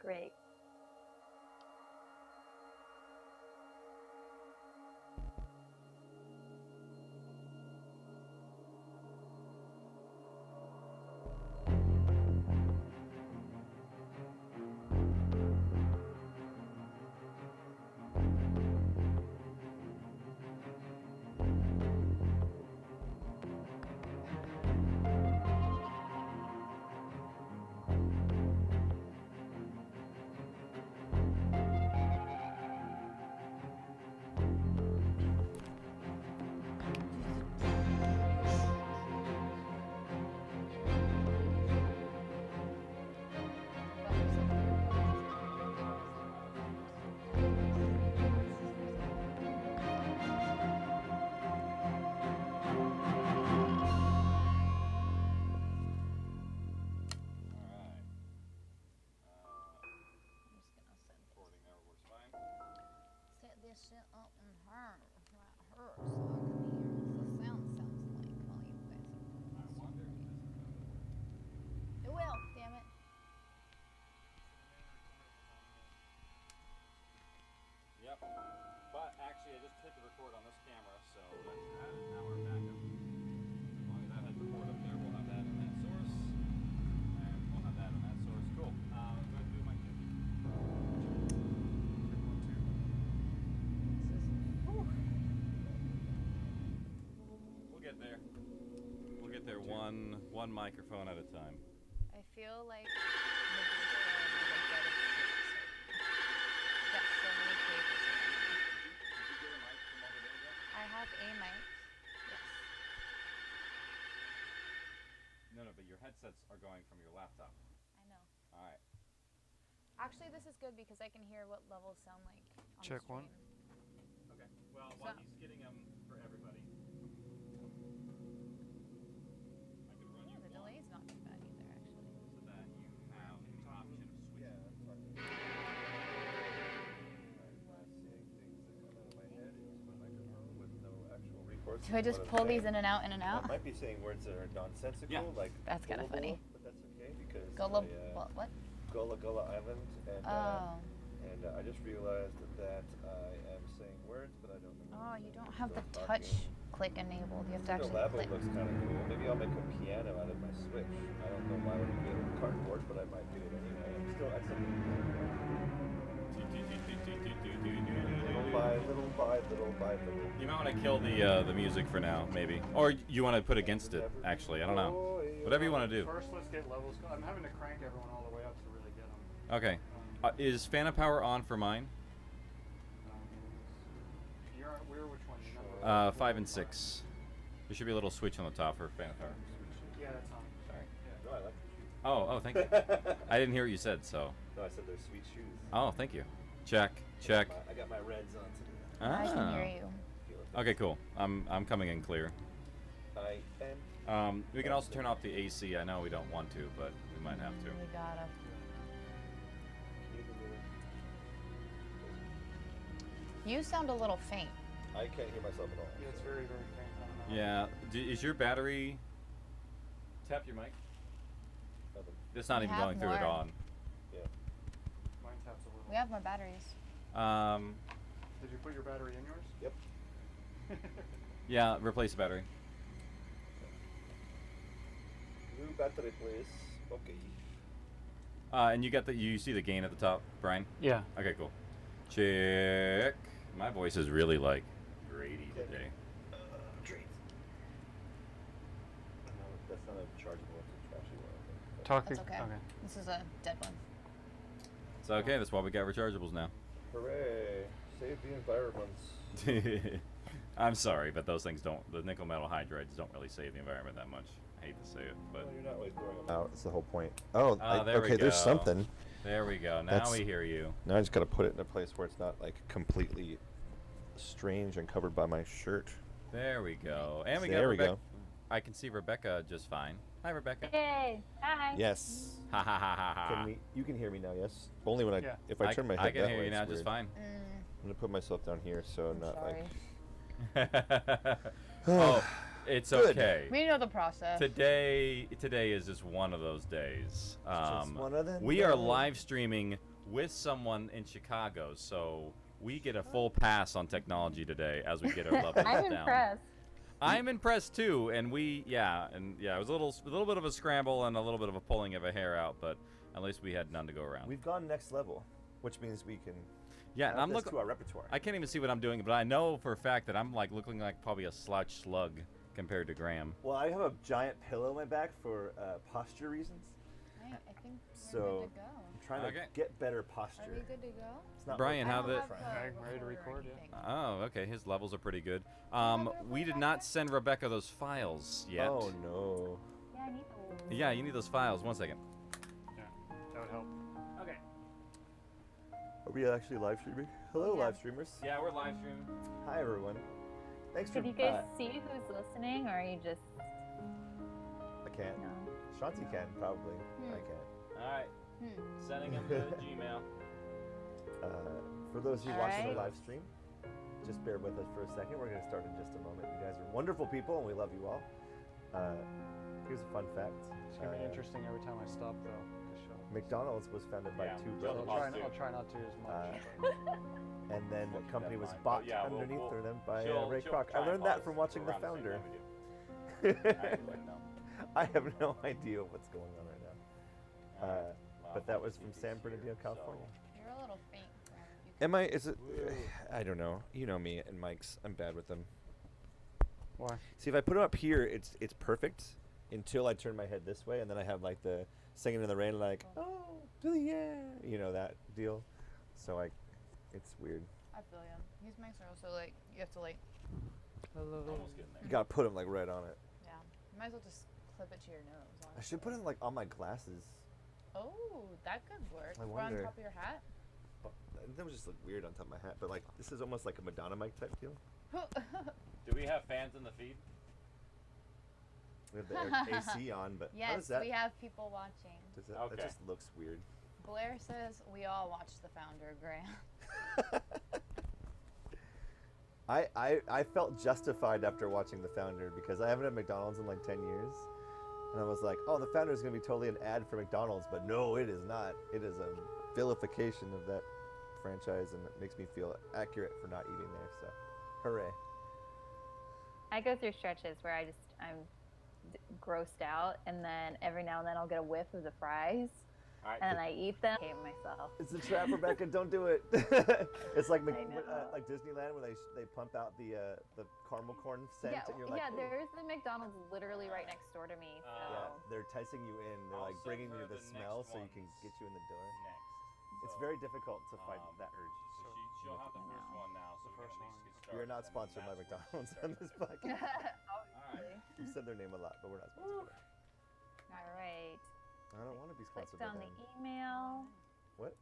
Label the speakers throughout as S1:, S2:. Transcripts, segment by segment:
S1: Great.
S2: This shit up in her, right her, so I can hear what the sound sounds like while you guys are. I wonder if this is better. It will, damn it.
S3: Yep. But actually, I just hit the record on this camera, so that's added now our backup. As long as that has record up there, we'll have that in that source, and we'll have that in that source. Cool. Go ahead and do my kit. We'll get there. We'll get there one microphone at a time.
S2: I feel like I have a mic. Yes.
S3: No, but your headsets are going from your laptop.
S2: I know.
S3: All right.
S2: Actually, this is good because I can hear what levels sound like on
S4: Check
S2: the stream.
S4: one.
S3: Okay. Well, while he's getting them for everybody, I could run you
S2: The delay's not too bad either, actually.
S3: so that you have the option of switching.
S5: Yeah, I'm talking. Saying things that come out of my head into my microphone with no actual recourse.
S2: Do I just pull these in and out, in and out?
S5: I might be saying words that are nonsensical,
S3: Yeah.
S5: like
S2: That's kind of funny.
S5: but that's okay because
S2: Gullah,
S5: I,
S2: what?
S5: Gullah Island, and
S2: Oh.
S5: I just realized that I am saying words, but I don't know.
S2: Oh, you don't have the
S5: Still
S2: touch
S5: talking.
S2: click enabled. You have to
S5: The
S2: actually
S5: labo
S2: click.
S5: looks kind of cool. Maybe I'll make a piano out of my Switch. I don't know why I would do it with cardboard, but I might do it anyway. I'm still at something. Little by little.
S3: You might want to kill the music for now, maybe, or you want to put against it. Actually, I don't know. Whatever you want to do.
S4: First, let's get levels. I'm having to crank everyone all the way up to really get them.
S3: Okay. Is Phantom Power on for mine?
S4: We're which one? You know?
S3: 5 and 6. There should be a little switch on the top for Phantom Power.
S4: Yeah, that's on.
S3: Sorry.
S5: No, I like
S3: Oh, thank you. I didn't hear what you said, so.
S5: No, I said they're sweet shoes.
S3: Oh, thank you. Check.
S5: I got my reds on today.
S2: I can hear you.
S3: Okay, cool. I'm coming in clear.
S5: I am.
S3: We can also turn off the AC. I know we don't want to, but we might have to.
S2: We gotta. You sound a little faint.
S5: I can't hear myself at all.
S4: Yeah, it's very, very faint. I don't know.
S3: Yeah. Is your battery? Tap your mic.
S5: Nothing.
S3: It's not
S2: We
S3: even
S2: have
S3: going through it
S2: more.
S3: on.
S5: Yeah.
S4: Mine taps a little.
S2: We have more batteries.
S4: Did you put your battery in yours?
S5: Yep.
S3: Yeah. Replace the battery.
S5: New battery, please. Okay.
S3: And you see the gain at the top, Brian?
S4: Yeah.
S3: Okay, cool. Check. My voice is really like Grady today.
S5: Treat. No, that's not a chargeable. It's a trashy one. I think.
S4: talking.
S2: That's okay. This is a dead one.
S3: It's okay. That's why we got rechargeables now.
S5: Hooray! Save the environment.
S3: I'm sorry, but those things don't. The nickel metal hydrides don't really save the environment that much. I hate to say it, but
S5: Well, you're not always throwing them out. That's the whole point. Oh,
S3: there we
S5: okay. There's
S3: go.
S5: something.
S3: There we go. Now we hear you.
S5: Now I just gotta put it in a place where it's not like completely strange and covered by my shirt.
S3: There we go. And we got
S5: There we
S3: Rebecca.
S5: go.
S3: I can see Rebekah just fine. Hi, Rebekah.
S1: Yay! Hi.
S5: Yes.
S3: Ha ha ha ha ha.
S5: You can hear me now, yes? Only when
S4: Yeah.
S5: if I turn my head
S3: I can
S5: that
S3: hear
S5: way,
S3: you now
S5: it's
S3: just
S5: weird.
S3: fine.
S5: I'm gonna put myself down here so
S2: I'm
S5: not
S2: sorry.
S3: Oh, it's
S5: Good.
S3: okay.
S2: We know the process.
S3: Today is just one of those days.
S5: just one of them
S3: We are
S5: days.
S3: live streaming with someone in Chicago, so we get a full pass on technology today as we get our levels
S1: I'm
S3: down.
S1: impressed.
S3: I'm impressed too, and it was a little bit of a scramble and a little bit of a pulling of a hair out, but at least we had none to go around.
S5: We've gone next level, which means we can
S3: Yeah, and
S5: add
S3: I'm
S5: this
S3: looking.
S5: to our repertoire.
S3: I can't even see what I'm doing, but I know for a fact that I'm like looking like probably a slouch slug compared to Graham.
S5: Well, I have a giant pillow on my back for posture reasons.
S2: I think we're
S5: So
S2: good to go.
S5: I'm trying
S3: Okay.
S5: to get better
S2: Are
S5: posture.
S2: we good to go?
S5: It's not
S3: Brian,
S5: working.
S3: how
S2: I
S3: the-
S2: don't have
S4: Ready
S2: the
S4: to
S2: record or
S4: record, yeah.
S2: anything.
S3: Oh, okay. His levels are pretty good.
S2: have it
S3: We
S2: right
S3: did
S2: back
S3: not
S2: there?
S3: send Rebekah those files yet.
S5: Oh no.
S1: Yeah, I need those.
S3: Yeah, you need those files. 1 second.
S4: Yeah, that would help.
S3: Okay.
S5: Are we actually live streaming? Hello,
S1: Yeah.
S5: live streamers.
S3: Yeah, we're live streaming.
S5: Hi, everyone. Thanks
S1: Could
S5: for.
S1: you guys see who's listening, or are you just
S5: I can't.
S1: no?
S5: Shanti can probably.
S2: Hmm.
S5: I can't.
S3: All right.
S2: Hmm.
S3: Sending him the Gmail.
S5: For those of you watching the
S1: Alright.
S5: live stream, just bear with us for a second. We're going to start in just a moment. You guys are wonderful people, and we love you all. Here's a fun fact.
S4: It's gonna be interesting every time I stop, though. to show.
S5: McDonald's was founded by
S3: Yeah,
S5: two
S3: Joe
S4: I'll
S5: brothers,
S4: try not to as much.
S5: and then the
S3: We'll keep
S5: company
S3: that
S5: was
S3: in mind.
S5: bought
S3: But yeah,
S5: underneath
S3: we'll-
S5: them by
S3: she'll-
S5: Ray
S3: she'll
S5: Kroc. I
S3: try and
S5: learned that
S3: pause
S5: from watching the
S3: around same
S5: founder.
S3: time we do. I actually know.
S5: I have no idea what's going on right now.
S3: All right. Well,
S5: But that
S3: I'll
S5: was
S3: just
S5: from
S3: keep
S5: San
S3: these
S5: Bernardino,
S3: here,
S5: California.
S2: You're a little faint. Graham. You
S5: Am I? Is it?
S3: Woo.
S5: I don't know. You know me and Mike's. I'm bad with them.
S4: Why?
S5: See, if I put it up here, it's perfect until I turn my head this way, and then I have like the singing in the rain, like yeah, you know that deal. So it's weird.
S2: I feel you. These mics are also like you have to like.
S3: Almost getting there.
S5: You gotta put them like right on it.
S2: Yeah. You might as well just clip it to your nose.
S5: I should put it like on my glasses.
S2: Oh, that could work.
S5: I
S2: Or on
S5: wonder.
S2: top of your hat.
S5: But that would just look weird on top of my hat. But like this is almost like a Madonna mic type deal.
S3: Do we have fans in the feed?
S5: We have the AC on, but how does
S2: yes,
S5: that?
S2: we have people watching.
S5: Does that,
S3: Okay.
S5: that just looks weird.
S2: Blair says we all watched the founder, Graham.
S5: I felt justified after watching The Founder because I haven't had McDonald's in like 10 years. And I was like, oh, The Founder is going to be totally an ad for McDonald's. But no, it is not. It is a vilification of that franchise, and it makes me feel accurate for not eating there. So, hooray.
S1: I go through stretches where I'm grossed out, and then every now and then I'll get a whiff of the fries,
S3: All right.
S1: and I eat them. I hate myself.
S5: It's a trap, Rebecca. Don't do it. It's like
S1: I know.
S5: like Disneyland where they pump out the caramel corn scent,
S1: Yeah,
S5: and you're like,
S1: yeah.
S5: "Ooh."
S1: There's the McDonald's literally right next door to me. So.
S5: Yeah, they're enticing you in. They're
S3: I'll
S5: like
S3: send
S5: bringing
S3: her
S5: you the
S3: the
S5: smell
S3: next
S5: so you can
S3: ones
S5: get you in the door.
S3: Next.
S5: It's
S3: So,
S5: very difficult to fight
S3: um,
S5: that urge.
S3: So she'll have the first one now, so we can at least get started.
S5: We are not
S3: and then
S5: sponsored by
S3: that's
S5: McDonald's
S3: where
S5: on this podcast.
S1: Obviously.
S5: We said their name a lot, but we're not sponsored.
S1: All right.
S5: I don't want to be sponsored
S1: Clicked
S5: by
S1: on the
S5: them.
S1: email.
S5: What?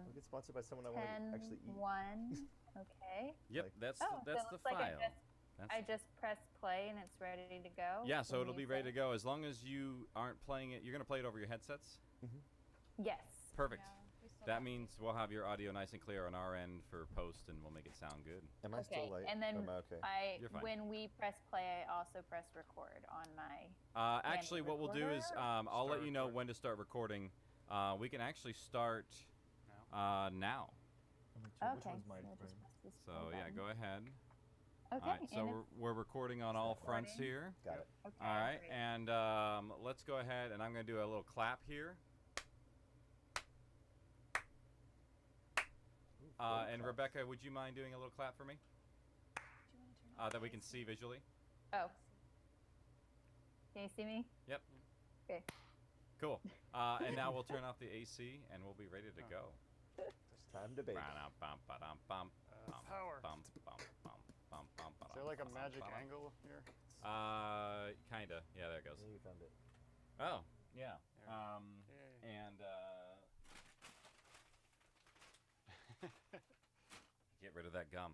S5: We get sponsored by someone I want to actually eat.
S1: 10-1. Okay.
S3: Yep,
S5: Like-
S3: that's
S1: Oh,
S3: the, that's
S1: so it
S3: the
S1: looks like
S3: file.
S1: I just press play and it's ready to go.
S3: Yeah, so
S1: when
S3: it'll
S1: you
S3: be ready to
S1: say-
S3: go as long as you aren't playing it. You're gonna play it over your headsets.
S1: Yes.
S3: Perfect.
S2: Yeah, we still
S3: That
S2: got-
S3: means we'll have your audio nice and clear on our end for post, and we'll make it sound good.
S5: Am I still
S1: Okay,
S5: late?
S1: and then
S5: Am I okay?
S3: You're fine.
S1: when we press play, I also press record on my.
S3: Actually, what we'll do is
S1: recorder?
S3: I'll let
S4: Start
S3: you know
S4: recording.
S3: when to start recording. We can actually start now.
S1: Okay. So I just press this
S3: So
S1: play
S3: yeah,
S1: button.
S3: go ahead.
S1: Okay.
S3: All right, so
S1: and
S3: we're recording on all fronts
S1: recording.
S3: here.
S5: Got it.
S1: okay,
S3: All right,
S1: great.
S3: and let's go ahead, and I'm going to do a little clap here. And Rebecca, would you mind doing a little clap for me? That we can see visually.
S1: Oh. Can you see me?
S3: Yep.
S1: Okay.
S3: Cool. And now we'll turn off the AC and we'll be ready to go.
S5: It's time to bake.
S4: Power. Is there like a magic angle here?
S3: Kinda. Yeah, there it goes.
S5: Yeah, you found it.
S3: Oh, yeah.
S4: Yay.
S3: And get rid of that gum.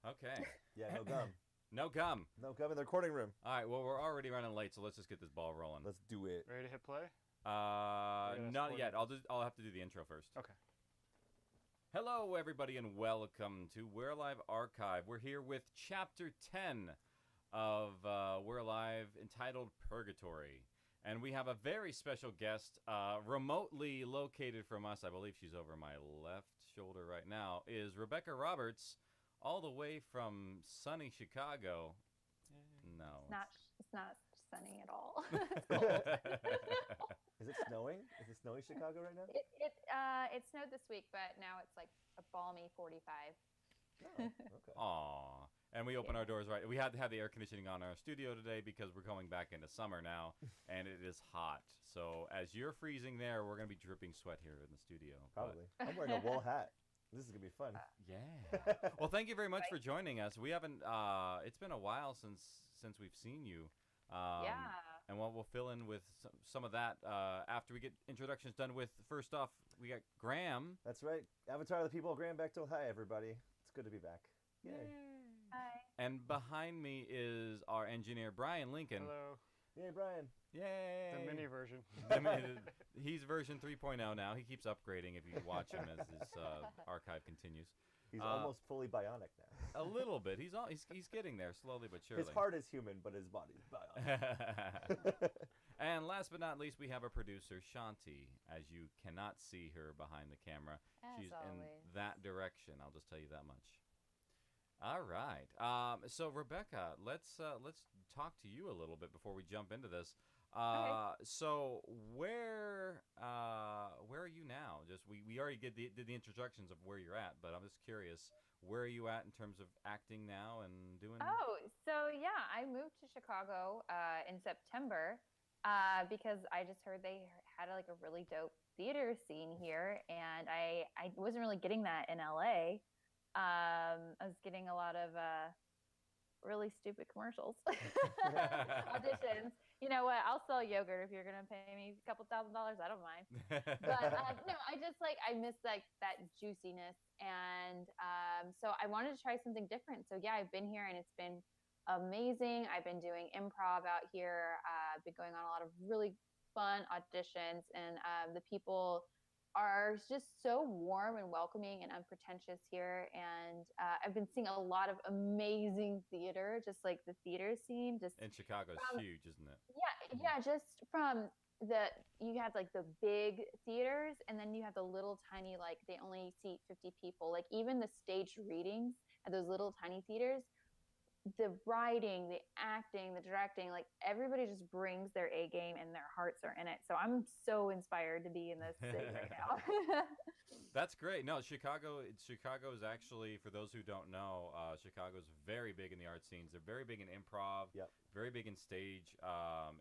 S3: Okay.
S5: Yeah, no gum.
S3: No gum.
S5: No gum in the recording room.
S3: All right. Well, we're already running late, so let's just get this ball rolling.
S5: Let's do it.
S4: Ready to hit play?
S3: Not yet. I'll have to do the intro first.
S4: Okay.
S3: Hello, everybody, and welcome to We're Alive Archive. We're here with Chapter 10 of We're Alive, entitled Purgatory. And we have a very special guest, remotely located from us. I believe she's over my left shoulder right now, is Rebekah Roberts, all the way from sunny Chicago. No.
S1: It's not sunny at all.
S5: Is it snowing? Is it snowing Chicago right now?
S1: It snowed this week, but now it's like a balmy 45.
S5: Oh, okay.
S3: Aw. And we open our doors right. We had to have the air conditioning on our studio today because we're going back into summer now, and it is hot. So as you're freezing there, we're going to be dripping sweat here in the studio.
S5: Probably. I'm wearing a wool hat. This is going to be fun.
S3: Yeah. Well, thank you very much for joining us. We haven't, it's been a while since we've seen you.
S1: Yeah.
S3: And we'll fill in with some of that after we get introductions done with. First off, we got Graham.
S5: That's right. Avatar of the People, Graham Bechtel. Hi, everybody. It's good to be back. Yay.
S1: Hi.
S3: And behind me is our engineer, Brian Lincoln.
S4: Hello.
S5: Yay, Brian.
S3: Yay.
S4: The mini version.
S3: He's version 3.0 now. He keeps upgrading if you watch him as his archive continues.
S5: He's almost fully bionic now.
S3: A little bit. He's getting there slowly but surely.
S5: His heart is human, but his body's bionic.
S3: And last but not least, we have a producer, Shanti. As you cannot see her behind the camera,
S1: As
S3: she's
S1: always.
S3: in that direction. I'll just tell you that much. All right. So Rebekah, let's talk to you a little bit before we jump into this.
S1: Okay.
S3: So where are you now? Just we already did the introductions of where you're at, but I'm just curious, where are you at in terms of acting now and doing?
S1: Oh, so yeah, I moved to Chicago in September because I just heard they had like a really dope theater scene here, and I wasn't really getting that in LA. I was getting a lot of really stupid commercials, auditions. You know what? I'll sell yogurt if you're gonna pay me a couple $1,000s. I don't mind. But no, I just I miss like that juiciness, and so I wanted to try something different. So yeah, I've been here and it's been amazing. I've been doing improv out here. I've been going on a lot of really fun auditions, and the people are just so warm and welcoming and unpretentious here. And I've been seeing a lot of amazing theater, just like the theater scene. Just
S3: And Chicago's huge, isn't it?
S1: yeah, just from you have like the big theaters, and then you have the little tiny, like they only seat 50 people. Like even the staged readings at those little tiny theaters, the writing, the acting, the directing, like everybody just brings their A game and their hearts are in it. So I'm so inspired to be in this city right now.
S3: That's great. No, Chicago is actually, for those who don't know, Chicago's very big in the art scenes. They're very big in improv,
S5: Yep.
S3: very big in stage.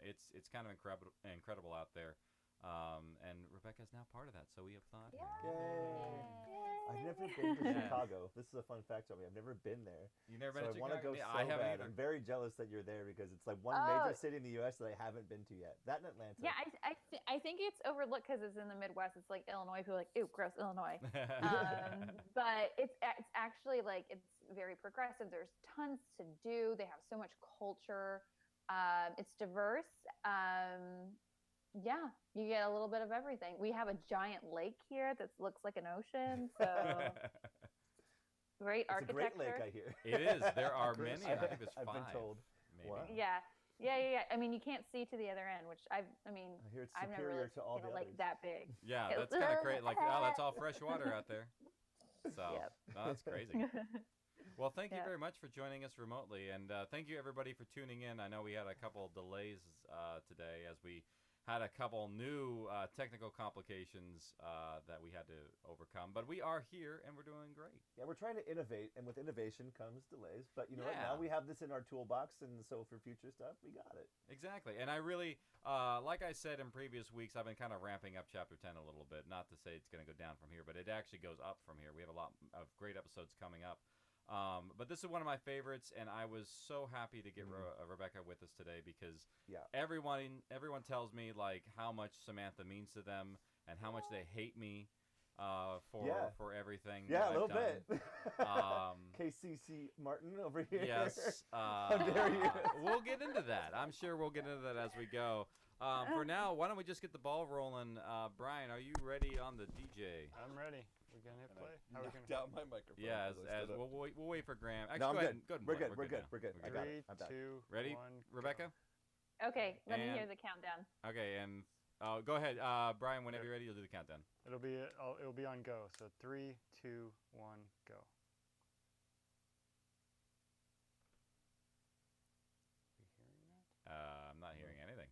S3: It's kind of incredible out there. And Rebekah's now part of that, so we have thought.
S5: Yay. I've never been to Chicago. This is a fun fact about me. I've never been there.
S3: You've never
S5: so
S3: been to Chicago?
S5: I want to go
S3: Yeah,
S5: so
S3: I haven't
S5: bad.
S3: either.
S5: I'm very jealous that you're there because it's like one major city in the U.S. that I haven't been to yet. That and Atlanta.
S1: Yeah, I think it's overlooked because it's in the Midwest. It's like Illinois. People are like, ew, gross, Illinois. But it's actually like it's very progressive. There's tons to do. They have so much culture. It's diverse. Yeah, you get a little bit of everything. We have a giant lake here that looks like an ocean. So great
S5: it's
S1: architecture.
S5: a great lake, I hear.
S3: It is. There are many. I think there's 5.
S5: I've been told.
S3: Maybe.
S5: Wow.
S1: Yeah. I mean, you can't see to the other end, which I
S5: hear it's
S1: I've never
S5: superior
S1: really
S5: to all
S1: seen
S5: the
S1: a lake
S5: others.
S1: that big.
S3: Yeah, that's kind of great. Like, oh, that's all fresh water out there. So,
S1: Yep.
S3: no, that's crazy. Well, thank you
S1: Yeah.
S3: very much for joining us remotely, and thank you everybody for tuning in. I know we had a couple delays today as we had a couple new technical complications that we had to overcome. But we are here, and we're doing great.
S5: Yeah, we're trying to innovate, and with innovation comes delays. But you know what?
S3: Yeah.
S5: Now we have this in our toolbox, and so for future stuff, we got it.
S3: Exactly. And I really, like I said in previous weeks, I've been kind of ramping up Chapter 10 a little bit. Not to say it's going to go down from here, but it actually goes up from here. We have a lot of great episodes coming up. But this is one of my favorites, and I was so happy to get Rebekah with us today because everyone tells me like how much Samantha means to them and how much they hate me for everything.
S5: Yeah,
S3: that
S5: a
S3: I've
S5: little bit. KCC Martin over here.
S3: Yes.
S5: How dare you?
S3: We'll get into that. I'm sure we'll get into that as we go. For now, why don't we just get the ball rolling? Brian, are you ready on the DJ?
S4: I'm ready. We're gonna hit play. How are we
S5: Knocked
S4: gonna?
S5: out my microphone.
S3: Yeah,
S5: as
S3: we'll wait for Graham. Actually,
S5: No, I'm
S3: go ahead.
S5: good.
S3: And
S5: We're
S3: play.
S5: good. We're good.
S3: now.
S5: We're good. I got it. I'm back.
S4: 3, 2,
S3: Ready,
S4: 1,
S3: Rebekah?
S1: Okay, let me
S3: And-
S1: hear the countdown.
S3: Okay, and go ahead, Brian. Whenever you're ready, you'll do the countdown.
S4: It'll be on go. So 3, 2, 1, go. You hearing that?
S3: I'm not hearing anything.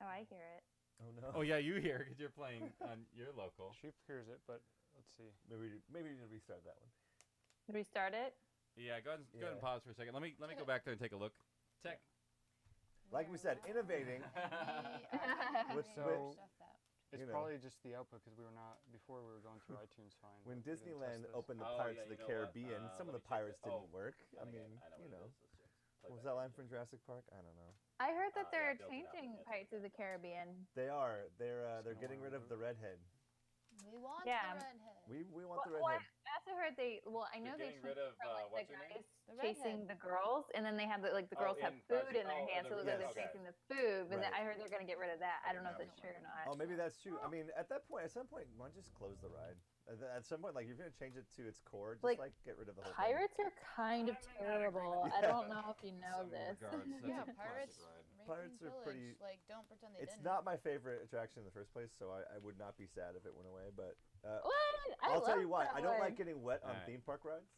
S1: Oh, I hear it.
S5: Oh no.
S3: Oh yeah, you hear because you're playing on your local.
S4: She hears it, but let's see.
S5: Maybe we need to restart that one.
S1: Restart it.
S3: Yeah, go ahead and
S5: Yeah.
S3: pause for a second. Let me go back there and take a look. Tech.
S5: Like we said, innovating. With
S4: So-
S2: stuff that.
S4: It's
S5: You know.
S4: probably just the output because we were going through iTunes fine.
S5: When
S4: but we didn't test
S5: Disneyland
S4: this.
S5: opened the
S3: Oh,
S5: Pirates
S3: yeah,
S5: of the
S3: you know what?
S5: Caribbean, some of
S3: let
S5: the
S3: me check
S5: pirates
S3: it. Oh,
S5: didn't work. I
S3: let me
S5: mean,
S3: get- know
S5: you
S3: what it
S5: know.
S3: is. Let's check. Play
S5: What was
S3: back
S5: that line
S3: in
S5: from
S3: here.
S5: Jurassic Park? I don't know.
S1: I heard that
S3: yeah,
S1: they're
S3: built it up
S1: changing
S3: again.
S1: Pirates of the Caribbean.
S5: They are. They're
S4: Just
S5: getting
S4: gonna
S5: rid of
S4: reboot.
S5: the redhead.
S2: We want
S1: Yeah.
S2: the redhead.
S5: We want the
S1: Well, I
S5: redhead.
S1: also heard they. Well, I know
S3: You're
S1: they
S3: getting
S1: changed
S3: rid
S1: it
S3: of,
S1: from like
S3: what's
S1: the
S3: her name?
S1: guys
S2: The
S1: chasing
S2: redhead.
S1: the girls, and then they have the
S3: Oh,
S1: girls have
S3: in
S1: food
S3: Pirates-
S1: in their
S3: oh,
S1: hands,
S3: the
S1: so it looks like
S5: yes.
S1: they're chasing the food. But
S5: Right.
S1: I heard they're gonna get rid of that. I don't know if
S3: remember
S1: that's true or
S3: that.
S1: not.
S5: Oh, maybe that's true. I mean, at some point, why don't you just close the ride? At some point, like if you're gonna change it to its core, just
S1: Like,
S5: like get rid of the whole
S1: Pirates are kind of terrible. I don't know if you know
S3: Some
S1: this.
S3: regards, that's
S2: Yeah,
S3: a classic
S2: pirates.
S3: ride.
S2: Rape
S5: Pirates
S2: and
S5: are
S2: pillage.
S5: pretty-
S2: Like, don't pretend they
S5: It's
S2: didn't.
S5: not my favorite attraction in the first place, so I would not be sad if it went away. But
S1: What?
S5: I'll tell
S1: love
S5: you what,
S1: that
S5: I don't
S1: one.
S5: like getting wet on
S3: Alright.
S5: theme park rides.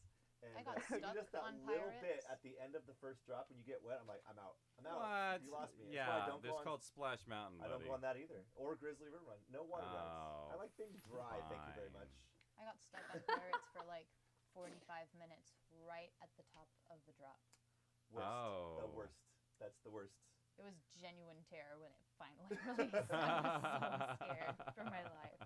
S5: And
S2: I got
S5: even
S2: stuck
S5: just that
S2: on
S5: little bit
S2: Pirates.
S5: at the end of the first drop when you get wet, I'm like, I'm out. I'm out.
S3: What?
S5: You lost me. That's why
S3: Yeah,
S5: I don't
S3: there's
S5: go on,
S3: called Splash Mountain,
S5: I don't
S3: buddy.
S5: go on that either. Or Grizzly River Run. No water rides.
S3: Oh,
S5: I like being dry. Thank you very
S3: fine.
S5: much.
S2: I got stuck on pirates for like 45 minutes right at the top of the drop.
S5: Worst. The
S3: Oh.
S5: worst. That's the worst.
S2: It was genuine terror when it finally released. I was so scared for my life.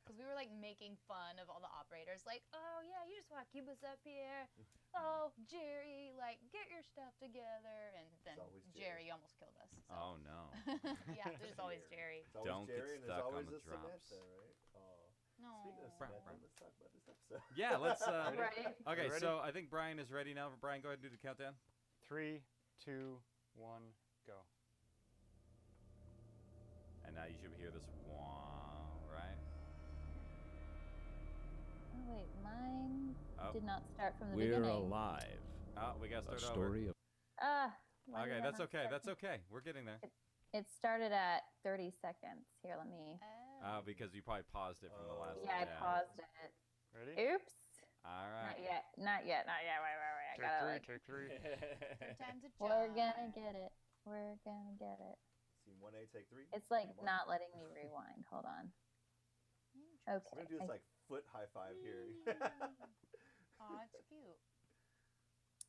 S2: Because we were like making fun of all the operators, like, oh yeah, you just want to keep us up here. Oh, Jerry, like, get your stuff together. And then
S5: always
S2: Jerry
S5: Jerry.
S2: almost killed us. So.
S3: Oh no.
S2: Yeah, there's always Jerry.
S5: It's always
S3: Don't get
S5: Jerry and there's
S3: stuck on
S5: always
S3: the
S5: a
S3: drops.
S5: Samantha, right? Oh.
S2: No.
S5: Speaking of
S3: Brown,
S5: Samantha,
S3: brown.
S5: let's talk about this episode.
S3: Yeah, let's.
S1: Right.
S3: Okay,
S4: You ready?
S3: so I think Brian is ready now. Brian, go ahead and do the countdown.
S4: 3, 2, 1, go.
S3: And now you should hear this wah, right?
S1: Oh, wait, mine
S3: Oh.
S1: did not start from the
S6: We're
S1: beginning.
S6: alive.
S3: Oh, we got
S6: A
S3: to start over.
S6: story of
S1: Why did
S3: Okay,
S1: I
S3: that's
S1: not
S3: okay.
S1: start?
S3: That's okay. We're getting there.
S1: It started at 30 seconds. Here, let me.
S3: Because you probably paused it from the last
S1: Yeah,
S3: one.
S1: I paused it.
S4: Ready?
S1: Oops.
S3: All
S1: Not
S3: right.
S1: yet. Not yet. Not yet. Wait. I
S4: Take
S1: gotta
S4: 3,
S1: like.
S4: take 3.
S2: Third time's a
S1: We're
S2: charm.
S1: gonna get it. We're gonna get it.
S5: Scene 1A, take 3.
S1: It's like
S5: Scene one.
S1: not letting me rewind. Hold on. Okay.
S5: We're gonna do this like foot high five here.
S2: Aw, it's cute.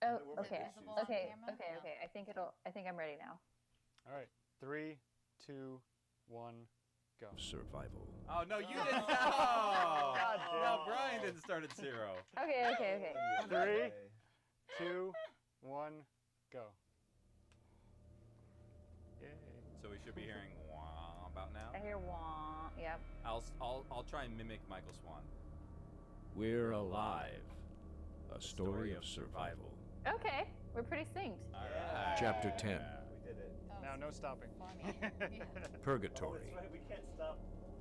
S1: Oh,
S5: We're making
S1: okay.
S5: issues.
S1: Okay.
S2: camera?
S1: Okay.
S2: No.
S1: Okay. I think I'm ready now.
S4: All right. 3, 2, 1, go.
S6: survival.
S3: Oh no, you didn't. No,
S4: God damn.
S3: no, Brian didn't start at 0.
S1: Okay.
S4: 3, 2, 1, go. Yay.
S3: So we should be hearing wah about now.
S1: I hear wah. Yep.
S3: I'll try and mimic Michael Swan.
S6: We're alive. A story of survival.
S1: Okay. We're pretty synced.
S3: All
S5: Yeah.
S3: right.
S6: Chapter 10.
S5: We did it.
S2: That
S4: Now,
S2: was
S4: no stopping.
S2: funny. Yeah.
S5: Oh,
S6: Purgatory.
S5: that's right. We can't stop.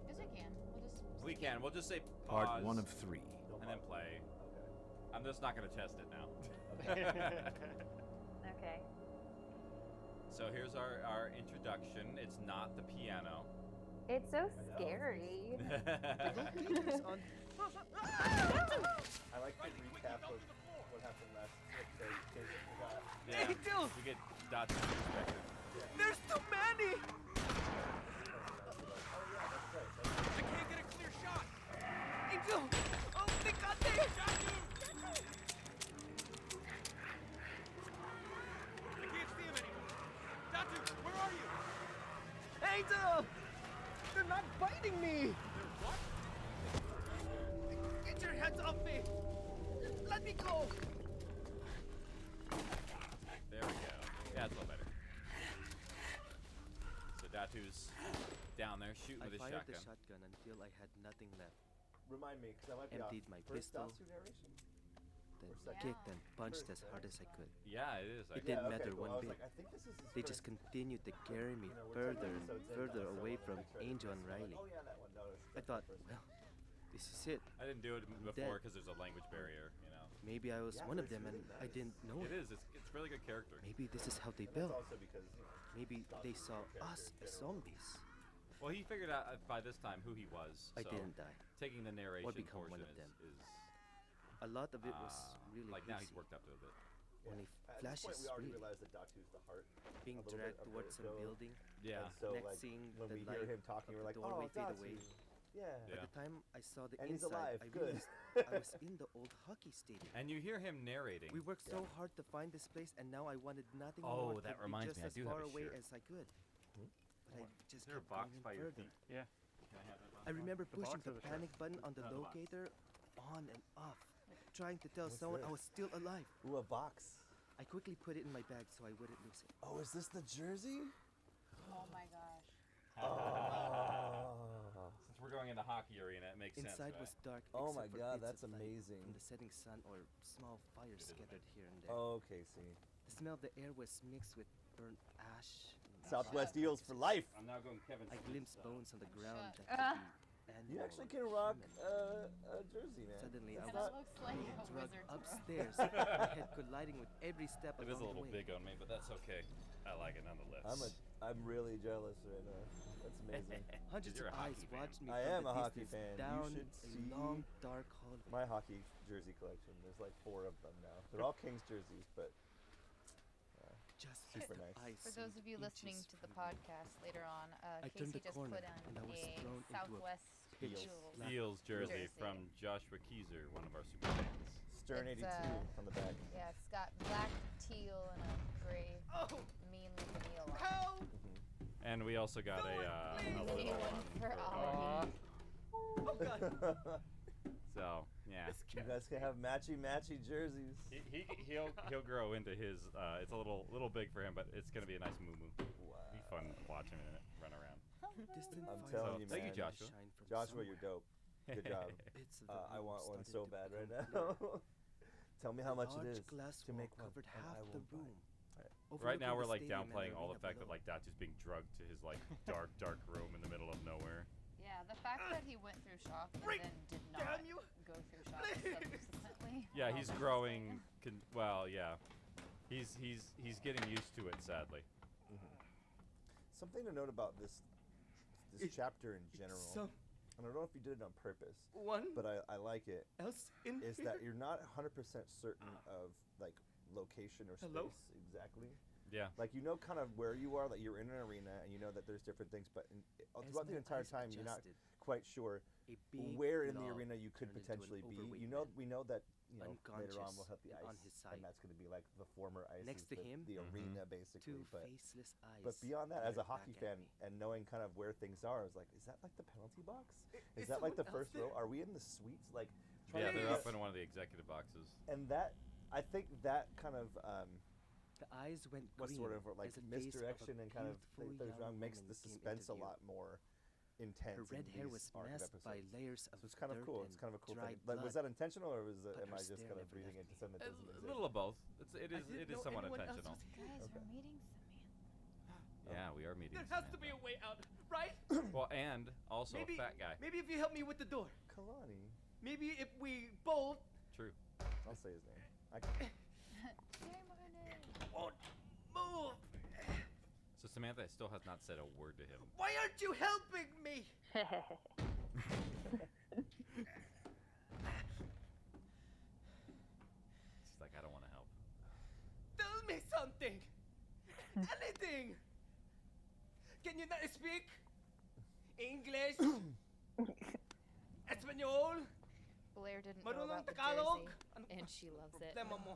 S2: Yes, we can. We'll just.
S3: We can. We'll just say
S6: Part
S3: pause
S6: 1 of 3.
S5: Don't
S3: and then
S5: pause.
S3: play.
S5: Okay.
S3: I'm just not gonna test it now.
S1: Okay.
S3: So here's our introduction. It's not the piano.
S1: It's so scary.
S5: I like the recap of what happened last trip, so in case you forgot.
S3: Yeah, we get dots perspective.
S7: There's too many!
S3: can't see him anymore. Datu, where are you?
S7: Angel! They're not biting me!
S3: They're what?
S7: Get your hands off me! Let me go!
S3: There we go. Yeah, it's a little better. So Datu's down there shooting with his
S7: fired
S3: shotgun.
S7: the shotgun until I had nothing left.
S5: Remind me, because I might be
S7: Emptied
S5: off.
S7: my
S5: First
S7: pistol.
S5: Datsu narration?
S7: Then
S5: second?
S7: kicked and punched as hard as I could.
S3: Yeah, it is.
S7: It didn't matter
S5: cool.
S7: one
S5: I was
S7: bit.
S5: like, I think this is his
S7: They
S5: first,
S7: just continued to carry me
S5: you know, we're 10
S7: further and
S5: episodes in
S7: further
S5: now, so
S7: away
S5: I wanna
S7: from
S5: make sure I
S7: Angel
S5: didn't
S7: and
S5: miss one.
S7: Riley.
S5: Oh yeah, that one. No,
S7: I thought, well, this is it.
S3: I didn't do it before
S7: dead.
S3: because there's a language barrier, you know.
S7: Maybe I was
S5: Yeah,
S7: one
S5: but
S7: of
S5: it's
S7: them and
S5: really
S7: I
S5: nice.
S7: didn't know
S3: It
S7: it.
S3: is. It's really good character.
S7: Maybe this is how they
S5: And that's
S7: built.
S5: also because, you know,
S7: Maybe they saw us as zombies.
S3: Well, he figured out by this time who he was.
S7: I
S3: so
S7: didn't die.
S3: taking the narration
S7: become one
S3: portion
S7: of them.
S3: is
S7: A lot of it was really
S3: like now he's
S7: easy.
S3: worked up to a bit.
S7: When
S5: yeah.
S7: he
S5: At this point,
S7: flashes
S5: we already
S7: free,
S5: realized that Datu's the heart.
S7: being
S5: a little bit
S7: dragged
S5: of
S7: towards some
S5: Vertigo.
S7: building.
S3: Yeah.
S5: And so,
S7: Next
S5: like,
S7: scene,
S5: when
S7: the
S5: we hear
S7: light
S5: him talking,
S7: of
S5: we're
S7: the
S5: like,
S7: doorway
S5: oh,
S7: fade
S5: Datu.
S7: away.
S5: Yeah.
S3: Yeah.
S7: By the time I saw the
S5: And he's
S7: inside,
S5: alive.
S7: I
S5: Good.
S7: realized I was in the old hockey stadium.
S3: And you hear him narrating.
S7: We worked so hard to find this place, and now I wanted nothing
S3: Oh,
S7: more
S3: that
S7: to
S3: reminds
S7: be
S3: me, I
S7: just
S3: do
S7: as
S3: have
S7: far
S3: a
S7: away
S3: shirt.
S7: as I could. But I just
S3: there a
S7: kept
S3: box
S7: going
S3: by your
S7: further.
S3: feet?
S4: Yeah.
S7: I remember
S4: The box
S7: pushing the
S4: or the shirt?
S7: panic button on the
S3: The box.
S7: locator on and off, trying to tell
S5: What's
S7: someone I
S5: this?
S7: was still alive.
S5: Ooh, a box.
S7: I quickly put it in my bag so I wouldn't lose it.
S5: Oh, is this the jersey?
S2: Oh my gosh.
S5: Oh.
S3: Since we're going in the hockey arena, it makes sense.
S7: Inside
S3: Right?
S7: was dark.
S5: Oh
S7: except
S5: my
S7: for
S5: God,
S7: bits
S5: that's
S7: of light
S5: amazing.
S7: From the setting sun or small fires scattered here and there.
S5: Okay, see.
S7: The smell of the air was mixed with burnt ash. and
S5: Southwest
S7: charcoal.
S5: Eels for life.
S3: I'm now going Kevin.
S7: I
S3: Smith's,
S7: glimpsed bones on the ground
S2: Shut
S7: that could be
S5: You
S7: animal
S5: actually
S7: or
S5: can rock
S7: human.
S5: a jersey, man.
S7: Suddenly,
S5: It's
S7: I
S2: Kind
S5: not-
S2: of looks like a
S7: Drugged
S2: wizard's robe.
S7: upstairs, my head colliding with every step
S3: It
S7: along
S3: is a little
S7: the way.
S3: big on me, but that's okay. I like it nonetheless.
S5: I'm really jealous right now. That's amazing.
S7: Hundreds
S3: You're
S7: of
S3: a
S7: eyes
S3: hockey fan.
S7: watched me
S5: I
S7: from
S5: am
S7: the
S5: a hockey
S7: distance
S5: fan. You
S7: down
S5: should
S7: a
S5: see
S7: long, dark hallway.
S5: My hockey jersey collection. There's like 4 of them now. They're all Kings jerseys, but
S7: Just
S5: super
S7: as the
S5: nice.
S7: eyes
S2: For those of you
S7: seemed
S2: listening
S7: inches
S2: to the
S7: from me.
S2: podcast later on,
S7: I turned
S2: Casey
S7: the
S2: just
S7: corner
S2: put on
S7: and I was
S2: a
S7: thrown into a
S2: Southwest
S7: pitch
S2: Eels.
S7: black
S3: Eels jersey
S2: Jersey.
S3: from Joshua Keezer, one of our super fans.
S5: Stern
S2: It's,
S5: 82 on the back.
S2: Yeah, it's got black, teal, and a gray,
S7: Oh,
S2: mean looking eel on it.
S7: help!
S3: And we also got a little
S2: Mini one
S3: one
S2: for
S3: for
S2: Ollie.
S7: Oh God!
S3: So yeah,
S5: You guys can have matchy jerseys.
S3: he'll grow into his. It's a little big for him, but it's gonna be a nice moo moo.
S5: Wow.
S3: Be fun watching it run around.
S7: Distant
S5: I'm
S7: fires
S5: telling you,
S3: Thank you,
S5: man.
S3: Joshua.
S7: shine from
S5: Joshua, you're
S7: somewhere.
S5: dope. Good job.
S7: Bits of the
S5: I
S7: room
S5: want one
S7: started
S5: so
S7: to
S5: bad right
S7: become
S5: now.
S7: clear.
S5: Tell me how
S7: A
S5: much it
S7: large
S5: is
S7: glass
S5: to
S7: wall
S5: make one.
S7: covered
S5: and
S7: half
S5: I
S7: the
S5: will buy
S7: room.
S5: it.
S3: Right now
S7: overlooking
S3: we're
S7: the
S3: like
S7: stadium and
S3: downplaying all the
S7: arena
S3: fact that
S7: below.
S3: like Datu's being drugged to his like dark room in the middle of nowhere.
S2: Yeah, the fact that he went through shock and
S7: Freak!
S2: then did not
S7: Damn you!
S2: go through shock subsequently.
S3: Yeah,
S2: while
S3: he's
S2: that was
S3: growing.
S2: going
S3: Well, yeah, he's getting used to it. Sadly.
S5: Something to note about this
S7: It-
S5: chapter in general,
S7: Some
S5: and I don't know if you did it on purpose,
S7: one
S5: but I like it,
S7: else in
S5: is
S7: here.
S5: that you're not 100% certain of like location or space
S7: Hello?
S5: exactly.
S3: Yeah.
S5: Like you know kind of where you are, like you're in an arena and you know that there's different things, but
S7: As
S5: throughout the
S7: my
S5: entire
S7: eyes
S5: time you're not
S7: adjusted,
S5: quite sure
S7: a big
S5: where in the
S7: blob
S5: arena you could
S7: turned into an
S5: potentially be.
S7: overweight
S5: You know,
S7: man,
S5: we know that later on
S7: unconscious
S5: we'll have the
S7: and
S5: ice,
S7: on his side.
S5: and that's going to be like the former ice.
S7: Next to him,
S5: the
S3: Mhm.
S5: arena basically.
S7: two
S5: But
S7: faceless eyes.
S5: beyond that, as a
S7: glared
S5: hockey
S7: back at
S5: fan
S7: me.
S5: and knowing kind of where things are, I was like, is that like the penalty box?
S7: Is
S5: Is that like the
S7: someone else
S5: first row?
S7: there?
S5: Are we in the suites? Like, trying
S3: Yeah,
S5: to
S3: they're
S5: figure
S3: up
S5: out-
S3: in one of the executive boxes.
S5: and that I think that kind of
S7: The eyes went
S5: what
S7: green
S5: sort of like
S7: as the face of a
S5: misdirection and kind of
S7: beautiful
S5: things
S7: young
S5: wrong makes
S7: woman
S5: the
S7: came
S5: suspense
S7: into
S5: a
S7: view.
S5: lot more intense.
S7: Her red
S5: in
S7: hair
S5: these
S7: was
S5: arc of
S7: masked by
S5: episodes.
S7: layers of
S5: So it's kind of
S7: dirt
S5: cool.
S7: and
S5: It's kind of a cool
S7: dried
S5: thing. Like, was
S7: blood.
S5: that intentional, or was it,
S7: But
S5: am
S7: her
S5: I just
S7: stare
S5: kind of
S7: never
S5: breathing
S7: left
S5: into
S7: me.
S5: something that doesn't
S3: A
S5: exist?
S3: little of both. It
S7: I
S3: is
S7: didn't know
S3: somewhat
S7: anyone else
S3: intentional.
S7: was here.
S2: Guys,
S5: Okay.
S2: we're meeting Samantha.
S3: Yeah, we are meeting.
S7: There has to be a
S3: Samantha.
S7: way out, right?
S3: Well, and also
S7: maybe,
S3: a fat guy.
S7: Maybe if you help me with the door.
S5: Kalani.
S7: Maybe if we both
S3: True.
S5: I'll say his name. I can.
S7: won't move.
S3: So Samantha still has not said a word to him.
S7: Why aren't you helping me?
S3: She's like, I don't want to help.
S7: Tell me something. Anything. Can you not speak English? Espanol?
S2: Blair didn't know
S7: Marunong
S2: about the
S7: Tagalog?
S2: jersey,
S7: Ano
S2: and she loves it.
S7: problema mo?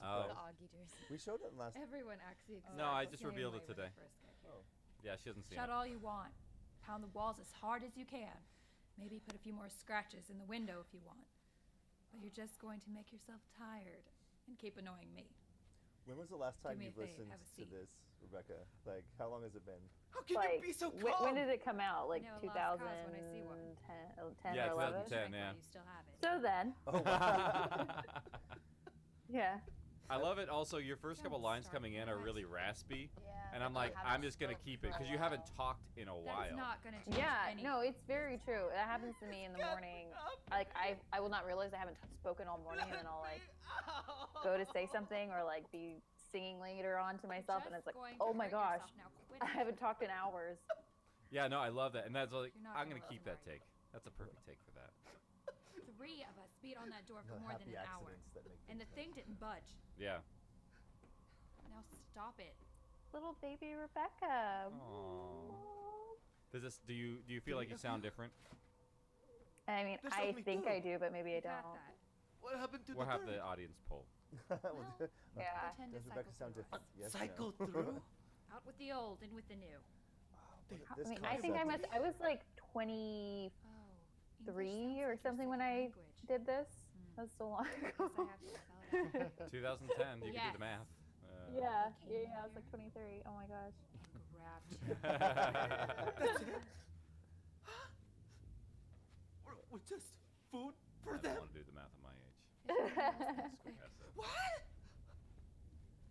S3: Oh.
S2: The Augie jersey.
S5: We showed it last.
S8: Everyone acts the exact
S3: No, I
S8: same
S3: just revealed
S8: way
S3: it
S8: when they
S3: today.
S8: first get here.
S5: Oh.
S3: Yeah, she hasn't seen
S8: Shout
S3: it.
S8: all you want. Pound the walls as hard as you can. Maybe put a few more scratches in the window if you want. But you're just going to make yourself tired and keep annoying me.
S5: When was the last time
S8: me a
S5: you've
S8: fave,
S5: listened
S8: have a
S5: to
S8: seat.
S5: this, Rebecca? Like, how long has it been?
S7: How can
S1: Like,
S7: you be so
S1: when
S7: calm?
S1: did it come out? Like
S8: know a lost cause when I
S1: 2010
S8: see one.
S1: 10
S3: Yeah,
S1: or 11?
S3: 2010, yeah.
S8: You still have it.
S1: So then,
S5: Oh, wow.
S1: yeah.
S3: I love it. Also, your first couple
S8: Don't
S3: lines
S8: start
S3: coming in are
S8: with
S3: really
S8: that.
S3: raspy,
S2: Yeah.
S3: and I'm like, I'm just gonna keep it because you haven't talked in a
S8: That's
S3: while.
S8: not going to change
S1: Yeah,
S8: anything.
S1: no, it's very true. That happens to me in the morning. Like I will not realize I haven't spoken all morning, and then I'll like go to say something or like be singing later on to myself, and it's like, oh my gosh, I haven't talked in hours.
S3: Yeah, no, I love that, and that's like,
S8: You're not
S3: I'm
S8: gonna
S3: gonna keep
S8: love
S3: that
S8: it.
S3: take. That's a perfect take for that.
S8: 3 of us beat on that door for
S5: The
S8: more than
S5: happy
S8: an hour.
S5: accidents that make
S8: And the
S5: things
S8: thing didn't budge.
S3: Yeah.
S8: Now stop it.
S1: Little baby Rebecca.
S3: Aww. Does this? Do you feel like you sound different?
S1: I mean,
S7: There's
S1: I
S7: only
S1: think
S7: two.
S1: I do, but maybe I
S8: You got
S1: don't.
S8: that.
S7: What happened to
S3: We'll
S7: the
S3: have
S7: third?
S3: the audience poll.
S5: Well,
S1: Yeah.
S8: Pretend to
S5: does Rebecca sound
S8: cycle through
S5: different?
S8: us.
S5: Yes.
S7: Cycle
S5: no.
S7: through?
S8: Out with the old and with the new.
S5: This
S1: I mean, I think I
S5: concept-
S1: must. I was like 23
S8: Oh. English sounds
S1: or
S8: like your
S1: something when
S8: second
S1: I
S8: language.
S1: did this. That was so long
S8: Guess
S1: ago.
S8: I have to spell it out.
S3: 2010. You can do
S8: Yes.
S3: the math.
S1: Yeah,
S8: Came
S1: yeah, I was
S8: here.
S1: like 23. Oh my gosh.
S8: And grabbed you.
S7: We're just food for
S3: I don't
S7: them?
S3: want to do the math at my age. That's it.
S7: What?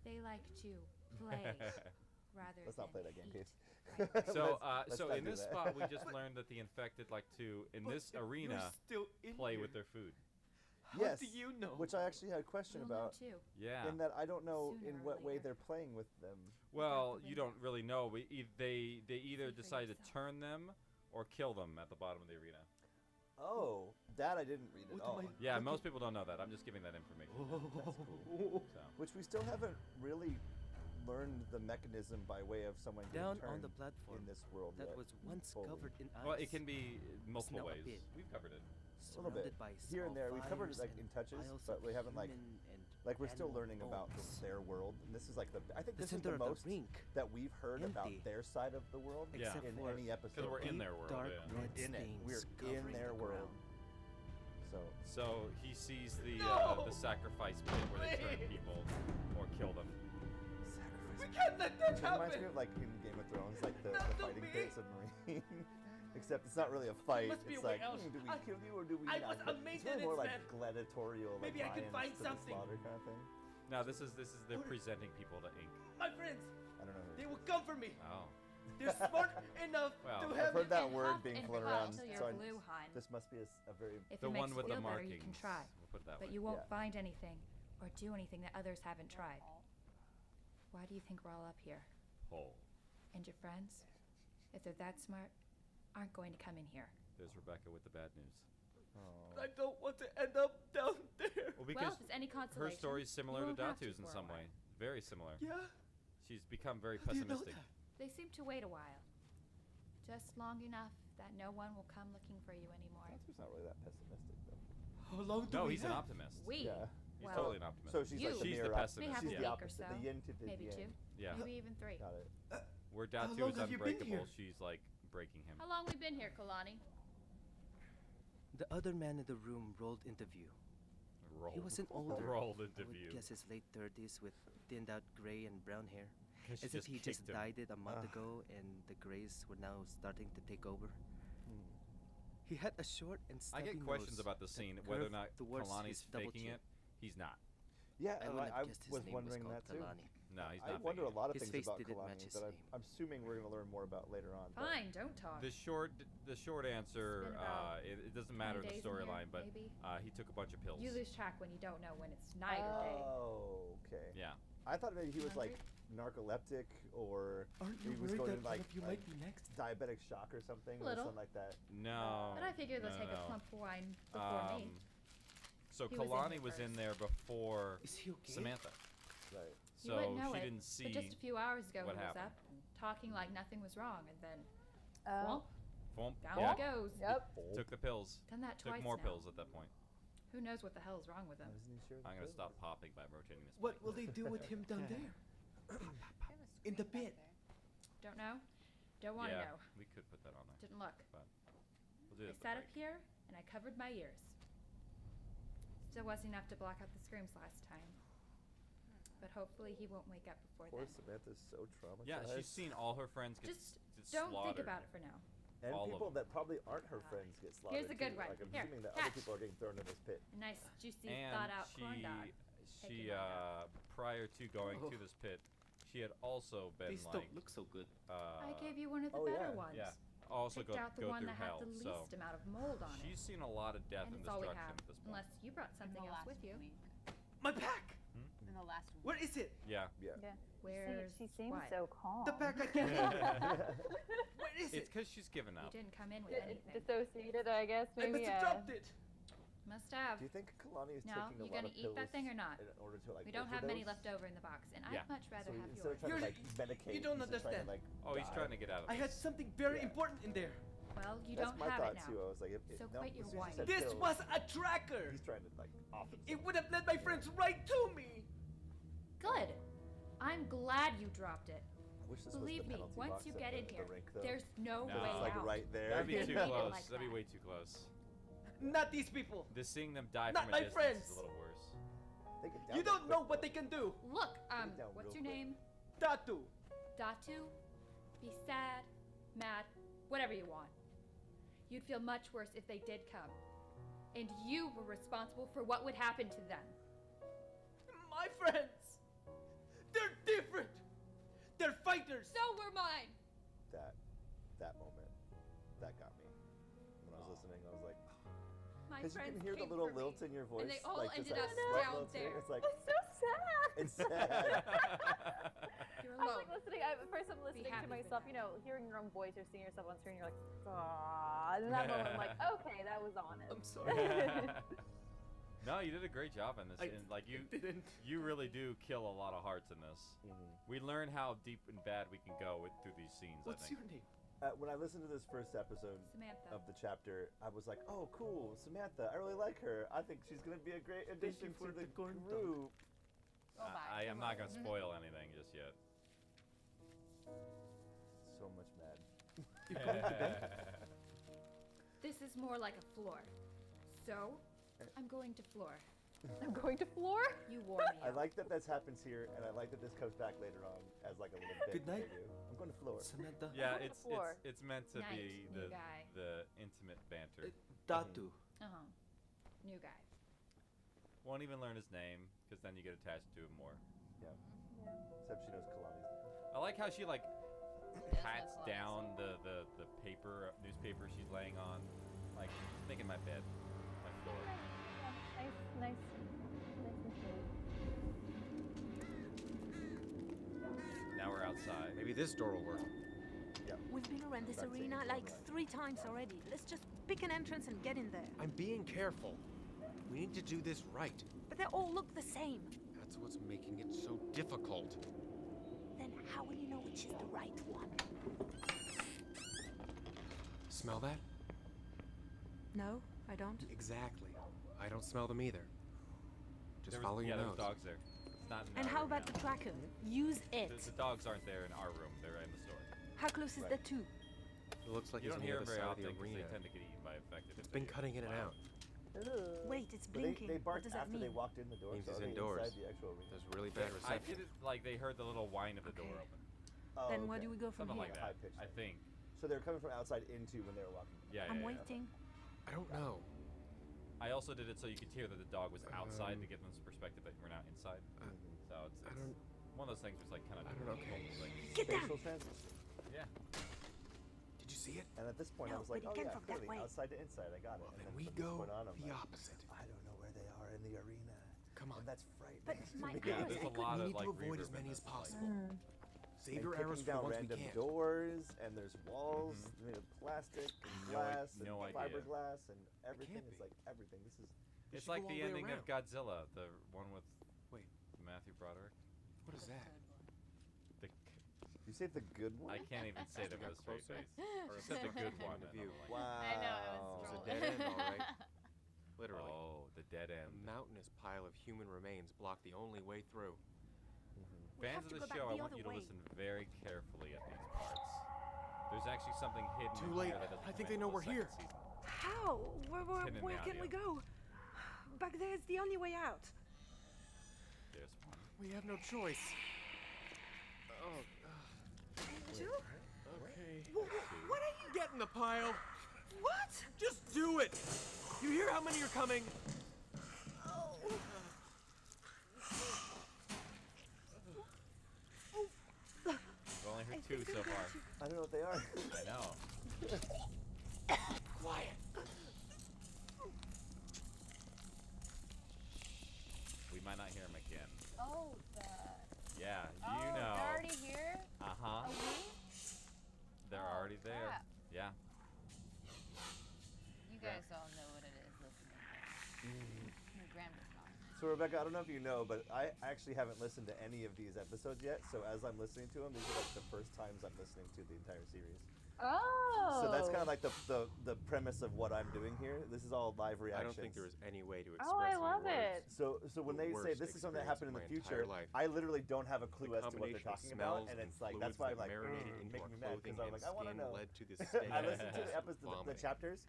S8: They like to play rather
S5: Let's not play that
S8: than
S5: game,
S8: eat.
S5: Case.
S3: So,
S5: Let's
S3: so
S5: not
S3: in
S5: do
S3: this
S5: that.
S3: spot, we just learned that the infected like to, in
S7: But
S3: this
S7: you're
S3: arena,
S7: still in
S3: play
S7: here.
S3: with their food.
S7: How
S5: Yes,
S7: do you know?
S5: Which I actually had a question
S8: You'll know
S5: about.
S8: too.
S3: Yeah.
S5: In that I don't know
S8: Sooner
S5: in
S8: or
S5: what way
S8: later.
S5: they're playing with them.
S3: Well,
S8: the
S3: you
S8: window.
S3: don't really know. They either
S8: See for
S3: decide to
S8: yourself.
S3: turn them or kill them at the bottom of the arena.
S5: Oh, that I didn't read at
S7: What
S5: all.
S7: am I-
S3: Yeah,
S7: Okay.
S3: most people don't know that. I'm just giving that information.
S5: That's cool.
S3: So.
S5: Which we still haven't really learned the mechanism by way of someone getting
S7: Down
S5: turned
S7: on the platform
S5: in this world
S7: that
S5: yet.
S7: was once
S5: fully.
S7: covered in ice.
S3: Well, it can be multiple
S7: Snow a
S3: ways.
S7: bit.
S3: We've covered it.
S5: A little bit.
S7: Surrounded by
S5: Here and
S7: small
S5: there. We've covered
S7: fires
S5: like
S7: and
S5: in touches,
S7: piles
S5: but
S7: of
S5: we haven't like
S7: human and
S5: we're still
S7: animal
S5: learning about
S7: bones.
S5: their world. And this is like I think
S7: The
S5: this is
S7: center
S5: the
S7: of
S5: most
S7: the rink,
S5: that we've heard about
S7: empty.
S5: their side of the world
S3: Yeah.
S7: except
S5: in
S7: for
S5: any episode.
S3: Because we're in
S7: deep,
S3: their world.
S7: dark
S3: Yeah.
S7: red
S5: in it.
S7: stains
S5: We're in
S7: covering
S5: their
S7: the
S5: world.
S7: ground.
S5: So
S3: So he sees the
S7: No!
S3: sacrifice pit where they turn
S7: Please!
S3: people or kill them.
S7: We
S5: sacrifice.
S7: can't let that
S5: It reminds
S7: happen!
S5: me of like in Game of Thrones, like the
S7: Not to
S5: fighting
S7: me.
S5: pit submarine. Except it's not really a fight.
S7: must be
S5: It's
S7: a way
S5: like,
S7: out.
S5: do we
S7: I-
S5: kill you or do we
S7: I
S5: not?
S7: was a
S5: But it's really more like
S7: maintenance
S5: gladiatorial, like
S7: Maybe I can
S5: lions
S7: find
S5: to the
S7: something.
S5: slaughter kind of thing.
S3: Now this is they're presenting people to ink.
S7: My friends,
S5: I don't know.
S7: they will come for me.
S3: Oh.
S7: They're smart enough
S3: Well,
S7: to
S3: I've
S7: have
S5: I've heard
S7: me.
S5: that
S8: And
S5: word
S8: huff
S5: being
S8: and
S5: floated
S8: puff
S5: around.
S8: till
S5: So
S8: you're blue, hon.
S5: this must be a very.
S8: If
S3: The
S8: it makes
S3: one with
S8: you
S3: the
S8: feel better,
S3: markings.
S8: you can try.
S3: We'll put it that
S8: But
S3: way.
S8: you won't
S5: Yeah.
S8: find anything or do anything that others haven't tried. Why do you think we're all up here?
S3: Hole.
S8: And your friends, if they're that smart, aren't going to come in here.
S3: There's Rebecca with the bad news.
S5: Oh.
S7: I don't want to end up down there.
S3: Well,
S8: Well,
S3: because
S8: if it's any
S3: her
S8: consolation,
S3: story's similar to
S8: you won't have to
S3: Datu's in
S8: for a
S3: some
S8: while.
S3: way. Very similar.
S7: Yeah?
S3: She's become very
S7: How do you know
S3: pessimistic.
S7: that?
S8: They seem to wait a while. Just long enough that no one will come looking for you anymore.
S5: Datu's not really that pessimistic though.
S7: How long do
S3: No,
S7: we
S3: he's an
S7: have?
S3: optimist.
S8: We,
S5: Yeah.
S3: He's
S8: well,
S3: totally an optimist.
S5: So she's
S8: You.
S5: like the
S3: She's the
S5: mirror
S3: pessimist.
S8: May have
S5: She's
S8: a
S5: the
S8: week or
S5: opposite,
S8: so,
S5: the yin to the
S8: maybe
S5: yang.
S8: 2,
S3: Yeah.
S8: maybe even 3.
S5: Got it.
S3: Where
S7: How
S3: Datu
S7: long
S3: is
S7: have you been
S3: unbreakable,
S7: here?
S3: she's like breaking him.
S8: How long we been here, Kalani?
S7: The other man in the room rolled into view.
S3: Rolled.
S7: He wasn't older.
S3: Rolled into
S7: I would
S3: view.
S7: guess his late 30s with thinned out gray and brown hair.
S3: 'Cause she
S7: As if he just
S3: kicked him.
S7: dyed it a month
S5: Ah.
S7: ago and the grays were now starting to take over.
S5: Hmm.
S7: He had a short and
S3: I
S7: stubby
S3: get questions
S7: nose
S3: about the
S7: that
S3: scene, whether or
S7: curved
S3: not
S7: towards
S3: Kalani's
S7: his double
S3: faking
S7: chin.
S3: it. He's not.
S5: Yeah,
S7: I
S5: and
S7: wouldn't
S5: I
S7: have guessed his
S5: was
S7: name
S5: wondering
S7: was
S5: that
S7: called
S5: too.
S7: Kalani.
S3: No, he's
S5: I
S3: not.
S5: wonder a
S3: faking it.
S5: lot of
S7: His
S5: things
S7: face
S5: about
S7: didn't
S5: Kalani
S7: match his
S5: that
S7: name.
S5: I'm assuming we're going to learn more about later on. but-
S8: Fine, don't talk.
S3: The short answer,
S8: been about
S3: it doesn't matter
S8: 20
S3: the
S8: days in here,
S3: storyline, but
S8: maybe?
S3: he took a bunch of pills.
S8: You lose track when you don't know when it's night or day.
S5: Oh, okay.
S3: Yeah.
S5: I thought maybe he was like
S8: Hungry?
S5: narcoleptic or
S7: Aren't
S5: he
S7: you
S5: was
S7: worried
S5: going
S7: that
S5: in
S7: one
S5: like,
S7: of you
S5: like
S7: might be next?
S5: diabetic shock or something or
S8: Little.
S5: something like that.
S3: No.
S8: But I figured they'll
S3: no,
S8: take
S3: no.
S8: a plump wine before me.
S3: So
S8: He was in
S3: Kalani
S8: here
S3: was in
S8: first.
S3: there before
S7: Is he okay?
S3: Samantha.
S5: Right.
S8: You
S3: So
S8: wouldn't know
S3: she
S8: it,
S3: didn't see
S8: but just a few hours ago
S3: what
S8: he was
S3: happened.
S8: up and talking like nothing was wrong, and then
S1: Oh.
S8: whomp,
S3: Boom.
S8: Down
S3: Yeah.
S8: it goes.
S1: Yep.
S3: Took the pills.
S8: Done that
S3: Took
S8: twice
S3: more
S8: now.
S3: pills at that point.
S8: Who knows what the hell is wrong with him?
S5: I wasn't even sure.
S3: I'm gonna stop popping by rotating this.
S7: What
S3: mic.
S7: will they do with him down there? In the pit.
S8: Don't know. Don't want to
S3: Yeah,
S8: know.
S3: we could put that on there.
S8: Didn't look.
S3: We'll do
S8: I
S3: it. at the
S8: sat up
S3: break.
S8: here and I covered my ears. Still wasn't enough to block out the screams last time. But hopefully he won't wake up before
S5: Poor
S8: then.
S5: Samantha's so traumatized.
S3: Yeah, she's seen all her friends get
S8: Just
S3: slaughtered.
S8: don't think about it for now.
S5: And
S3: all of
S5: people
S3: them.
S5: that probably aren't her friends get slaughtered.
S8: Here's a good
S5: too.
S8: one.
S5: Like, I'm
S8: Here,
S5: assuming that
S8: catch.
S5: other people are getting thrown in this pit.
S8: A nice, juicy,
S3: And
S8: thought-out corn dog.
S3: she
S8: Taking mine
S3: prior to going to this pit, she had also been
S7: These
S3: like
S7: don't look so good.
S8: I gave you one of the
S5: oh,
S8: better
S5: yeah.
S8: ones.
S3: yeah, also
S8: Picked
S3: go
S8: out the
S3: go
S8: one
S3: through
S8: that
S3: hell.
S8: had the
S3: So
S8: least amount of mold on
S3: she's
S8: it.
S3: seen a lot of death
S8: And
S3: and
S8: it's all we
S3: destruction
S8: have.
S3: at this point.
S8: Unless you brought something else with you.
S7: My pack!
S9: In the last week.
S7: Where is it?
S3: Yeah,
S5: Yeah.
S1: Yeah.
S8: Where's
S1: She seems
S8: what?
S1: so calm.
S7: The pack I can't. Where is
S3: it's
S7: it?
S3: because she's given
S8: You
S3: up.
S8: didn't come in with anything.
S1: Dissociated, I guess.
S7: I
S1: Maybe.
S7: must have dropped it.
S8: Must have.
S5: Do you think Kalani is
S8: Now,
S5: taking a
S8: you
S5: lot
S8: gonna
S5: of
S8: eat that
S5: pills
S8: thing or not?
S5: in order to like
S8: We don't have many
S5: overdose?
S8: left over in the box, and
S3: Yeah.
S8: I'd much rather
S5: So
S8: have
S5: instead of
S8: yours.
S5: trying to
S7: You're-
S5: like medicate,
S7: you don't
S5: he's just trying to,
S7: understand.
S5: like,
S3: Oh, he's
S5: die.
S3: trying to get out of
S7: I
S3: this.
S7: had something very
S5: Yeah.
S7: important in there.
S8: Well, you
S5: That's
S8: don't
S5: my
S8: have
S5: thought
S8: it now.
S5: too. I was like,
S8: So
S5: no,
S8: quit your
S5: as soon as you
S8: whining.
S5: said
S7: This
S5: pills,
S7: was a tracker.
S5: He's trying to like off himself.
S7: It would have led my friends right to me.
S8: Good. I'm glad you dropped it.
S5: I wish this
S8: Believe
S5: was the
S8: me,
S5: penalty
S8: once
S5: box
S8: you
S5: at
S8: get
S5: the,
S8: in here,
S5: the rink, though.
S8: there's no
S3: No.
S8: way
S5: It's like
S8: out.
S5: right there.
S3: That'd be
S8: You
S3: too
S8: need it
S3: close.
S8: like
S3: That'd be
S8: that.
S3: way too close.
S7: Not these people.
S3: Just seeing them die
S7: Not
S3: from a
S7: my
S3: distance
S7: friends.
S3: is a little worse.
S5: They get down
S7: You
S5: there
S7: don't know
S5: quick,
S7: what
S5: though.
S7: they can do.
S8: Look,
S5: it down
S8: what's
S5: real
S8: your
S5: quick.
S8: name?
S7: Datu.
S8: Datu? Be sad, mad, whatever you want. You'd feel much worse if they did come. And you were responsible for what would happen to them.
S7: My friends. They're different. They're fighters.
S8: So were mine!
S5: That moment, that got me. When I was listening, I was like,
S8: My
S5: because you
S8: friends
S5: can hear the
S8: came
S5: little
S8: for me,
S5: lilt in your voice.
S8: and they all
S5: like, just
S8: ended
S5: that
S8: up
S5: slight
S8: down
S5: lilt to it.
S8: there.
S5: It's like,
S1: It's so sad.
S5: it's sad.
S8: You're
S1: I was
S8: alone.
S1: like listening. At first, I'm listening to
S8: happy with
S1: myself.
S8: that.
S1: You know, hearing your own voice or seeing yourself on screen. You're like, ah. And in that moment, I'm like, okay, that was honest.
S7: I'm sorry.
S3: No, you did a great job in this.
S7: I
S3: and like you
S7: didn't.
S3: really do kill a lot of hearts in this. We learn how deep and bad we can go through these scenes.
S7: What's
S3: I think.
S7: your name?
S5: When I listened to this first episode
S8: Samantha.
S5: of the chapter, I was like, oh, cool, Samantha. I really like her. I think she's going to be a great addition
S7: you for
S5: to the
S7: the corn dog.
S5: group.
S9: Oh my.
S3: I'm not gonna spoil anything just yet.
S5: So much mad.
S8: This is more like a floor. So, I'm going to floor.
S1: I'm going to floor.
S8: You wore me
S5: I
S8: out.
S5: like that this happens here, and I like that this comes back later on as like a little bit.
S7: Good night.
S5: I'm going to floor.
S7: Samantha.
S3: Yeah,
S1: Welcome to
S3: it's
S1: floor.
S3: it's meant to
S8: Night,
S3: be
S8: new
S3: the
S8: guy.
S3: intimate banter.
S7: Datu.
S8: Uh-huh. New guy.
S3: Won't even learn his name because then you get attached to him more.
S5: Except she knows Kalani's name.
S3: I like how she like
S9: Does
S3: pats
S9: look
S3: down the newspaper she's laying on, like making my bed, my floor.
S1: Yeah, nice and smooth.
S3: Now we're outside.
S10: Maybe this door will work.
S11: We've been around this
S5: That's
S11: arena
S5: it.
S11: like 3 times already. Let's just pick an entrance and get in there.
S10: I'm being careful. We need to do this right.
S11: But they all look the same.
S10: That's what's making it so difficult.
S11: Then how will you know which is the right one?
S10: Smell that?
S11: No, I don't.
S10: Exactly. I don't smell them either. Just
S3: There was-
S10: follow your
S3: yeah,
S10: nose.
S3: there's dogs there. It's not in
S11: And
S3: our
S11: how
S3: room
S11: about
S3: now.
S11: the tracker? Use it.
S3: The dogs aren't there in our room. They're in the store.
S11: How close is
S5: Right.
S11: the two?
S10: It looks like
S3: You
S10: it's
S3: don't
S10: near
S3: hear
S10: the
S3: them very
S10: side of
S3: often
S10: the
S3: because they
S10: arena.
S3: tend to get eaten by infected.
S10: It's been cutting in and out.
S11: Wait, it's
S5: But
S11: blinking.
S5: they
S11: What
S5: barked
S11: does that
S5: after
S11: mean?
S5: they walked in the door.
S10: Means
S5: so
S10: he's
S5: are they
S10: indoors.
S5: inside the actual arena?
S10: There's really bad
S3: I
S10: reception.
S3: did it like they heard the little whine of the door
S11: Okay.
S3: open.
S5: Oh,
S11: Then where
S5: okay.
S11: do we go from
S3: Something
S11: here?
S3: like that.
S5: High-pitched.
S3: I think.
S5: So they were coming from outside into when they were walking.
S3: Yeah,
S11: I'm
S3: yeah, yeah.
S11: waiting.
S10: I don't know.
S3: I also did it so you could hear that the dog was outside to give them some perspective that we're not inside. So it's
S10: I don't.
S3: one of those things was like kind of.
S10: I don't know, okay.
S3: Like,
S11: Get down!
S5: Spatial transition.
S3: yeah.
S10: Did you see it?
S5: And at this point, I
S11: No,
S5: was like,
S11: but
S5: oh
S11: it came
S5: yeah,
S11: from that
S5: clearly
S11: way.
S5: outside to inside. I got it.
S10: Well,
S5: And
S10: then
S5: then
S10: we
S5: from this
S10: go
S5: point on, I'm
S10: the
S5: like,
S10: opposite.
S5: I don't know where they are in the arena.
S10: Come on.
S5: And that's frightening.
S11: But my
S5: to me.
S3: Yeah,
S11: arrows,
S3: there's
S11: I
S3: a lot
S10: We
S3: of
S10: need
S3: like
S10: to avoid
S3: reverb
S10: as
S3: in
S10: many
S3: this,
S10: as
S3: like-
S10: possible. Save
S5: And
S10: your
S5: kicking
S10: arrows for
S5: down
S10: the ones we
S5: random
S10: can't.
S5: doors, and there's walls made of plastic and
S3: No i-
S5: glass
S3: no
S5: and
S3: idea.
S5: fiberglass and everything.
S10: can't
S5: It's
S10: be.
S5: like everything. This is
S10: We
S3: It's
S10: should
S3: like
S10: go
S3: the
S10: all way
S3: ending of
S10: around.
S3: Godzilla, the one with
S10: Wait.
S3: Matthew Broderick.
S10: What is that?
S3: The
S5: You say the good one?
S3: I can't even say that with a straight
S10: Closer?
S3: face.
S10: Or
S3: She said the good one.
S10: Point of
S3: and
S10: view.
S3: I'm like,
S5: Wow.
S2: I know, I was
S10: It's a
S2: trolling.
S10: dead end, all right. Literally.
S3: oh, the dead end.
S10: A mountainous pile of human remains block the only way through.
S11: We
S3: Fans
S11: have
S3: of
S11: to
S3: the
S11: go back
S3: show, I
S11: the
S3: want
S11: other
S3: you to
S11: way.
S3: listen very carefully at these parts. There's actually something hidden
S10: Too
S3: in
S10: late.
S3: here that doesn't
S10: I
S3: come
S10: think
S3: in
S10: they know
S3: till
S10: we're
S3: the
S10: here.
S3: second season.
S11: How? Where
S3: hidden in
S11: where
S3: the
S11: can we
S3: audio.
S11: go? Back there is the only way out.
S3: There's one.
S10: We have no choice. Oh,
S11: Two?
S10: okay.
S11: What are you?
S10: Get in the pile.
S11: What?
S10: Just do it. You hear how many are coming?
S3: We've only heard two so far.
S5: I don't know what they are.
S3: I know.
S10: Quiet.
S3: We might not hear him again.
S2: Oh,
S3: Yeah,
S2: oh,
S3: you know.
S2: they're already here?
S3: Uh-huh.
S2: Oh, we?
S3: They're
S2: Oh,
S3: already there.
S2: crap.
S3: Yeah.
S2: You guys all know what it is listening. Graham does not.
S5: So Rebecca, I don't know if you know, but I actually haven't listened to any of these episodes yet. So as I'm listening to them, these are like the first times I'm listening to the entire series.
S1: Oh.
S5: So that's kind of like the premise of what I'm doing here. This is all live
S10: I
S5: reactions.
S10: don't think there is any way to express
S1: Oh, I
S10: in
S1: love
S10: words.
S1: it.
S5: So when
S10: The
S5: they say
S10: worst
S5: this is something that happened in the
S10: experience of my
S5: future,
S10: entire life.
S5: I literally don't have a clue
S10: The
S5: as to what they're
S10: combination of
S5: talking about,
S10: smells
S5: and it's
S10: and
S5: like that's why I'm
S10: fluids
S5: like,
S10: that marinated into
S5: make
S10: our
S5: me mad because
S10: clothing
S5: I'm like, I
S10: and
S5: want to
S10: skin
S5: know.
S10: led to this state
S5: I listened to the
S10: of
S5: episode, the
S10: vomiting.
S5: chapters.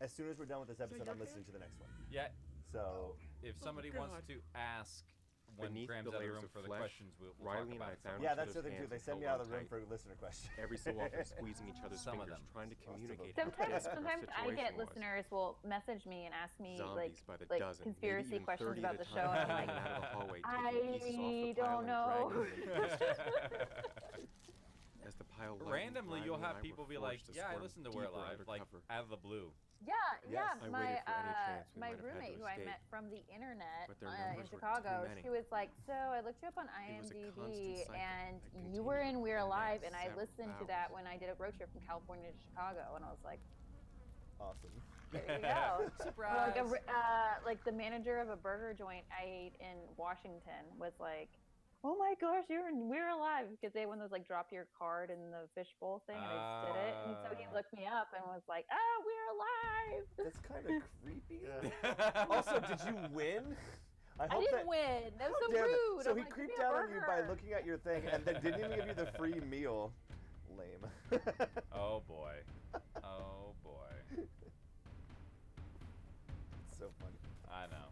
S5: As soon as we're done with this episode, I'm listening to the next one.
S3: Yeah.
S5: So
S3: If somebody wants
S10: God.
S3: to ask when
S10: Beneath
S3: Graham's
S10: the
S3: out of the
S10: layers
S3: room
S10: of
S3: for the
S10: flesh,
S3: questions, we'll
S10: Riley
S3: talk
S10: and
S3: about
S10: I
S3: it.
S10: found
S5: yeah,
S10: each
S5: that's the
S10: other's
S5: thing too.
S10: hands
S5: They
S10: and
S5: send me
S10: held
S5: out of the
S10: on
S5: room
S10: tight.
S5: for listener questions.
S10: Every so often squeezing each other's
S3: Some of
S10: fingers,
S3: them.
S10: trying to communicate
S5: them.
S10: how
S1: Sometimes,
S10: desperate our
S1: sometimes I
S10: situation
S1: get
S10: was.
S1: listeners will message me and ask me
S10: Zombies by the
S1: like
S10: dozen, maybe
S1: conspiracy
S10: even
S1: questions
S10: 30
S1: about
S10: at
S1: the
S10: a
S1: show,
S10: time,
S1: and I'm
S10: hanging
S1: like,
S10: out of the hallway,
S1: I
S10: taking pieces off the pile
S1: don't
S10: and
S1: know.
S10: dragging them. As the pile lightened,
S3: Randomly,
S10: Riley
S3: you'll
S10: and
S3: have
S10: I
S3: people
S10: were
S3: be like,
S10: forced to
S3: "Yeah, I
S10: squirm
S3: listened to We're
S10: deeper
S3: Alive," like
S10: undercover.
S3: out of the blue.
S1: Yeah, yeah.
S10: I
S1: My
S10: waited for any chance we
S1: my
S10: might have had to
S1: roommate who I
S10: escape.
S1: met from the internet
S10: But their
S1: in
S10: numbers were too
S1: Chicago,
S10: many.
S1: she was like, "So I looked you up on
S10: It was a
S1: IMDb,
S10: constant cycle
S1: and
S10: that
S1: you were in
S10: continued
S1: We're
S10: for the
S1: Alive,
S10: next
S1: and I
S10: several
S1: listened to that
S10: hours.
S1: when I did a road trip from California to Chicago," and I was like,
S5: Awesome.
S1: "There you go."
S2: Surprise.
S1: Like the manager of a burger joint I ate in Washington was like, "Oh my gosh, you're in We're Alive," because they had one of those like drop your card in the fishbowl thing, and I just did it, and so he looked me up and was like, "Oh, We're Alive."
S5: That's kind of creepy. Also, did you win?
S1: I
S5: hope
S1: didn't win. That was
S5: How
S1: so
S5: dare that-
S1: rude.
S5: So
S1: I'm
S5: he
S1: like,
S5: creeped
S1: "Give me a
S5: down on you by
S1: burger."
S5: looking at your thing and then didn't even give you the free meal. Lame.
S3: Oh boy. Oh boy.
S5: So funny.
S3: I know.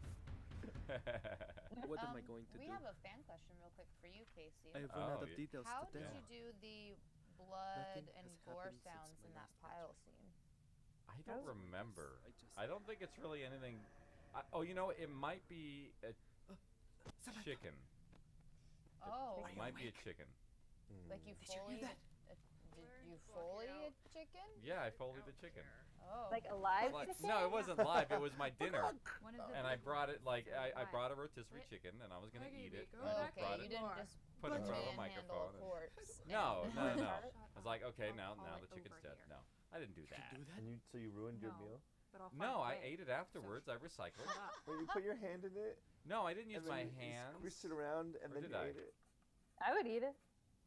S7: What am I going to
S2: we
S7: do?
S2: have a fan question real quick for you, Casey.
S7: I have run out
S3: Oh,
S7: of
S3: yeah.
S7: details
S2: How
S7: to
S2: did
S7: tell.
S2: you do the blood
S7: Nothing
S2: and
S7: has
S2: gore
S7: happened since
S2: sounds
S7: my
S2: in that
S7: last
S2: pile
S7: picture.
S2: scene?
S3: I don't remember.
S7: I just-
S3: I don't think it's really anything. Oh, you know, it might be a
S7: Samantha.
S3: chicken.
S2: Oh,
S3: It might be a chicken.
S2: like you
S7: Did you hear
S2: Foleyed
S7: that?
S2: did you Foley a chicken?
S3: Yeah, I folded the chicken.
S2: Oh.
S1: Like a live
S3: Like-
S1: chicken?
S3: no, it wasn't live. It was my dinner.
S8: One of the
S3: And I
S8: big
S3: brought it like
S8: ones.
S3: I brought a rotisserie chicken and I was gonna eat it. And I just
S2: Okay,
S3: brought
S2: you
S3: it,
S2: didn't just
S3: put it in front of a
S2: manhandle
S3: microphone.
S2: a corpse.
S3: No,
S2: and-
S3: no, no.
S8: Shut
S3: I was like, okay,
S8: I'll
S3: now
S8: call
S3: the
S8: it
S3: chicken's
S8: over
S3: dead.
S8: here.
S3: No, I didn't do that.
S7: Do that?
S5: And so you ruined your
S8: No.
S5: meal?
S8: But I'll find
S3: No,
S8: a
S3: I
S8: way.
S3: ate it afterwards. I recycled.
S8: Shut up.
S5: Where you put your hand in it?
S3: No, I didn't use
S5: and
S3: my
S5: then you
S3: hands.
S5: squished it around and
S3: Or
S5: then
S3: did
S5: you
S3: I?
S5: ate it?
S1: I would eat it.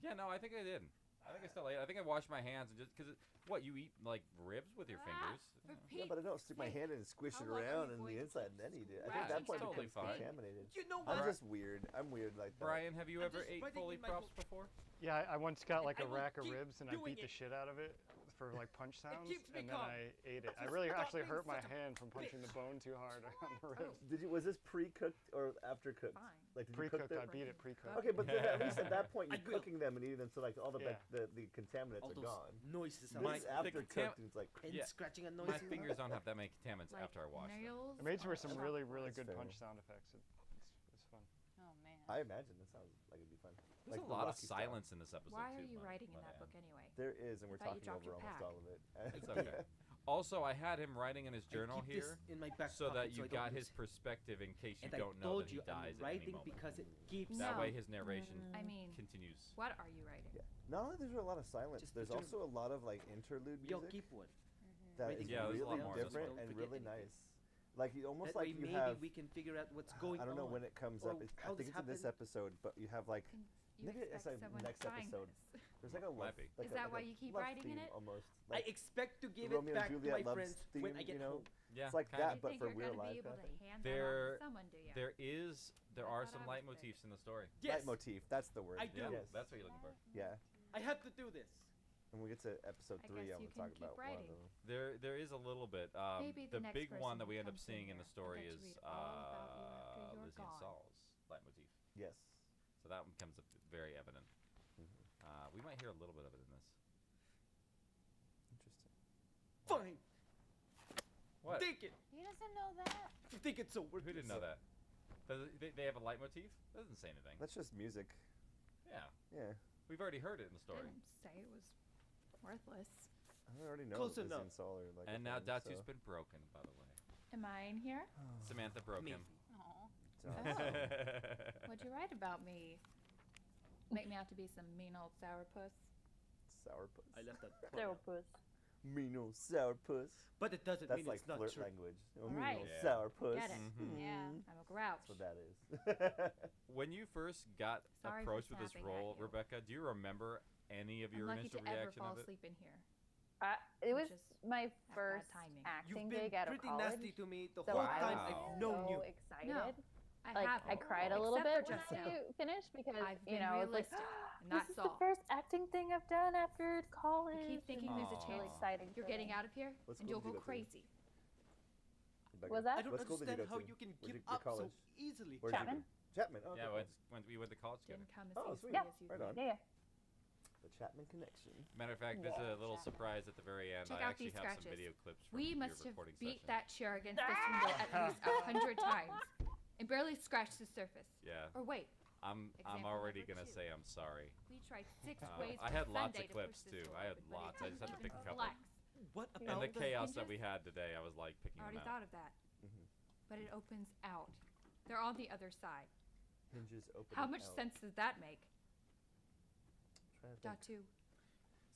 S3: Yeah, no, I think I did. I think I still ate. I think I washed my hands and just because what you eat like ribs with your fingers.
S8: For
S5: Yeah,
S8: Pete's
S5: but I don't stick my
S8: sake.
S5: hand in and squish
S8: How
S5: it
S8: long are
S5: around
S8: you
S5: in
S8: going
S5: the
S8: to
S5: inside
S8: keep
S5: and then eat it. I
S3: Yeah,
S5: think that
S3: that's
S5: point
S3: totally
S5: becomes
S3: fine.
S5: contaminated.
S7: You know
S5: I'm
S7: what?
S5: just weird. I'm weird like that.
S3: Brian, have you
S7: I'm
S3: ever
S7: just
S3: ate
S7: writing
S3: Foley
S7: in my
S3: props
S7: book.
S3: before?
S4: Yeah, I once got like
S7: I
S4: a
S7: will
S4: rack of
S7: keep
S4: ribs and I
S7: doing
S4: beat the
S7: it.
S4: shit out of it for like punch sounds,
S7: keeps me
S4: and then
S7: calm.
S4: I ate it. I
S7: Just
S4: really
S7: stop
S4: actually
S7: being
S4: hurt my
S7: such a
S4: hand from punching the bone too hard on the ribs.
S5: Was this pre-cooked or after cooked?
S8: Fine.
S5: Like did you cook
S4: Pre-cooked,
S5: them?
S4: I beat it pre-cooked.
S5: Okay, but then at least at that point
S7: I
S5: you're
S7: will.
S5: cooking them and eating them, so like all the
S4: Yeah.
S5: the contaminants
S7: All
S5: are
S7: those
S5: gone.
S7: noises
S5: This
S3: My-
S5: is
S3: the
S5: after
S3: contam-
S5: cooked and it's like
S7: pen
S3: Yeah.
S7: scratching and
S3: My
S7: noises.
S3: fingers don't have that many contaminants
S8: Like
S3: after I wash them.
S8: nails
S4: I made for
S8: on
S4: some
S8: a
S4: really,
S8: chalkboard.
S4: really
S5: That's
S4: good
S5: fair.
S4: punch sound effects. It's fun.
S2: Oh man.
S5: I imagine that sounds like it'd be fun.
S3: There's
S5: Like
S3: a
S5: the
S3: lot of
S5: Rocky style.
S3: silence in this episode
S8: Why
S3: too.
S8: are you
S3: but-
S8: writing in
S3: but,
S8: that book anyway?
S5: There is, and we're
S8: I thought you
S5: talking
S8: dropped
S5: over
S8: your
S5: almost
S8: pack.
S5: all of it.
S3: It's okay. Also, I had him writing in his journal
S7: I keep
S3: here
S7: this in my back
S3: so that
S7: pocket
S3: you
S7: I don't
S3: got
S7: lose
S3: his
S7: it.
S3: perspective in case you
S7: And I
S3: don't know
S7: told
S3: that he
S7: you
S3: dies
S7: I'm
S3: at any
S7: writing
S3: moment.
S7: because it keeps.
S3: That
S8: No.
S3: way his narration
S8: I mean,
S3: continues.
S8: what are you writing?
S5: Yeah. Not only there's a lot of silence,
S7: Just
S5: there's
S7: the
S5: also a lot of like interlude
S7: Yo,
S5: music
S7: keep one.
S5: that
S7: Writing
S5: is
S3: Yeah, there's a lot
S5: really
S3: more in this
S5: different
S7: one.
S5: and
S7: Don't
S5: really
S7: forget
S5: nice. Like you almost
S7: That
S5: like
S7: way
S5: you
S7: maybe
S5: have.
S7: we can figure out what's going on.
S5: I don't know when it comes
S7: or
S5: up. I
S7: how
S5: think
S7: this
S5: it's in this
S7: happened.
S5: episode, but you have like
S8: You
S5: maybe it's
S8: expect
S5: like
S8: someone
S5: next
S8: buying
S5: episode.
S8: this.
S5: There's like a love.
S3: Might be.
S5: Like
S8: Is that
S5: like
S8: why
S5: a
S8: you keep
S5: love
S8: writing in
S5: theme
S8: it?
S5: Almost.
S7: I
S5: Like
S7: expect to give
S5: Romeo
S7: it back
S5: and
S7: to
S5: Juliet
S7: my
S5: love
S7: friends
S5: theme,
S7: when I get
S5: you know?
S7: home.
S3: Yeah,
S5: It's like
S3: kinda.
S5: that,
S8: You
S5: but
S8: think
S5: for
S8: you're
S5: real
S8: gonna
S5: life.
S8: be able
S5: I
S8: to
S5: think.
S8: hand that on
S3: There,
S8: to someone, do you?
S3: there
S8: I
S3: are
S8: thought
S3: some
S8: I was
S3: leitmotifs in the story.
S7: Yes,
S5: Leitmotif. That's the word.
S7: I do.
S3: Yeah,
S5: Yes.
S3: that's what you're looking for.
S5: Yeah.
S7: I have to do this.
S5: When we get to episode
S8: I
S5: 3,
S8: guess
S5: I'm
S8: you
S5: gonna talk
S8: can keep
S5: about one of
S8: writing.
S5: them.
S3: There is a little bit.
S8: Maybe the
S3: The
S8: next
S3: big one
S8: person
S3: that we
S8: who
S3: end up
S8: comes
S3: seeing in
S8: in
S3: the
S8: here,
S3: story
S8: I'll bet
S3: is
S8: you read all about you after you're
S3: Lizzie and
S8: gone.
S3: Saul's leitmotif.
S5: Yes.
S3: So that one becomes very evident. We might hear a little bit of it in this.
S5: Interesting.
S7: Fine.
S3: What?
S7: Take it.
S2: He doesn't know that.
S7: You think it's so worth
S3: Who didn't know that? They have a leitmotif? That doesn't say anything.
S5: That's just music.
S3: Yeah.
S5: Yeah.
S3: We've already heard it in the story.
S8: Didn't say it was worthless.
S5: I already know
S7: Close
S5: that Lizzie
S7: enough.
S5: and Saul are like.
S3: And
S5: a
S3: now
S5: thing,
S3: Datu's
S5: so.
S3: been broken, by the way.
S8: Am I in here?
S3: Samantha broke him.
S2: Aw.
S8: What'd you write about me? Make me out to be some mean old sourpuss?
S5: Sourpuss.
S7: I left that.
S1: Sourpuss.
S5: Mean old sourpuss.
S7: But it doesn't
S5: That's
S7: mean
S5: like
S7: it's not
S5: flirt
S7: true.
S5: language. Oh,
S8: All
S5: mean
S8: right.
S5: old
S3: Yeah.
S5: sourpuss.
S8: Get it.
S2: Yeah.
S8: I'm a grouch.
S5: That's what that is.
S3: When you first got
S8: Sorry for
S3: approached with this
S8: snapping at
S3: role,
S8: you.
S3: Rebecca, do you remember any of
S8: I'm
S3: your
S8: lucky
S3: initial
S8: to ever
S3: reaction
S8: fall
S3: of it?
S8: asleep in here.
S1: It was
S8: Just
S1: my
S8: bad
S1: first
S8: timing.
S1: acting
S7: You've been
S1: gig out of
S7: pretty
S1: college.
S7: nasty to me the
S1: So
S7: whole
S1: I
S7: time
S1: was
S7: I've known
S1: so
S7: you.
S1: excited.
S8: No, I
S1: Like
S8: have.
S1: I cried a little
S8: Except
S1: bit
S8: for
S1: when
S8: just now.
S1: you finished because
S8: I've
S1: you
S8: been
S1: know I was like,
S8: realistic, and
S1: this
S8: that's
S1: is
S8: all.
S1: the first acting thing I've done after college.
S8: You keep thinking
S1: and
S8: there's a
S1: it's
S3: Aw.
S1: really
S8: chance
S1: exciting.
S8: you're
S1: for
S8: getting
S1: me.
S8: out of here,
S5: What
S8: and
S5: school
S8: you'll
S5: did you
S8: go
S5: go to?
S8: crazy.
S5: Rebecca,
S1: Was that?
S7: I don't
S5: What school did you
S7: understand
S5: go
S7: how
S5: to?
S7: you can
S5: Where'd
S7: give
S5: you go to
S7: up so
S5: college?
S7: easily.
S5: Where'd you
S1: Chapman?
S5: go? Chapman. Oh,
S3: Yeah,
S5: okay.
S3: we went to college together.
S8: Didn't come as
S5: Oh,
S8: easily
S5: sweet.
S8: as you
S5: Right
S8: think.
S5: on.
S1: Yeah, yeah.
S5: The Chapman connection.
S3: Matter of fact, there's a little surprise at the very end.
S8: Check
S3: I
S8: out
S3: actually
S8: these
S3: have some
S8: scratches.
S3: video clips from
S8: We
S3: your
S8: must have
S3: recording
S8: beat
S3: session.
S8: that chair against this window at least 100 times and barely scratched the surface.
S3: Yeah,
S8: Or wait,
S3: I'm
S8: Example
S3: already
S8: number
S3: gonna
S8: 2.
S3: say I'm sorry.
S8: we tried 6
S3: Uh,
S8: ways
S3: I
S8: for
S3: had lots
S8: Sunday
S3: of
S8: to push
S3: clips
S8: this
S3: too.
S8: door
S3: I had
S8: open, but
S3: lots.
S8: he
S3: I just had to
S8: couldn't
S3: pick a couple.
S8: flex.
S7: What
S3: And
S7: about
S3: the chaos that
S8: hinges?
S3: we had today, I was like picking
S8: I already
S3: them out.
S8: thought of that.
S5: Mhm.
S8: But it opens out. They're on the other side.
S5: Hinges open.
S8: How much
S5: out.
S8: sense does that make?
S5: Trying to think.
S8: Datu,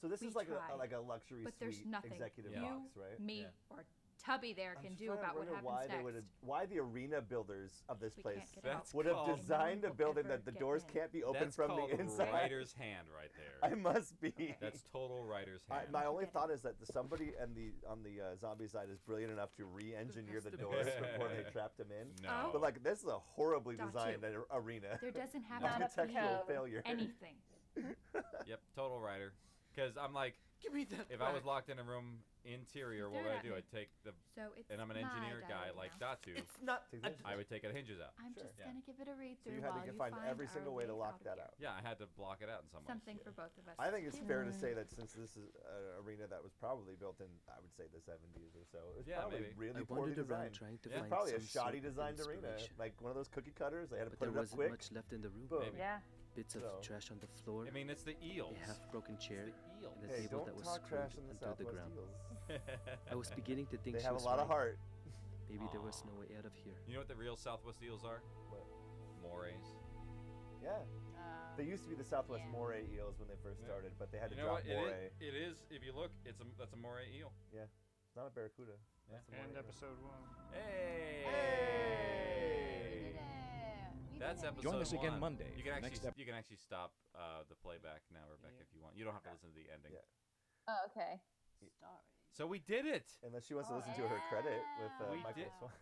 S5: So this
S8: we
S5: is like
S8: tried,
S5: a luxury
S8: but there's
S5: suite
S8: nothing
S5: executive
S3: Yeah.
S5: box, right?
S8: me,
S3: Yeah.
S8: or Tubby there
S5: I'm
S8: can
S5: just
S8: do
S5: trying to
S8: about what
S5: wonder
S8: happens
S5: why
S8: next.
S5: they would why the arena builders of this
S8: We
S5: place
S8: can't get out.
S3: That's
S5: would have
S3: called-
S5: designed a
S8: And no one will
S5: building
S8: ever
S5: that the
S8: get
S5: doors
S8: in.
S5: can't be opened
S3: That's
S5: from
S3: called
S5: the inside.
S3: writer's hand right there.
S5: I must be.
S3: That's total writer's hand.
S5: My only
S8: Forget it.
S5: thought is that somebody on the zombie side is brilliant enough to re-engineer the doors before they trapped him in.
S3: No.
S5: But like this is a horribly
S8: Datu.
S5: designed arena.
S8: There doesn't have
S3: No.
S8: to
S5: Architectural
S8: be
S5: failure.
S8: anything.
S3: Yep, total writer. Because I'm like,
S7: Give me that.
S3: if I was
S7: back.
S3: locked in a room interior, what
S8: Throw
S3: would
S8: it
S3: I
S8: at
S3: do?
S8: me.
S3: I'd take the,
S8: So it's
S3: and I'm an
S8: my
S3: engineer guy
S8: diary
S3: like
S8: now.
S3: Datu.
S7: It's not.
S5: Take
S7: I-
S5: this.
S3: I would take the hinges out.
S8: I'm
S5: Sure.
S8: just
S3: Yeah.
S8: gonna give it a read
S5: So
S8: through
S5: you had
S8: while
S5: to
S8: you
S5: find
S8: find
S5: every
S8: our
S5: single way to lock
S8: out of
S5: that
S8: here.
S5: out.
S3: Yeah, I had to block it out in some way.
S8: Something
S5: Yeah.
S8: for both of us.
S5: I think it's
S8: to
S5: fair to
S8: do.
S5: say that since this is an arena that was probably built in, I would say the 70s or so, it's
S3: Yeah,
S5: probably
S3: maybe.
S5: really
S7: I
S5: poorly
S7: wandered around
S5: designed.
S7: trying to
S3: Yeah.
S5: It's
S7: find
S5: probably a
S7: some
S5: shoddy
S7: sort of
S5: designed arena,
S7: inspiration.
S5: like one of those cookie cutters. They had to
S7: But
S5: put
S7: there
S5: it up
S7: wasn't
S5: quick.
S7: much left in the room.
S5: Boom.
S3: Maybe.
S1: Yeah.
S7: Bits of
S5: So-
S7: trash on the floor,
S3: I mean, it's the eels.
S7: a half-broken chair,
S3: It's the eels.
S7: and a
S5: Hey,
S7: table
S5: don't
S7: that was
S5: talk trash
S7: screwed
S5: in the
S7: into the
S5: Southwest
S7: ground.
S5: Eels.
S7: I was beginning to think
S5: They
S7: she
S5: have a
S7: was
S5: lot of
S7: right.
S5: heart.
S7: Maybe there was
S3: Aw.
S7: no way out of here.
S3: You know what the real Southwest eels are?
S5: What?
S3: Morays.
S5: Yeah. They used to be the Southwest
S2: Yeah.
S5: moray eels when they first
S3: Yeah.
S5: started, but they had
S3: You
S5: to
S3: know
S5: drop
S3: what?
S5: moray.
S3: It is. If you look, that's a moray eel.
S5: It's not a barracuda.
S3: Yeah.
S5: That's a
S4: And
S5: moray.
S4: episode 1.
S3: Hey!
S2: We did it. We
S3: That's
S2: did it.
S3: episode
S6: Join us again
S3: 1.
S6: Monday
S3: You
S6: for
S3: can
S6: the
S3: actually
S6: next
S3: you can actually stop the playback now, Rebecca,
S7: Yeah.
S3: if you want. You don't have to listen to the ending.
S5: Yeah.
S1: Oh, okay.
S2: Sorry.
S3: So we did it.
S5: Unless she wants to listen to her credit with
S3: We
S5: Michael
S3: did.
S5: Swan.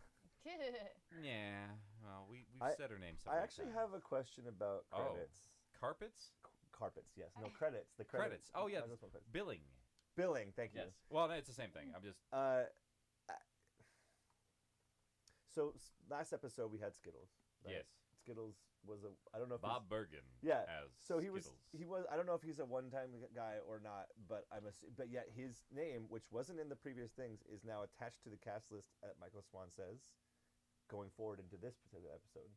S3: Yeah. Well, we've
S5: I-
S3: said her name. So
S5: I
S3: many
S5: actually
S3: times.
S5: have a question about
S3: Oh.
S5: credits.
S3: Carpets.
S5: Carpets, yes. No, credits. The credits.
S3: Credits. Oh yeah.
S5: I just want credits.
S3: Billing.
S5: Billing, thank you.
S3: Yes. Well, it's the same thing. I'm just.
S5: So last episode we had Skittles. Right?
S3: Yes.
S5: Skittles was I don't know if
S3: Bob
S5: he's,
S3: Bergen.
S5: Yeah.
S3: As
S5: So
S3: Skittles.
S5: he was I don't know if he's a one-time guy or not, but but yet his name, which wasn't in the previous things, is now attached to the cast list at Michael Swan Says, going forward into this particular episode.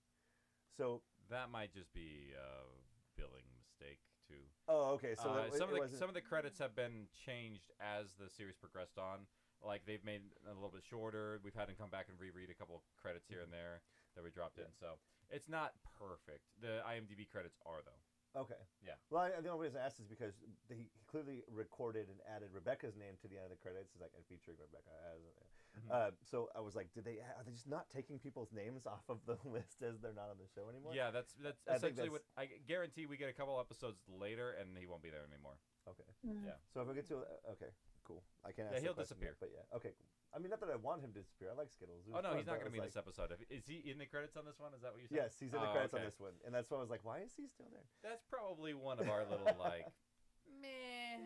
S5: So
S3: That might just be a billing mistake too.
S5: okay, so
S3: some of the credits have been changed as the series progressed on. Like they've made it a little bit shorter. We've had them come back and reread a couple of credits here and there that we dropped in. So it's not perfect. The IMDb credits are though.
S5: Okay.
S3: Yeah.
S5: Well, the only reason I asked is because he clearly recorded and added Rebecca's name to the end of the credits. It's like and featuring Rebecca as. So I was like, are they just not taking people's names off of the list as they're not on the show anymore?
S3: Yeah, that's
S5: I think
S3: essentially what I guarantee. We get a couple episodes later, and he won't be there anymore.
S5: Okay.
S3: Yeah.
S5: So if we get to okay, cool. I can't.
S3: Yeah,
S5: ask
S3: he'll
S5: the question
S3: disappear.
S5: Yet, but yeah, okay, cool. I mean, not that I want him to disappear. I like Skittles.
S3: Oh no, he's not going to be in this episode. Is he in the credits on this one? Is that what you said?
S5: Yes, he's in the credits on
S3: okay.
S5: this one, and that's why I was like, why is he still there?
S3: That's probably one of our little like, meh.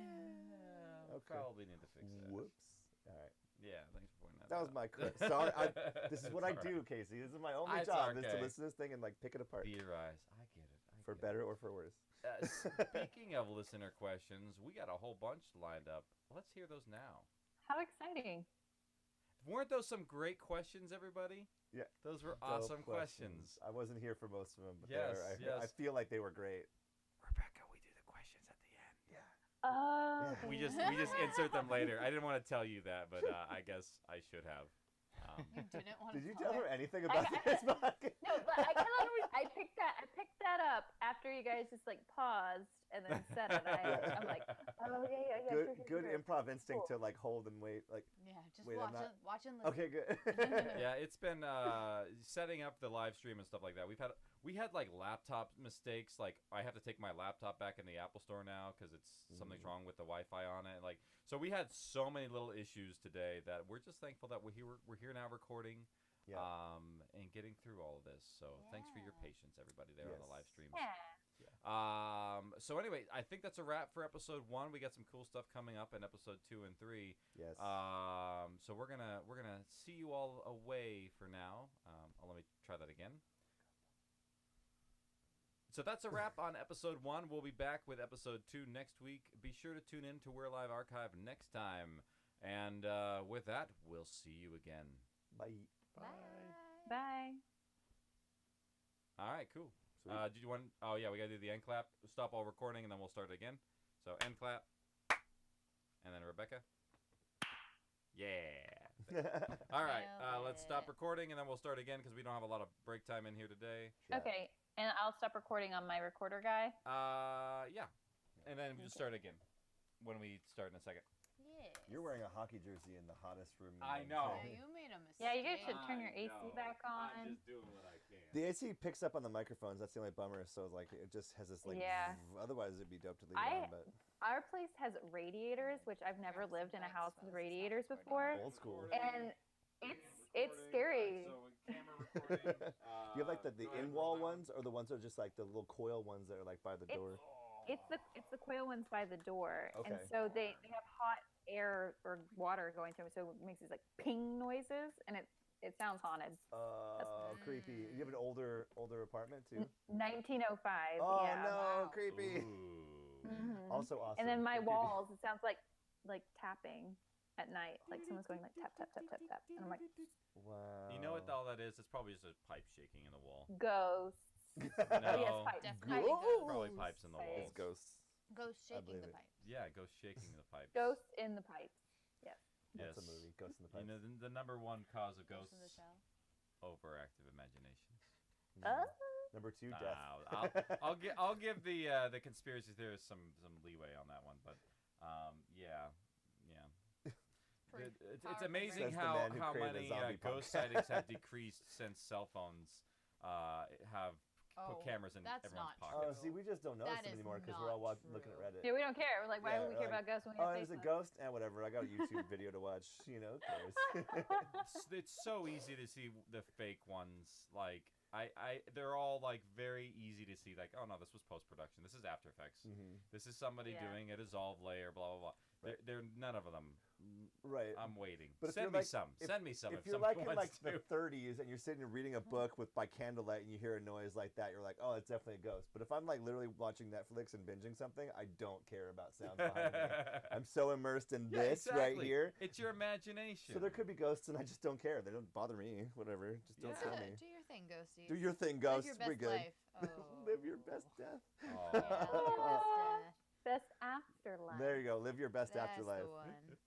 S5: Okay.
S3: Probably need to fix that.
S5: Whoops. All right.
S3: Yeah, thanks for pointing that.
S5: That was
S3: out.
S5: my credit. Sorry, this is what I
S3: It's
S5: do,
S3: alright.
S5: Casey. This is my only
S3: It's
S5: job is to
S3: okay.
S5: listen to this thing and like pick it apart
S3: Theorize. I get it.
S5: for better or for worse.
S3: Speaking of listener questions, we got a whole bunch lined up. Let's hear those now.
S1: How exciting.
S3: Weren't those some great questions, everybody?
S5: Yeah.
S3: Those were
S5: Dope
S3: awesome questions.
S5: I wasn't here for most of them, but
S3: Yes,
S5: I feel like they were great.
S3: Rebecca, we do the questions at the end.
S5: Yeah.
S1: Oh.
S5: Yeah.
S3: We just insert them later. I didn't want to tell you that, but I guess I should have.
S2: You didn't want
S5: Did
S2: to
S5: you
S2: tell
S5: tell her anything about this podcast?
S1: No, but I picked that up after you guys just like paused and then said it. I'm like, oh yeah.
S5: Good
S1: sure.
S5: improv instinct to like hold and wait. Like,
S2: Yeah, just
S5: wait, I'm
S2: watch and listen.
S5: okay, good.
S3: Yeah, it's been setting up the live stream and stuff like that. We had like laptop mistakes. Like I have to take my laptop back in the Apple Store now because it's something's wrong with the Wi-Fi on it. Like so, we had so many little issues today that we're just thankful that we're here now recording.
S5: Yeah.
S3: And getting through all of this. So thanks for your patience, everybody there on the live stream.
S1: Yeah.
S3: So anyway, I think that's a wrap for episode 1. We got some cool stuff coming up in episode 2 and 3.
S5: Yes.
S3: So we're gonna see you all away for now. Let me try that again. So that's a wrap on episode 1. We'll be back with episode 2 next week. Be sure to tune in to We're Live Archive next time. And with that, we'll see you again.
S5: Bye.
S1: Bye.
S3: All right, cool.
S5: Sweet.
S3: Did you want? Oh yeah, we gotta do the end clap. Stop all recording, and then we'll start it again. So end clap, and then Rebecca. Yeah. All right. Let's stop recording, and then we'll start again because we don't have a lot of break time in here today.
S1: Okay, and I'll stop recording on my recorder guy.
S3: Yeah, and then we just start again when we start in a second.
S2: Yes.
S5: You're wearing a hockey jersey in the hottest room.
S3: I know.
S2: Yeah, you made a mistake.
S1: Yeah, you guys should turn your AC back on.
S3: I'm just doing what I can.
S5: The AC picks up on the microphones. That's the only bummer. So like it just has this like.
S1: Yeah.
S5: Otherwise, it'd be dope to leave it on. But
S1: Our place has radiators, which I've never lived in a house with radiators before,
S5: old school.
S1: and it's scary.
S3: So camera recording.
S5: Do you have like the in-wall ones, or the ones that are just like the little coil ones that are like by the door?
S1: It's the coil ones by the door, and
S5: Okay.
S1: so they have hot air or water going through them, so it makes these like ping noises, and it sounds haunted.
S5: Creepy. You have an older apartment too?
S1: 1905.
S5: Oh
S1: yeah.
S5: no, creepy.
S1: Mhm.
S5: Also awesome.
S1: And then my
S5: Creepy.
S1: walls, it sounds like tapping at night, like someone's going like tap tap tap tap tap, and I'm like,
S5: Wow.
S3: You know what all that is? It's probably just a pipe shaking in the wall.
S1: ghosts.
S3: No,
S1: Oh, yes, pipes.
S2: Definitely
S5: Ghosts.
S3: probably pipes in the
S1: Pipes.
S3: walls.
S5: It's ghosts.
S2: Ghost shaking
S5: believe
S2: the
S5: it.
S2: pipe.
S3: Yeah, ghost shaking the pipes.
S1: Ghosts in the pipes. Yes.
S3: Yes.
S5: That's a movie. Ghosts in the
S3: You
S5: Pipes.
S3: know the number one cause of
S2: Ghost
S3: ghosts:
S2: in the shell.
S3: overactive imaginations.
S5: Number 2,
S3: Nah,
S5: death.
S3: I'll give the conspiracy theorists some leeway on that one, but yeah.
S2: Pretty
S3: It's
S2: powerful
S3: amazing
S5: Says the
S3: how
S5: man who created a
S3: many
S5: zombie
S3: ghost
S5: podcast.
S3: sightings have decreased since cell phones have put
S2: Oh,
S3: cameras in
S2: that's
S3: everyone's
S2: not
S3: pockets.
S5: Oh, see, we just don't notice
S2: That
S5: them
S2: is
S5: anymore because we're all
S2: not
S5: looking at
S2: true.
S5: Reddit.
S1: Yeah, we don't care. We're like, why
S5: Yeah,
S1: would we care
S5: like,
S1: about ghosts when we
S5: Oh,
S1: have
S5: there's a
S1: Facebook?
S5: ghost? Whatever. I got a YouTube video to watch. You know, who cares?
S3: It's so easy to see the fake ones. Like they're all like very easy to see. Like, oh no, this was post production. This is After Effects.
S5: Mhm.
S3: This is somebody
S1: Yeah.
S3: doing a dissolve layer. Blah blah blah.
S5: Right.
S3: They're none of them.
S5: Right.
S3: I'm waiting.
S5: But if
S3: Send
S5: you're
S3: me
S5: like-
S3: some. Send me some.
S5: If you're
S3: someone
S5: like in
S3: wants
S5: like
S3: to.
S5: the 30s and you're sitting and reading a book by candlelight and you hear a noise like that, you're like, oh, it's definitely a ghost. But if I'm like literally watching Netflix and binging something, I don't care about sounds behind me. I'm so immersed in
S3: Yeah,
S5: this right
S3: exactly.
S5: here.
S3: It's your imagination.
S5: So there could be ghosts and I just don't care. They don't bother me. Whatever. Just don't tell me.
S2: Do your thing, ghosties.
S5: Do your thing,
S2: Live
S5: ghosts.
S2: your
S5: We're
S2: best
S5: good.
S2: life. Oh.
S5: Live your best death.
S3: Aw.
S2: Yeah, live your best death.
S1: Best afterlife.
S5: There you go. Live your best
S2: That's
S5: afterlife.
S2: the one.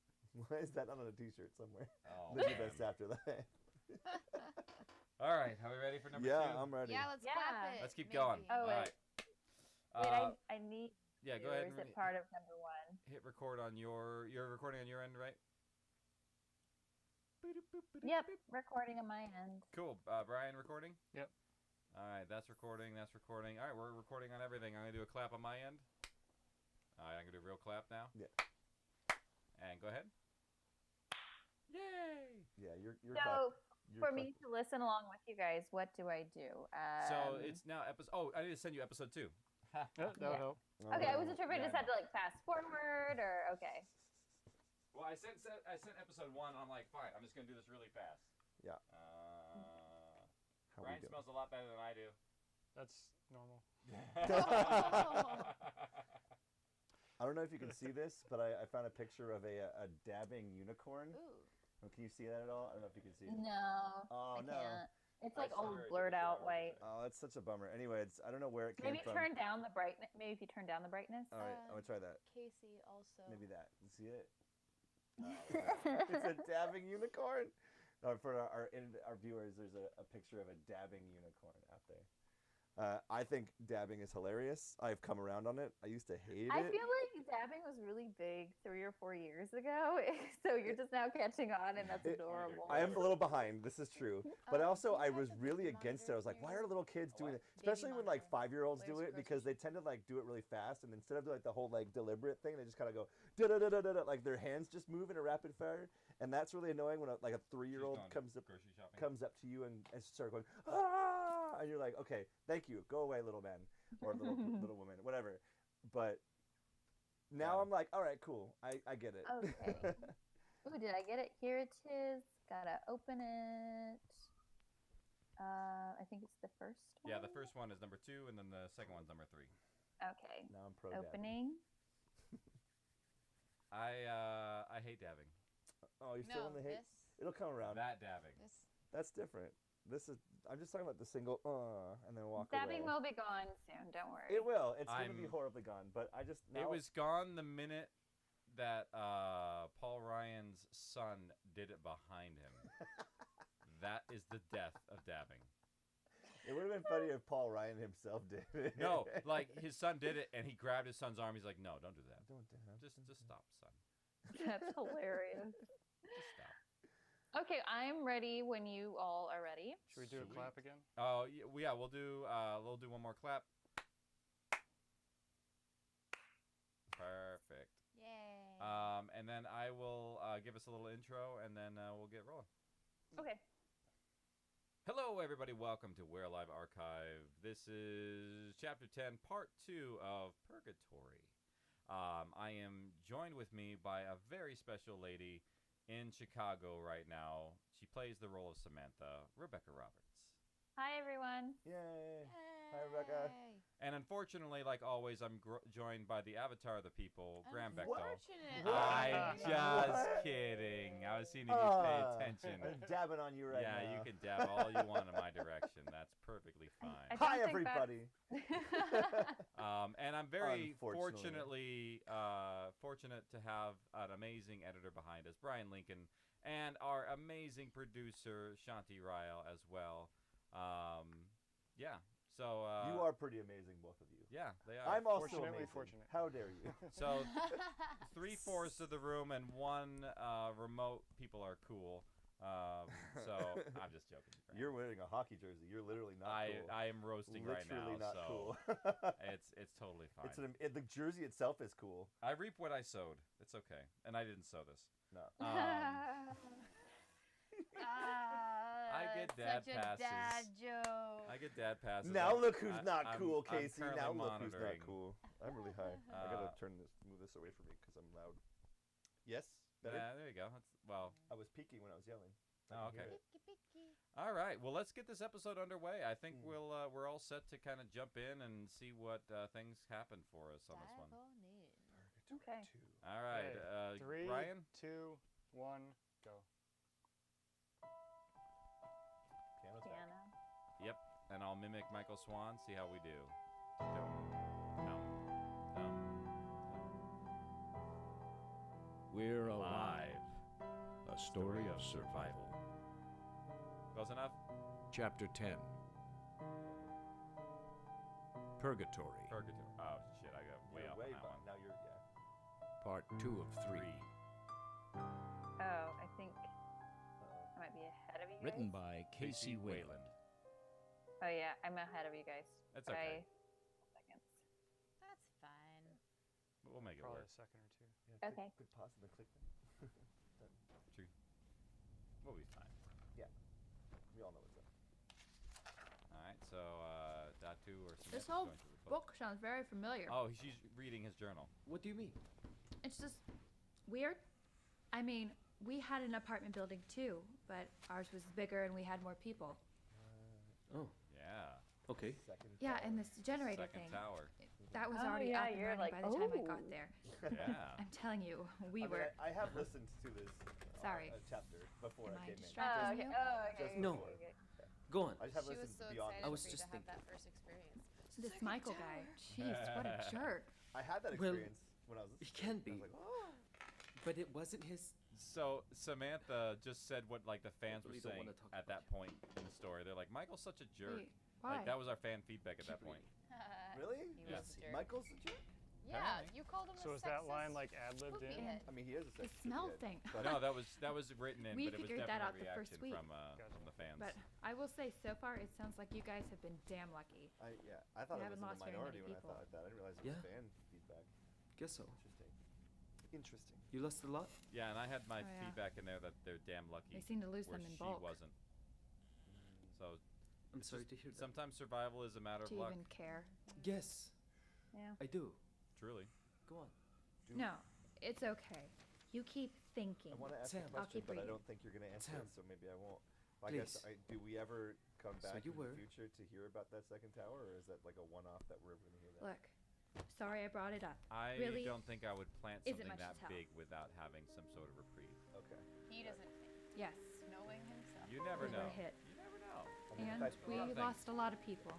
S5: Why is that on a t-shirt somewhere?
S3: Oh,
S5: Live your
S3: man.
S5: best afterlife.
S3: All right, are we ready for number 2?
S5: Yeah, I'm ready.
S2: Yeah, let's
S1: Yeah.
S2: clap it.
S3: Let's keep
S2: maybe.
S3: going.
S1: Oh,
S3: All
S1: wait.
S3: right.
S1: Wait, I need.
S3: Yeah, go
S1: Or
S3: ahead.
S1: is
S3: And
S1: it part of number 1?
S3: hit record on you're recording on your end, right?
S1: Yep, recording on my end.
S3: Cool. Brian, recording?
S4: Yep.
S3: All right, that's recording. That's recording. All right, we're recording on everything. I'm going to do a clap on my end. All right, I'm going to do a real clap now.
S5: Yeah.
S3: And go ahead. Yay!
S5: Yeah, you're
S1: So,
S5: you're
S1: for me to listen along with you guys, what do I do?
S3: So it's now episode... Oh, I need to send you episode 2.
S4: That would help.
S1: Okay, I wasn't sure if I just had to like fast forward or okay.
S3: Well, I sent episode 1, and I'm like, fine, I'm just going to do this really fast.
S5: Yeah.
S3: Brian smells a lot better than I do.
S4: That's normal.
S5: I don't know if you can see this, but I found a picture of a dabbing unicorn.
S2: Ooh.
S5: Can you see that at all? I don't know if you can see it.
S1: No.
S5: Oh,
S1: I
S5: no.
S1: can't. It's like
S3: That's
S1: all
S3: very
S1: blurred out white.
S5: Oh, that's such a bummer. Anyway, I don't know where it came
S1: Maybe
S5: from.
S1: turn down the brightness. Maybe if you turn down the brightness.
S5: All right, I'm gonna try that.
S2: Casey also.
S5: Maybe that. You see it? It's a dabbing unicorn. For our viewers, there's a picture of a dabbing unicorn out there. I think dabbing is hilarious. I've come around on it. I used to hate
S1: I
S5: it.
S1: feel like dabbing was really big 3 or 4 years ago, so you're just now catching on, and that's adorable.
S5: I am a little behind. This is true, but also I was really against it. I was like, why are little kids doing it? Especially when like 5-year-olds do it, because they tend to like do it really fast, and instead of like the whole like deliberate thing, they just kind of go da da da da da, like their hands just move in a rapid fire, and that's really annoying when a 3-year-old comes up to you and starts going ah, and you're like, okay, thank you, go away, little man or little woman, whatever. But now I'm like, all right, cool, I get it.
S1: Okay. Ooh, did I get it? Here it is. Gotta open it. I think it's the first one.
S3: Yeah, the first one is number 2, and then the second one's number 3.
S1: Okay.
S5: Now I'm pro
S1: opening.
S3: I hate dabbing.
S5: Oh, you're still in the hate? It'll come around.
S3: That dabbing.
S5: That's different. I'm just talking about the single and then walk
S1: Dabbing
S5: away.
S1: will be gone soon. Don't worry.
S5: It will. It's going to be horribly gone. But I just now...
S3: It was gone the minute that Paul Ryan's son did it behind him. That is the death of dabbing.
S5: It would have been funny if Paul Ryan himself did it.
S3: No, like his son did it, and he grabbed his son's arm. He's like, "No, don't do that.
S5: Don't do that.
S3: Just stop, son.
S1: That's hilarious.
S3: Just stop."
S1: Okay, I'm ready when you all are ready.
S4: Should we do a clap again?
S3: Oh yeah, we'll do one more clap. Perfect.
S2: Yay.
S3: And then I will give us a little intro, and then we'll get rolling.
S1: Okay.
S3: Hello, everybody. Welcome to We're Alive Archive. This is Chapter 10, Part 2 of Purgatory. I am joined with me by a very special lady in Chicago right now. She plays the role of Samantha, Rebekah Roberts.
S1: Hi, everyone.
S5: Yay. Hi, Rebekah.
S3: And unfortunately, like always, I'm joined by the avatar of the people, Graham Bechtel.
S2: Unfortunate.
S3: I'm just kidding. I was seeing if you pay attention.
S5: I'm dabbing on you right now.
S3: Yeah, you can dab all you want in my direction. That's perfectly fine.
S5: Hi, everybody.
S3: And I'm very
S5: Unfortunately.
S3: fortunate to have an amazing editor behind us, Brian Lincoln, and our amazing producer, Shanti Ryle, as well. Yeah. So
S5: you are pretty amazing, both of you.
S3: Yeah, they are.
S5: I'm also
S4: Fortunately
S5: amazing.
S4: fortunate.
S5: How dare you?
S3: So 3/4 of the room and 1 remote people are cool. So I'm just joking.
S5: You're wearing a hockey jersey. You're literally not cool.
S3: I am roasting right now.
S5: Literally not
S3: so
S5: cool.
S3: it's totally fine.
S5: The jersey itself is cool.
S3: I reap what I sowed. It's okay. And I didn't sow this.
S5: No.
S3: I get dad
S2: such
S3: passes.
S2: A dad joke.
S3: I get dad passes.
S5: Now look who's not cool,
S3: I'm
S5: Casey.
S3: currently
S5: Now look who's not
S3: monitoring.
S5: cool. I'm really high. I gotta move this away from me because I'm loud. Yes. Better?
S3: Yeah, there you go.
S5: I was peeking when I was yelling.
S3: Oh, okay.
S2: Picky, picky.
S3: All right. Well, let's get this episode underway. I think we're all set to kind of jump in and see what things happen for us on this one.
S1: Okay.
S3: All right.
S4: Okay. 3,
S3: Brian?
S4: 2, 1, go.
S1: Piano.
S3: Yep. And I'll mimic Michael Swan. See how we do. Dum, dum, dum, dum.
S6: We're alive. A story of survival.
S3: Close enough?
S6: Chapter 10. Purgatory.
S3: Purgatory. Oh, shit. I got way off on that one.
S5: Now you're,
S6: Part 2 of 3.
S1: Oh, I think. you
S6: Written
S1: guys?
S6: by Casey Wayland.
S1: Oh yeah, I'm ahead of you guys.
S3: That's
S1: by
S3: okay.
S1: Seconds.
S2: That's fine.
S3: We'll make it
S4: Probably
S3: work.
S4: a second or two.
S5: Yeah,
S1: Okay.
S5: Good pause and then click them.
S3: True. We'll be fine.
S5: We all know what's up.
S3: All right. So Datu or Samantha's
S8: This whole
S3: going through the book.
S8: book sounds very familiar.
S3: Oh, she's reading his journal.
S10: What do you mean?
S8: It's just weird. I mean, we had an apartment building too, but ours was bigger and we had more people.
S10: Oh,
S3: Yeah.
S10: okay.
S5: Second.
S8: Yeah,
S5: tower.
S8: and this generator
S3: Second
S8: thing.
S3: tower.
S8: That was
S1: Oh,
S8: already
S1: yeah,
S8: up and
S1: you're
S8: running
S1: like,
S8: by the time I got
S1: "Oh."
S8: there.
S3: Yeah.
S8: I'm telling you, we
S5: I mean,
S8: were.
S5: I have listened to this.
S8: Sorry.
S5: A chapter before
S8: Am
S5: I
S8: I
S5: came in.
S8: distracted?
S1: Oh, okay. Oh, okay.
S5: Just
S10: No.
S1: okay, okay.
S10: Go on.
S5: I just have
S2: She was
S5: listened
S2: so
S5: beyond.
S2: excited
S10: I was
S2: for you
S10: just
S2: to have
S10: thinking.
S2: that first experience.
S8: This Michael guy. Jeez, what a jerk.
S5: I had that
S10: Well,
S5: experience when I was.
S10: he can
S5: listening.
S10: be.
S5: I was like, oh.
S10: But it wasn't his.
S3: So Samantha just said what like the fans were
S10: really don't
S3: saying
S10: wanna talk
S3: at
S10: about
S3: that point in the story. They're like, Michael's such a jerk.
S8: Wait, why?
S3: Like that was our fan feedback at that
S10: Keep
S3: point.
S5: Really?
S2: He
S3: Yeah.
S2: was a jerk.
S5: Michael's a jerk?
S2: Yeah,
S3: Apparently.
S2: you called him
S4: So
S2: a
S4: is that line
S2: sexist
S4: like ad-libbed
S2: poopy
S4: in?
S2: head.
S5: I mean, he is a
S8: The
S5: sex
S8: smell
S5: idiot,
S8: thing.
S5: but-
S3: No, that was written in,
S8: We
S3: but it was
S8: figured that
S3: definitely
S8: out
S3: a
S8: the first
S3: reaction
S8: week.
S3: from the fans.
S8: But I will say, so far, it sounds like you guys have been damn lucky.
S5: I thought
S8: We
S5: I was in
S8: haven't
S5: the
S8: lost very
S5: minority
S8: many
S5: when I
S8: people.
S5: thought that. I didn't realize it
S10: Yeah.
S5: was fan feedback.
S10: Guess so.
S5: Interesting.
S10: You lost a lot?
S3: Yeah, and I had my
S8: Oh, yeah.
S3: feedback in there that they're damn lucky.
S8: They seem to lose
S3: where
S8: them in
S3: she
S8: bulk.
S3: wasn't. So
S10: I'm sorry to hear that.
S3: sometimes survival is a matter of
S8: Do you
S3: luck.
S8: even care?
S10: Yes,
S8: Yeah.
S10: I do.
S3: Truly.
S10: Go on.
S8: No, it's okay. You keep thinking.
S5: I want to ask
S10: Sam.
S5: a
S10: I'll
S5: question,
S8: keep
S5: but I
S8: reading.
S5: don't think you're going to answer
S10: Sam.
S5: it, so maybe I won't. I guess,
S10: Please.
S5: do we ever come
S10: So
S5: back
S10: you
S5: in
S10: were-
S5: the future to hear about that second tower, or is that like a one-off that we're ever going to hear that?
S8: Look, sorry I brought it up.
S3: I
S8: Really
S3: don't think I would plant
S8: isn't
S3: something
S8: much to
S3: that
S8: tell.
S3: big without having some sort of reprieve.
S5: Okay.
S2: He doesn't think.
S8: Yes,
S2: Knowing himself.
S3: You never
S8: we
S3: know.
S8: were hit,
S3: You never know.
S5: I mean,
S8: and
S5: that's
S8: we
S3: lot of things.
S8: lost a lot of people.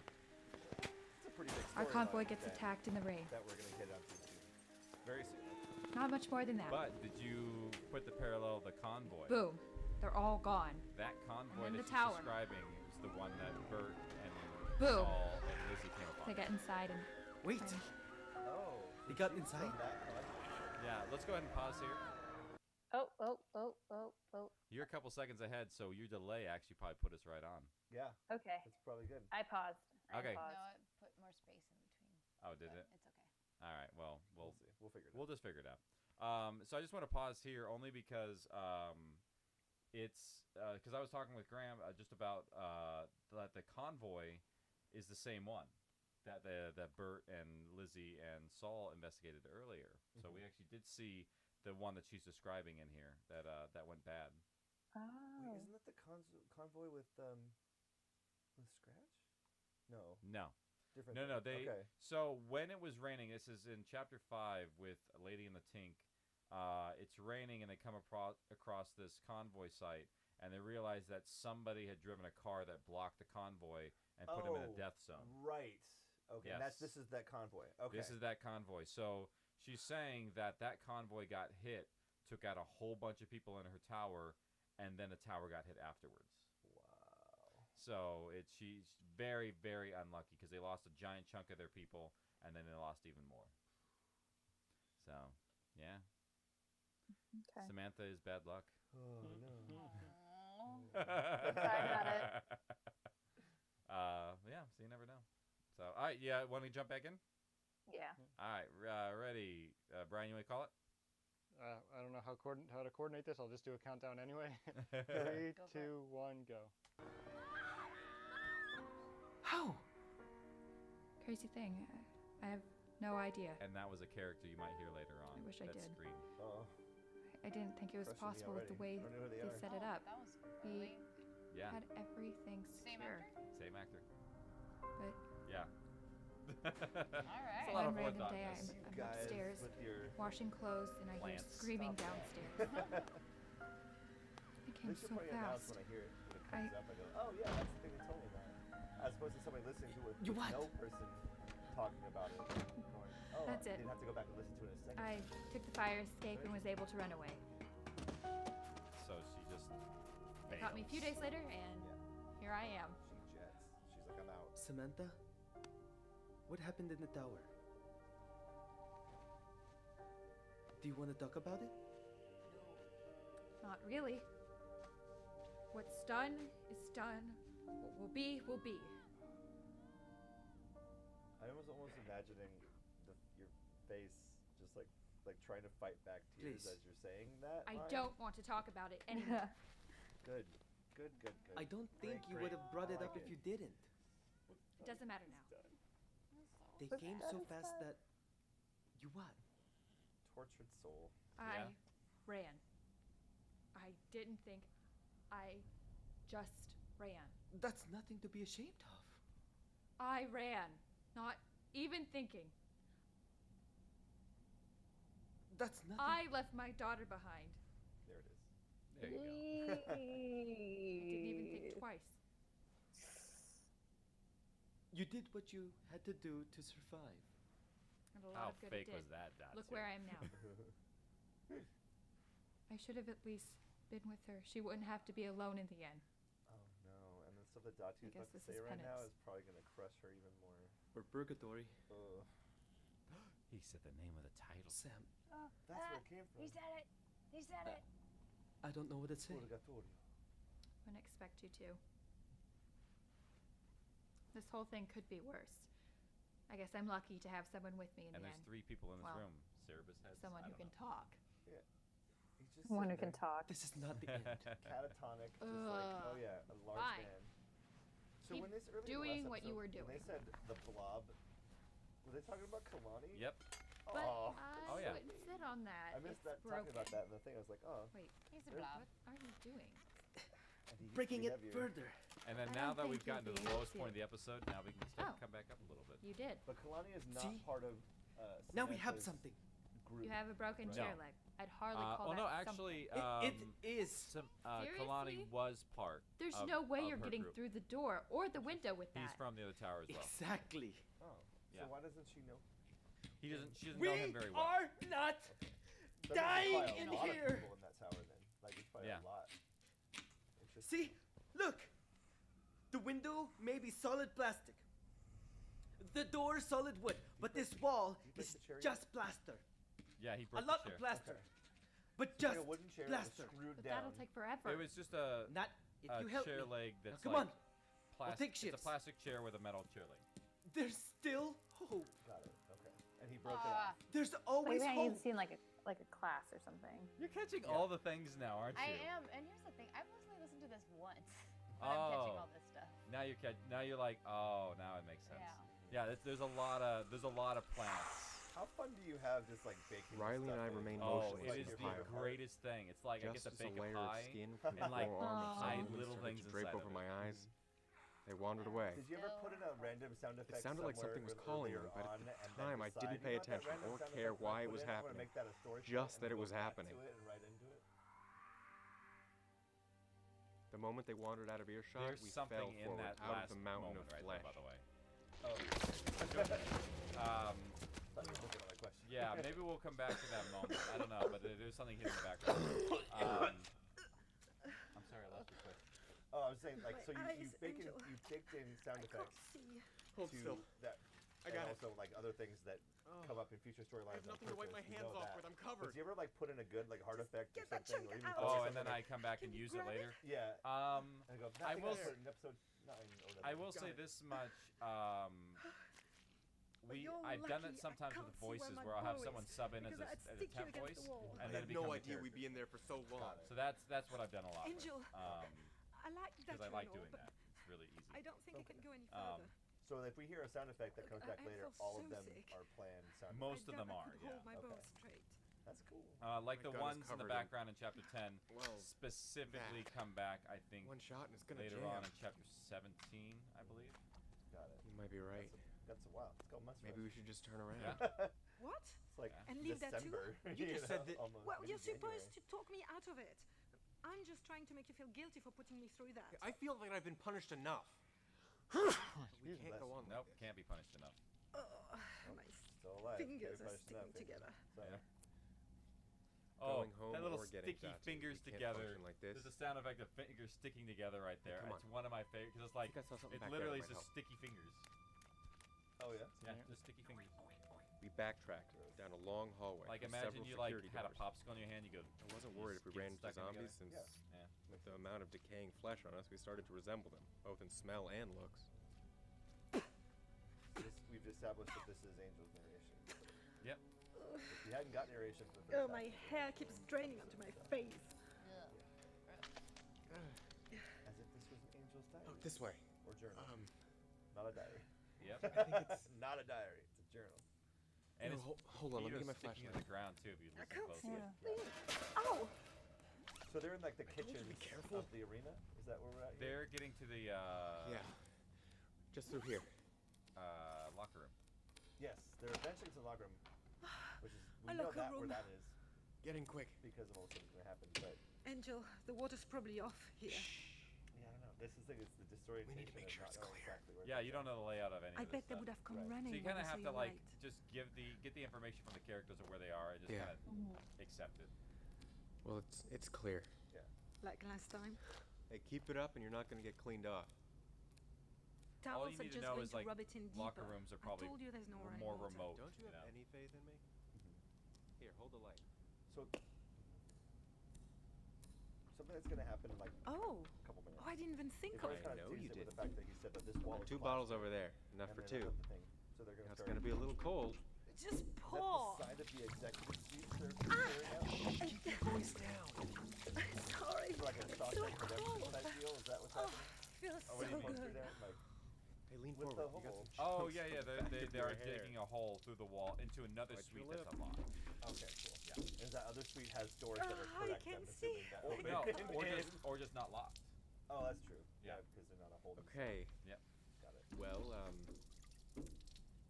S5: It's a pretty big
S8: Our
S5: storyline
S8: convoy gets
S5: that-
S8: attacked in the rain.
S5: That we're going to hit onto soon. Very soon.
S8: Not much more than that.
S3: But did you put the parallel of the convoy?
S8: Boom, they're all gone.
S3: That convoy
S8: then
S3: that
S8: the
S3: she's
S8: tower.
S3: describing is the one that Bert and
S8: Boom.
S3: Saul and Lizzie came upon.
S8: They get inside and
S10: Wait,
S5: Oh.
S10: he got
S5: From
S10: inside?
S5: that convoy?
S3: Yeah, let's go ahead and pause here.
S1: Oh.
S3: You're a couple seconds ahead, so your delay actually probably put us right on.
S5: Yeah,
S1: Okay.
S5: that's probably good.
S1: I paused.
S3: Okay.
S2: No,
S1: Paused.
S2: it put more space in between.
S3: Oh, did
S2: but
S3: it?
S2: It's okay.
S3: All right. Well,
S5: We'll see. We'll figure it
S3: we'll
S5: out.
S3: just figure it out. So I just want to pause here only because it's because I was talking with Graham just about that the convoy is the same one that that Bert and Lizzie and Saul investigated earlier. So we actually did see the one that she's describing in here that went bad.
S5: Wait,
S1: Oh.
S5: isn't that the convoy with Scratch? No,
S3: No.
S5: different.
S3: No,
S5: thing.
S3: they.
S5: Okay.
S3: So when it was raining, this is in chapter 5 with Lady in the Tink. It's raining, and they come across this convoy site, and they realize that somebody had driven a car that blocked the convoy and put him in a death zone.
S5: Right. Okay. And
S3: Yes.
S5: this is that convoy. Okay.
S3: This is that convoy. So she's saying that convoy got hit, took out a whole bunch of people in her tower, and then the tower got hit afterwards.
S5: Wow.
S3: So she's very, very unlucky because they lost a giant chunk of their people, and then they lost even more. So, yeah.
S1: Okay.
S3: Samantha is bad luck.
S5: Oh no.
S1: Sorry about it.
S3: Yeah, so you never know. So, all right, yeah, want to jump back in?
S1: Yeah.
S3: All right, ready. Brian, you want to call it?
S4: I don't know how to coordinate this. I'll just do a countdown anyway. 3,
S2: Go for
S4: 2, 1, go.
S10: How?
S8: crazy thing. I have no idea.
S3: And that was a character you might hear later on.
S8: I wish I
S3: that
S8: did.
S3: Scream.
S5: Oh.
S8: I didn't think it was
S5: Crushing me
S8: possible with the
S5: already.
S8: way
S5: I don't know who they
S8: they
S5: are.
S8: set it up.
S2: That was
S8: We
S2: early.
S3: Yeah,
S8: had everything
S2: Same
S8: secure.
S2: actor?
S3: same actor.
S8: But
S3: Yeah.
S2: All right.
S3: It's a lot
S8: one
S3: of
S8: random
S3: forethought,
S8: day,
S3: this.
S8: I'm
S5: Guys
S8: upstairs
S5: with your.
S8: washing clothes, and I hear
S3: Plants.
S8: screaming
S5: Stop.
S8: downstairs. It
S5: They
S8: came
S5: should
S8: so
S5: probably announce
S8: fast.
S5: when I hear it. When it comes up, I go, oh yeah, that's the thing they told me about. As opposed to somebody listening to it
S10: You
S5: with
S10: what?
S5: no person talking about it. Going, oh,
S8: That's it.
S5: They'd have to go back and listen to it in a second.
S8: I took the fire escape and was able to run away.
S3: So she just.
S8: They caught me a few days later, and here I am.
S5: She jets. She's like, I'm out.
S10: Samantha? What happened in the tower? Do you want to talk about it?
S8: Not really. What's done is done. What will be, will be.
S5: I was almost imagining your face just like trying to fight back tears
S7: Please.
S5: as you're saying that.
S8: I
S5: line.
S8: don't want to talk about it anymore.
S5: Good.
S7: I don't think
S5: Great,
S7: you would have brought it
S5: I
S7: up
S5: like
S7: if
S5: it.
S7: you didn't.
S8: It doesn't matter now.
S7: They came so fast that... You what?
S5: Tortured soul.
S8: I ran. I didn't think. I just ran.
S7: That's nothing to be ashamed of.
S8: I ran, not even thinking.
S7: That's nothing.
S8: I left my daughter behind.
S5: There it is.
S6: There you go.
S8: I didn't even think twice.
S7: You did what you had to do to survive.
S8: And a
S6: How
S8: lot of good
S6: fake
S8: it did.
S6: was that, Dotsie?
S8: Look where I am now. I should have at least been with her. She wouldn't have to be alone in the end.
S5: Oh no! And the stuff that Dottie is
S8: I
S5: about
S8: guess
S5: to
S8: this
S5: say
S8: is
S5: right now
S8: penance.
S5: is probably gonna crush her even more.
S7: Or Purgatory.
S5: Ugh.
S6: He said the name of the title.
S7: Sam,
S5: That's where it came from.
S9: He said it. He said it.
S7: I don't know what to say.
S5: Purgatorio.
S8: Wouldn't expect you to. This whole thing could be worse. I guess I'm lucky to have someone with me in
S6: And
S8: the
S6: there's
S8: end.
S6: 3 people in this
S8: Well,
S6: room. Cerebus has
S8: Someone
S6: I
S8: who
S6: don't
S8: can
S6: know.
S8: talk.
S5: He's just
S1: One who
S5: sitting
S1: can
S5: there,
S1: talk.
S7: This is not the end.
S5: catatonic, just like, oh yeah, a large
S8: Fine.
S5: man. So
S8: Keep
S5: when this earlier
S8: doing
S5: last
S8: what you
S5: episode,
S8: were
S5: when they said the blob, were they talking about Kalani?
S6: Yep.
S8: But
S5: Oh,
S8: I
S6: Oh, yeah.
S8: wouldn't sit on that.
S5: I missed
S8: It's
S5: that
S8: broken.
S5: talking about that in the thing. I was like, oh.
S8: Wait,
S9: He's a
S5: There's-
S9: blob.
S8: what are you doing?
S5: and he used to
S7: Breaking
S5: be
S7: it
S5: heavier.
S7: further.
S6: And then
S8: I
S6: now
S8: don't
S6: that we've
S8: think
S6: gotten to
S8: you'll
S6: the
S8: be
S6: lowest
S8: able
S6: point of
S8: to.
S6: the episode, now we can start to
S8: Oh.
S6: come back up a little bit.
S8: You did.
S5: But Kalani is not
S7: See?
S5: part of.
S7: Now we have
S5: Samantha's
S7: something.
S5: Group.
S8: You have a broken
S5: Right.
S8: chair
S6: No.
S8: leg. I'd hardly call
S6: Oh
S8: that
S6: no,
S8: something.
S6: actually,
S7: It is.
S6: Kalani
S8: Seriously?
S6: was part.
S8: There's
S6: of,
S8: no way
S6: of
S8: you're
S6: her
S8: getting
S6: group.
S8: through the door or the window with
S6: He's
S8: that.
S6: from the other tower as well.
S7: Exactly.
S5: Oh.
S6: Yeah.
S5: So why doesn't she know?
S6: She doesn't
S7: We
S6: know him very well.
S7: are not
S5: That
S7: dying
S5: means there's
S7: in
S5: probably a lot
S7: here.
S5: of people in that tower then. Like it's probably
S6: Yeah.
S5: a lot. Interesting.
S7: See? Look. The window may be solid plastic. The door solid wood, but this wall
S5: you break
S7: is
S5: the chair yet?
S7: just plaster.
S6: Yeah, he
S7: A
S6: broke
S7: lot
S6: the chair.
S7: of plaster.
S5: Okay.
S7: But
S5: It's
S7: just
S5: like a wooden chair
S7: plaster.
S5: that was screwed
S8: But
S5: down.
S8: that'll take forever.
S6: It was just a,
S7: Not if
S6: a
S7: you help
S6: chair
S7: me.
S6: leg that's
S7: come
S6: like
S7: on.
S6: plastic.
S7: take
S6: It's
S7: shifts.
S6: a plastic chair with a metal chair leg.
S7: There's still hope.
S5: Got it. Okay. And he broke it off.
S7: There's
S1: Maybe
S7: always
S1: I
S7: hope.
S1: need seen like a class or something.
S6: You're catching all the things now, aren't you?
S9: I am, and here's the thing. I've mostly listened to this once, but I'm catching
S6: Oh.
S9: all this stuff.
S6: Now you're like, oh, now it makes sense.
S9: Yeah.
S6: Yeah, there's a lot of plants.
S5: How fun do you have just like baking?
S10: Riley and
S5: stuff
S10: I
S5: in?
S10: remain
S6: Oh,
S10: motionless
S6: it
S5: like
S6: is
S5: your
S6: the
S5: favorite part?
S6: greatest thing. It's like I get
S10: Just
S6: to
S10: as a
S6: bake a
S10: layer of
S6: pie
S10: skin from the
S6: and like
S10: forearm of
S6: hide
S10: someone
S6: little
S10: started
S6: things
S10: to drape
S6: inside
S10: over
S6: of
S10: my
S6: it.
S10: eyes. They wandered away.
S5: Did you ever put in a random sound effect?
S10: sounded like
S5: somewhere
S10: something was
S5: ear-
S10: calling me,
S5: earlier
S10: but at
S5: on
S10: the
S5: and then
S10: time I
S5: decide,
S10: didn't
S5: you
S10: pay
S5: know what, that
S10: attention
S5: random
S10: or
S5: sound
S10: care
S5: effect
S10: why
S5: I
S10: it
S5: put
S10: was
S5: in, I wanna
S10: happening,
S5: make that a story point
S10: just
S5: and
S10: that it
S5: go
S10: was
S5: back to
S10: happening.
S5: it and right into it.
S10: The moment they wandered out of earshot,
S6: There's
S10: we
S6: something
S10: fell
S6: in
S10: forward
S6: that
S10: out
S6: last
S10: of the mountain
S6: moment
S10: of
S6: right
S10: flesh.
S6: there, by the way.
S5: Oh. Thought you were looking at my question.
S6: Yeah, maybe we'll come back to that moment. I don't know, but there's something here in the background. I'm sorry, I lost your question.
S5: Oh, I was saying like so
S11: My
S5: you
S11: eyes,
S5: baked
S11: Angel.
S5: you baked in sound effects
S11: See.
S10: Hold
S5: to
S10: still.
S5: that.
S10: I
S5: and
S10: got it.
S5: also like other things that come up in future storylines.
S10: I have nothing to wipe my hands off with. I'm covered.
S5: But do you ever like put in a good like hard effect or
S11: get that
S5: something, or
S11: chunk
S5: even
S11: out.
S5: throw
S6: Oh, and
S5: something
S6: then I
S5: like,
S6: come back and
S11: Can you
S6: use it
S11: grab
S6: later.
S5: yeah.
S6: Um,
S5: And I go.
S6: I will
S5: I
S6: s-
S5: in episode 9 or whatever.
S6: I will
S10: Got
S6: say
S10: it.
S6: this much.
S11: You're
S6: I've done it
S11: lucky. I
S6: sometimes
S11: can't
S6: with
S11: see where
S6: voices
S11: my
S6: where I'll have
S11: bow
S6: someone
S11: is,
S6: sub in as
S11: because
S6: a,
S11: I'd
S6: as a
S11: stick you
S6: temp
S11: against
S6: voice,
S11: the wall.
S6: and
S10: I
S6: then
S10: had
S6: it
S10: no
S6: becomes a
S10: idea we'd
S6: character.
S10: be in there for so long.
S5: Got it.
S6: So that's what I've done a lot
S11: Angel,
S6: with.
S11: I like that.
S6: Because I
S11: you
S6: like
S11: know,
S6: doing
S11: but
S6: that. It's really easy.
S11: I don't think I can go any
S6: Um,
S11: further.
S5: So if we hear a sound effect that comes back
S11: I
S5: later,
S11: feel
S5: all
S11: so
S5: of them
S11: sick.
S5: are planned sound effects.
S6: Most
S11: I
S6: of them
S11: doubt I
S6: are,
S11: could
S6: yeah.
S11: hold my bow
S5: Okay.
S11: straight.
S5: That's cool.
S6: Like
S10: My
S6: the
S10: gun is
S6: ones in the
S10: covered in-
S6: background in chapter 10
S10: Well,
S6: specifically
S10: that.
S6: come back, I think,
S10: One shot and it's gonna
S6: later
S10: jam.
S6: on in chapter 17, I believe.
S5: Got it.
S10: You might be right.
S5: That's a wow. It's called months.
S10: Maybe we should just turn around.
S6: Yeah.
S11: What?
S5: It's like
S6: Yeah.
S11: And leave that too?
S5: December.
S10: You just said that-
S5: Almost.
S11: Well,
S5: Maybe
S11: you're supposed
S5: January.
S11: to talk me out of it. I'm just trying to make you feel guilty for putting me through that.
S10: I feel like I've been punished enough. we
S5: Jesus,
S10: can't go
S5: that's-
S10: on like
S6: Nope,
S10: this.
S6: can't be punished enough.
S11: My
S5: Still alive.
S11: fingers
S5: Can't be
S11: are
S5: punished
S11: sticking
S5: enough,
S11: together.
S5: So,
S6: Yeah. Oh,
S10: Going home
S6: that little
S10: or getting
S6: sticky
S10: tattoos.
S6: fingers
S10: We can't
S6: together.
S10: function like this.
S6: There's a sound effect of fingers sticking together right there.
S10: come
S6: It's
S10: on.
S6: one of my favorites because it's like
S10: think I saw something
S6: it
S10: back there that
S6: literally is
S10: might
S6: just
S10: help.
S6: sticky fingers.
S5: Oh yeah.
S6: Yeah, just sticky fingers.
S10: We backtracked down a long hallway.
S6: Like
S10: with
S6: imagine
S10: several
S6: you like
S10: security
S6: had a
S10: guards.
S6: popsicle in your hand. You go.
S10: I wasn't
S6: your
S10: worried if we
S6: skin
S10: ran into
S6: stuck in
S10: zombies
S6: together.
S10: since
S5: Yeah.
S6: Yeah.
S10: With the amount of decaying flesh on us, we started to resemble them, both in smell and looks.
S5: We've established that this is Angel's narration.
S6: Yep.
S5: If you hadn't got narration for the first
S11: Oh,
S5: half,
S11: my hair keeps draining onto my face.
S5: as if this was an Angel's diary.
S10: Oh, this way.
S5: Or journal. Not a diary.
S6: Yep.
S10: I think it's...
S5: Not a diary. It's a journal.
S6: And
S10: No,
S6: it's
S10: hold on, let me
S6: feet
S10: get
S6: are
S10: my
S6: sticking
S10: flashlight.
S6: to the ground too. If you
S11: I
S6: listen
S11: can't
S6: closely.
S11: see. Oh!
S5: So they're in like the
S10: told you to
S5: kitchen
S10: be careful.
S5: of the arena. Is that where we're at? Here?
S6: They're getting to the
S10: Yeah. Just through here.
S6: locker room.
S5: Yes, they're eventually to the locker room, which is we
S11: A
S5: know
S11: locker
S5: that where
S11: room.
S5: that is
S10: Getting quick.
S5: because of all the things that happened. But
S11: Angel, the water's probably off here.
S5: yeah, I don't know. This is the thing. It's the disorientation.
S10: We need to make
S5: of
S10: sure
S5: not
S10: it's
S5: knowing
S10: clear.
S5: Exactly where
S6: Yeah,
S5: things
S6: you don't
S5: are.
S6: know the layout of any
S11: I
S6: of this
S11: bet they
S6: stuff.
S11: would have come
S5: Right.
S11: running.
S6: So you
S11: when
S6: kind of
S11: I
S6: have
S11: saw
S6: to
S11: your
S6: like
S11: light.
S6: just get the information from the characters of where they are and just
S10: Yeah.
S6: kind of accept it.
S10: Well, it's clear.
S11: Like last time.
S10: Hey, keep it up and you're not going to get cleaned off.
S6: All
S11: Towels
S6: you
S11: are
S6: need to
S11: just
S6: know
S11: going
S6: is
S11: to
S6: like
S11: rub it in deeper.
S6: locker rooms are probably
S11: I told you there's no running
S6: more
S11: water.
S6: remote.
S10: Don't you have
S6: know?
S10: any faith in me? Here, hold the light.
S5: So something that's gonna happen in like
S11: Oh.
S5: a couple minutes.
S11: Oh, I didn't even think
S5: He's
S11: of
S5: always
S11: it.
S5: kind of
S10: know you
S5: teased it with
S10: didn't.
S5: the fact that he said that this wall is
S10: Two
S5: collapsing,
S10: bottles over there. Enough
S5: and
S10: for
S5: then
S10: two.
S5: that's the thing. So they're gonna
S10: Now it's
S5: start.
S10: going to be a little cold.
S11: Just
S5: Is that
S11: pour.
S5: the side of the executive suite they're clearing out?
S10: Keep your voice down.
S11: Sorry.
S5: For like a
S11: It's
S5: Shawshank
S11: so
S5: Redemption
S11: cold.
S5: type deal? Is that what's
S11: Oh,
S5: happening?
S11: feels
S5: Oh,
S11: so
S5: when you poster
S11: good.
S5: down, like
S10: Hey, lean
S5: With
S10: forward.
S5: the
S10: You got
S5: hole.
S10: some
S6: Oh
S10: chunks
S6: yeah,
S10: back
S6: they
S10: of
S6: are
S10: your hair.
S6: digging a hole through the wall into another
S10: Bite your
S6: suite that's
S10: lip.
S6: unlocked.
S5: okay, cool. Yeah. And that other suite has doors that are
S11: Oh, I
S5: correct.
S11: can
S5: I'm
S11: see.
S5: assuming that.
S6: Or,
S5: open
S6: no,
S5: in.
S6: or just not locked.
S5: Oh, that's true.
S6: Yeah.
S5: Because they're not a hold.
S10: Okay.
S6: Yep.
S5: Got it.
S10: Well,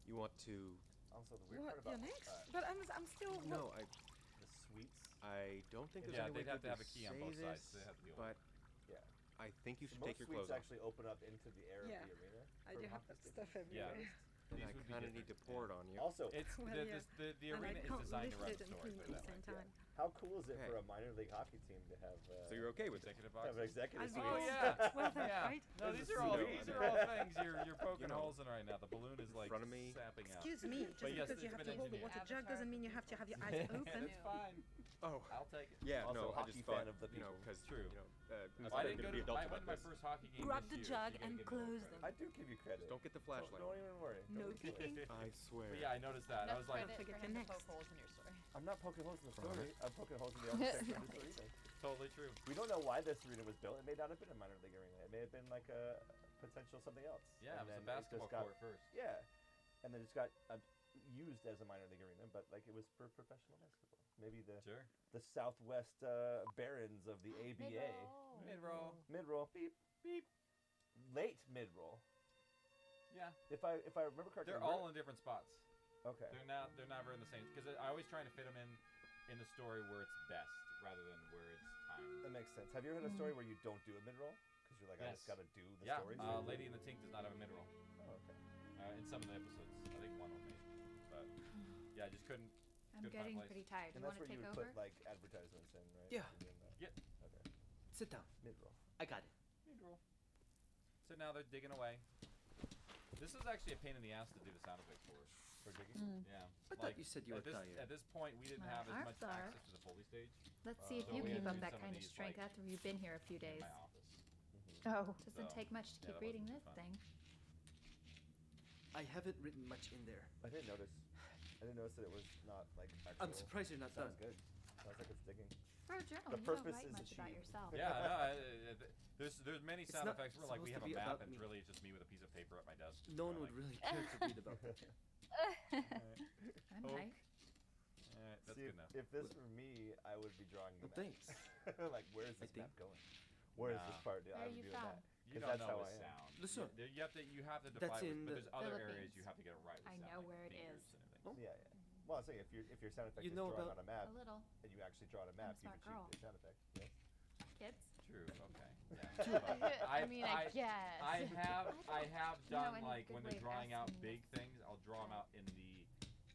S10: you want to...
S5: Also, the weird
S11: What?
S5: part about
S11: You're next? But I'm still.
S10: No,
S5: the suites.
S10: I don't think there's
S6: Yeah,
S10: any way
S6: they'd have
S10: good
S6: to have a key on
S10: say
S6: both sides.
S10: this,
S6: They have to be
S10: but
S5: Yeah.
S10: I think you should
S5: Most
S10: take your
S5: suites
S10: clothes off.
S5: actually open up into the air
S11: Yeah.
S5: of the arena.
S11: I
S5: for
S11: do have
S5: hockey
S11: that
S5: sticks.
S11: stuff
S6: Yeah.
S11: everywhere.
S10: And I
S6: These would be
S10: kind of need to
S6: different,
S10: pour
S6: yeah.
S10: it on you.
S5: Also,
S6: It's
S11: Well,
S6: the,
S11: yeah.
S6: the
S11: And I
S6: arena is
S11: can't
S6: designed to
S11: lift
S6: run
S11: it
S6: the
S11: and
S6: story.
S11: clean
S6: Put
S11: it
S6: it
S11: at
S6: that
S11: the
S6: way.
S11: same time.
S5: how cool is it
S10: Hey.
S5: for a minor league hockey team to have?
S10: So you're okay with it?
S6: Executive
S5: have an
S6: boxes.
S5: executive
S11: I'll
S5: suite?
S6: Oh
S11: be
S6: yeah.
S11: well then,
S6: Yeah.
S11: right?
S6: No,
S5: In
S6: these
S5: the
S6: are all
S5: suite.
S6: these are all things you're poking
S10: know,
S6: holes in right now. The balloon is like
S10: front of me.
S6: sapping out.
S11: Excuse me, just
S6: But yes,
S11: because you
S6: it's
S11: have
S6: been
S11: to hold the
S6: engineered.
S11: water jug doesn't mean you have to have your eyes open.
S6: It's fine.
S10: Oh,
S6: I'll take it.
S10: yeah,
S5: Also
S10: no, I
S5: hockey
S10: just
S5: fan
S10: thought,
S5: of the
S10: you know,
S5: people.
S10: because,
S6: True.
S10: they're
S6: I didn't
S10: going to
S6: go
S10: be
S6: to.
S10: adults
S6: I went
S10: about
S6: to my
S10: this.
S6: first hockey game
S11: Grab
S6: this
S11: the
S6: year,
S11: jug
S6: so you gotta
S11: and
S6: give me more
S11: close
S6: credit.
S11: them.
S5: I do give you credit.
S10: Don't get the flashlight.
S5: Don't even worry.
S11: No
S5: Don't even worry.
S11: peeking.
S10: I swear.
S6: But yeah, I noticed that. I was like,
S2: credit
S11: forget
S2: for
S11: the
S2: him to
S11: next.
S2: poke holes in your story.
S5: I'm not poking holes in the
S10: Right.
S5: story. I'm poking holes in the architecture of this arena.
S6: totally true.
S5: We don't know why this arena was built. It may not have been a minor league arena. It may have been like a potential something else.
S6: Yeah,
S5: And
S6: it was a
S5: then
S6: basketball
S5: just got,
S6: court first.
S5: Yeah, and then it just got used as a minor league arena, but like it was for professional basketball. Maybe
S6: Sure.
S5: the Southwest Barons of the ABA.
S6: Mid-roll.
S5: Mid-roll. Beep beep. Late mid-roll.
S6: Yeah.
S5: If I remember correctly,
S6: They're all in different spots.
S5: okay.
S6: They're never in the same because I always try to fit them in the story where it's best rather than where it's timed.
S5: That makes sense. Have you ever had a story where you don't do a mid-roll because you're like, I
S6: Yes.
S5: just gotta do the
S6: Yeah,
S5: story?
S6: Lady in the Tink does not have a mid-roll
S5: Oh, okay.
S6: in some of the episodes. I think one only, but yeah, I just couldn't.
S8: I'm
S6: Couldn't find a
S8: getting
S6: place.
S8: pretty tired.
S5: And
S8: You
S5: that's
S8: want to
S5: where you
S8: take
S5: would
S8: over?
S5: put like advertisements in, right?
S7: Yeah.
S5: You're doing that.
S6: Yeah.
S5: Okay.
S7: Sit down.
S5: Mid-roll.
S7: I got it.
S6: Mid-roll. So now they're digging away. This is actually a pain in the ass to do the sound effects for.
S5: For digging?
S6: Yeah.
S7: I thought you said you were
S6: at this,
S7: tired.
S6: At this point, we didn't
S8: My
S6: have as
S8: arms
S6: much
S8: are.
S6: access to the Foley stage.
S8: Let's see if
S6: So
S8: you
S6: we
S8: keep
S6: had
S8: up
S6: to do
S8: that
S6: some of
S8: kind of
S6: these,
S8: strength
S6: like,
S8: after you've been here a few
S6: in
S8: days.
S6: my office.
S1: Oh.
S8: Doesn't
S6: So,
S8: take much to
S6: yeah,
S8: keep
S6: that
S8: reading
S6: wasn't
S8: this
S6: fun.
S8: thing.
S7: I haven't written much in there.
S5: I didn't notice. I didn't notice that it was not like actual.
S7: I'm surprised you're not
S5: Sounds
S7: done.
S5: good. Sounds like it's digging.
S8: For a journal,
S5: The
S8: you
S5: purpose
S8: don't write
S5: is
S8: much about
S5: achieved.
S8: yourself.
S6: Yeah, no, there's many
S7: It's
S6: sound
S7: not
S6: effects where like we have
S7: supposed
S6: a
S7: to be
S6: map
S7: about
S6: and
S7: me.
S6: really it's just me with a piece of paper at my desk.
S7: No one
S6: going
S7: would
S6: like,
S7: really care to read about that.
S8: I
S6: Oh.
S8: might.
S6: Alright, that's
S5: See,
S6: good enough.
S5: if this were me, I would be drawing the
S7: Well,
S5: map.
S7: thanks.
S5: Like, where's
S7: I
S5: this map
S7: think-
S5: going? Where is this
S6: Nah.
S5: part?
S8: Where
S5: I
S8: are
S5: would
S8: you
S5: be
S8: from?
S5: doing that.
S6: You
S5: 'Cause
S6: don't
S5: that's
S6: know
S5: how
S6: with
S5: I am.
S6: sound.
S7: Listen.
S6: You have to
S7: That's
S6: defy it,
S7: in
S6: but
S7: the
S6: there's other areas
S8: Philippines.
S6: you have to get it right. With
S8: I
S6: sound,
S8: know
S6: like
S8: where it
S6: fingers
S8: is.
S6: and everything.
S7: Oh.
S5: Yeah, yeah. Well, I'm saying if your sound effect
S7: You
S5: is
S7: know
S5: drawing
S7: about-
S5: on a map
S8: A little.
S5: and you actually draw on a map, you've
S8: smart
S5: achieved
S8: girl.
S5: your sound effect. Yes.
S8: Kids?
S6: True. Okay. Yeah.
S2: I mean, I guess.
S6: I have
S8: You know,
S6: done
S8: any
S6: like
S8: good
S6: when
S8: way
S6: they're
S8: of
S6: drawing out
S8: asking
S6: big
S8: this.
S6: things, I'll draw them out in the